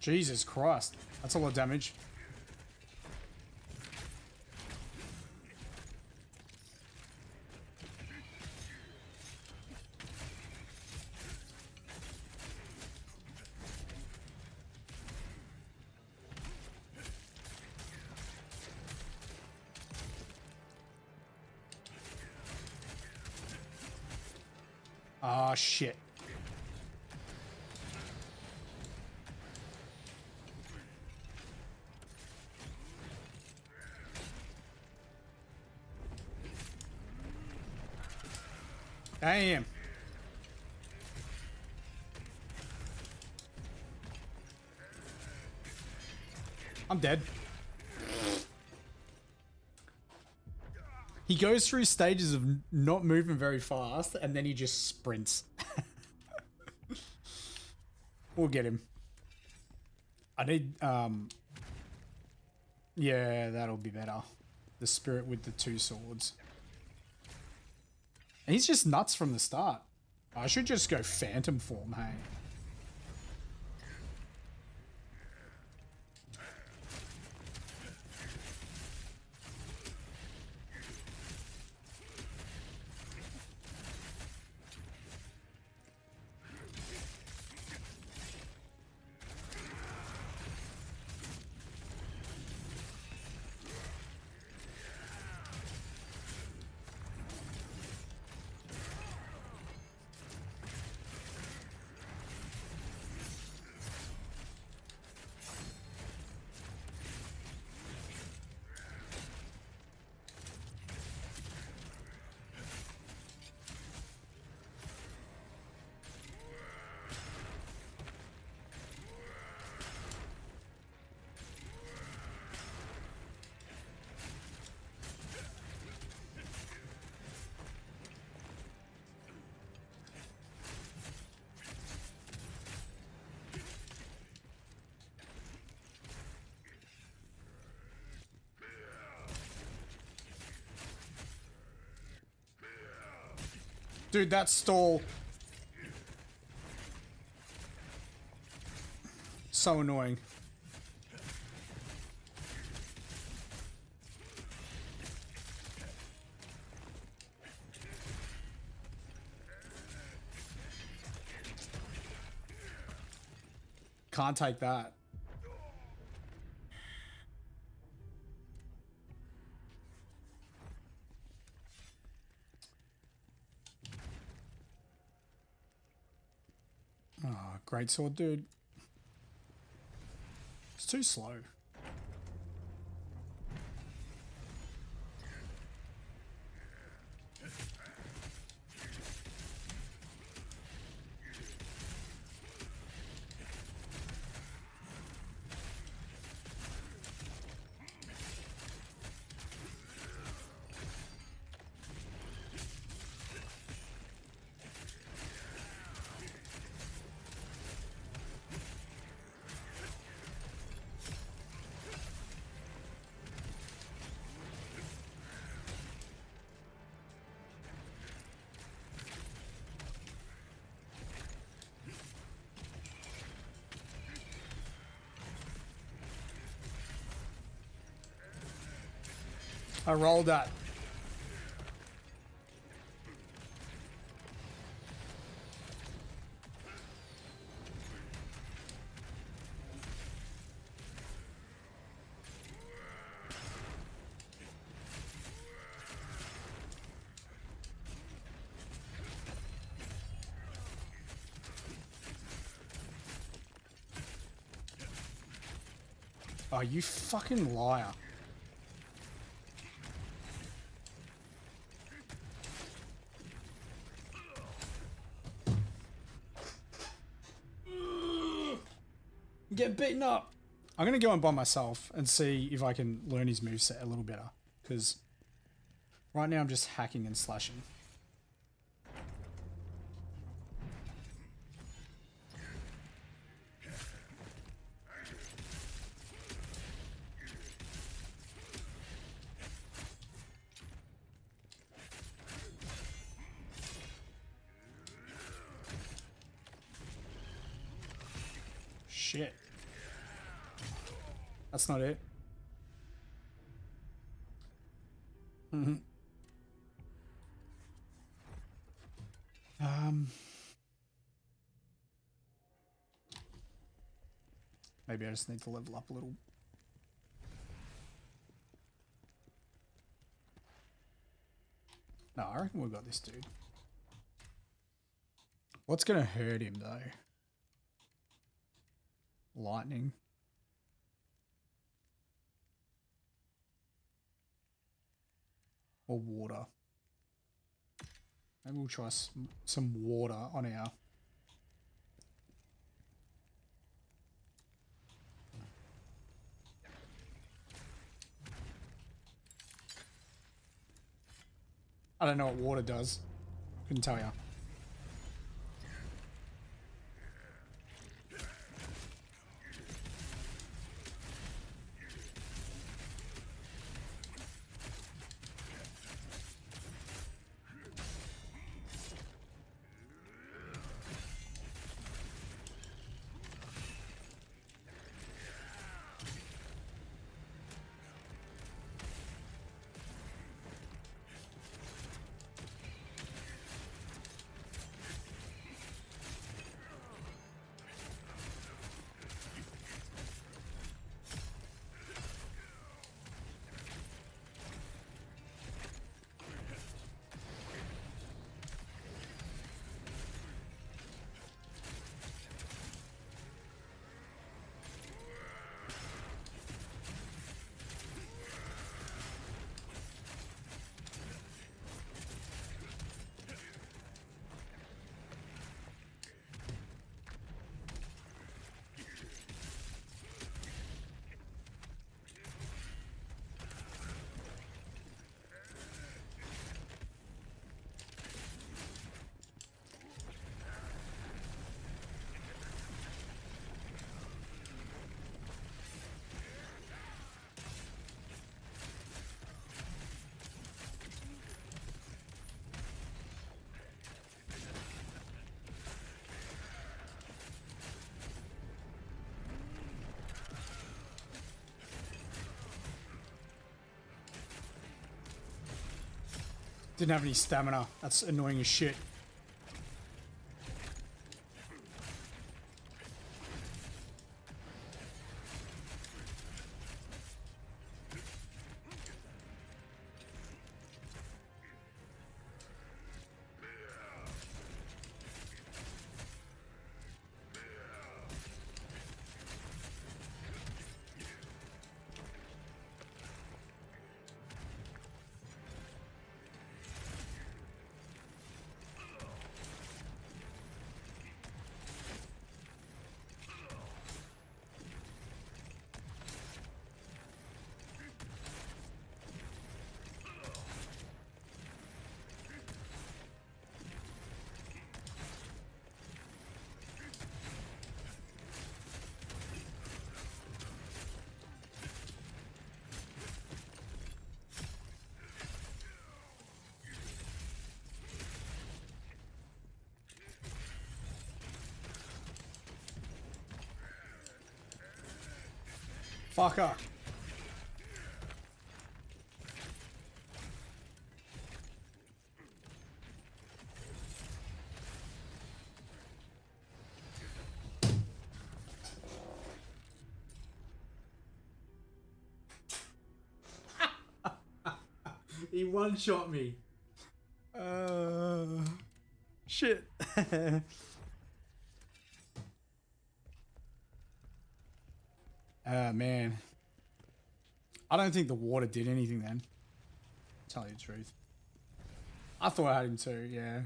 Jesus Christ. That's a lot of damage. Ah, shit. Damn. I'm dead. He goes through stages of not moving very fast, and then he just sprints. We'll get him. I need, yeah, that'll be better. The spirit with the 2 swords. And he's just nuts from the start. I should just go phantom form, hey. Dude, that stall. So annoying. Can't take that. Oh, great sword, dude. It's too slow. I rolled that. Oh, you fucking liar. Get beaten up. I'm going to go in by myself and see if I can learn his moveset a little better. Because right now I'm just hacking and slashing. Shit. That's not it. Maybe I just need to level up a little. No, I reckon we've got this dude. What's gonna hurt him though? Lightning. Or water. Maybe we'll try some water on our... I don't know what water does. Couldn't tell ya. Didn't have any stamina. That's annoying as shit. Fucker. He one-shot me. Shit. Ah, man. I don't think the water did anything then. Tell you the truth. I thought I had him too, yeah.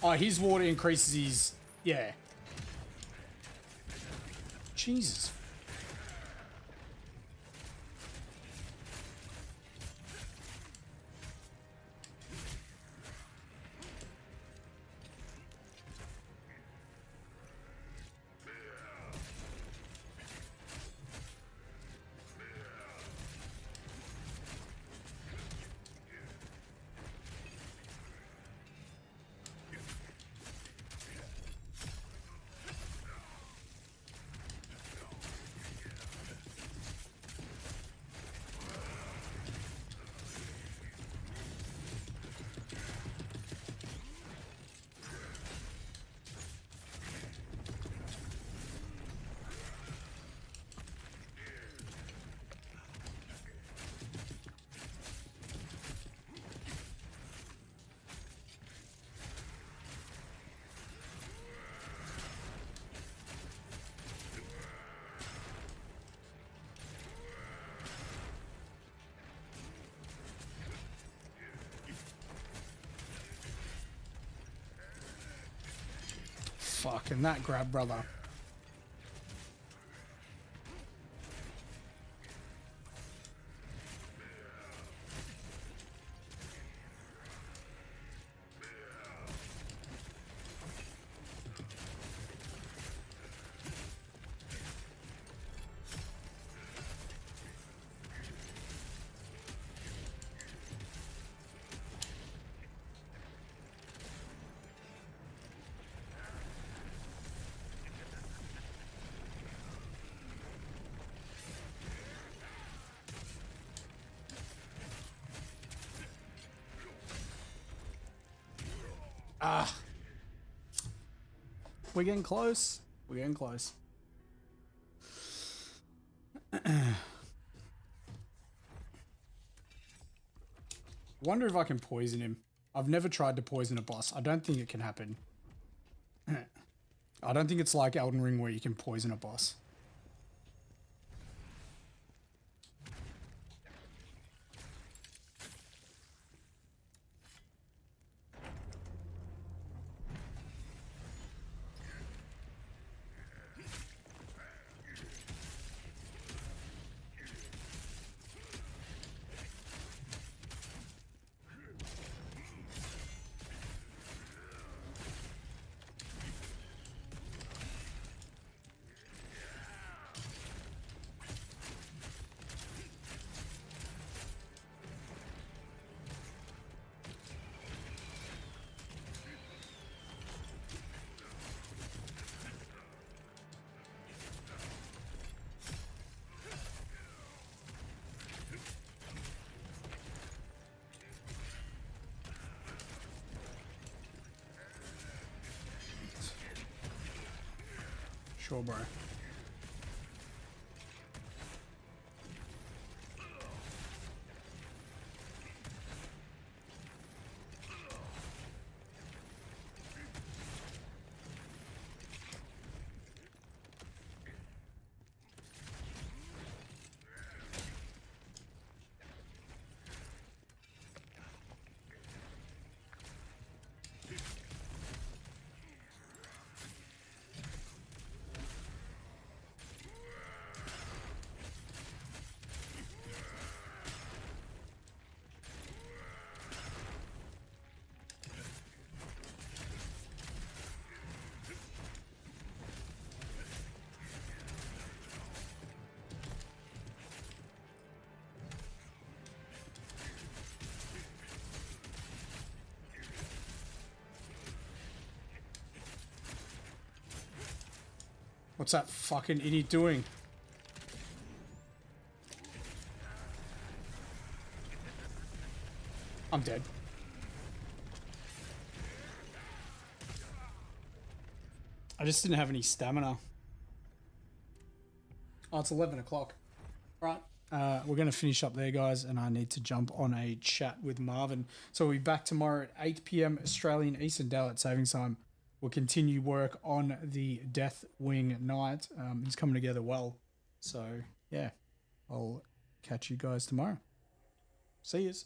Oh, his water increases his... Yeah. Jesus. Fucking that grab, brother. Ah. We're getting close. We're getting close. Wonder if I can poison him. I've never tried to poison a boss. I don't think it can happen. I don't think it's like Elden Ring where you can poison a boss. Sure, bro. What's that fucking idiot doing? I'm dead. I just didn't have any stamina. Oh, it's 11 o'clock. Right. We're going to finish up there, guys, and I need to jump on a chat with Marvin. So we'll be back tomorrow at 8 p.m. Australian Eastern Daylight Savings Time. We'll continue work on the Deathwing night. He's coming together well. So, yeah, I'll catch you guys tomorrow. See yous.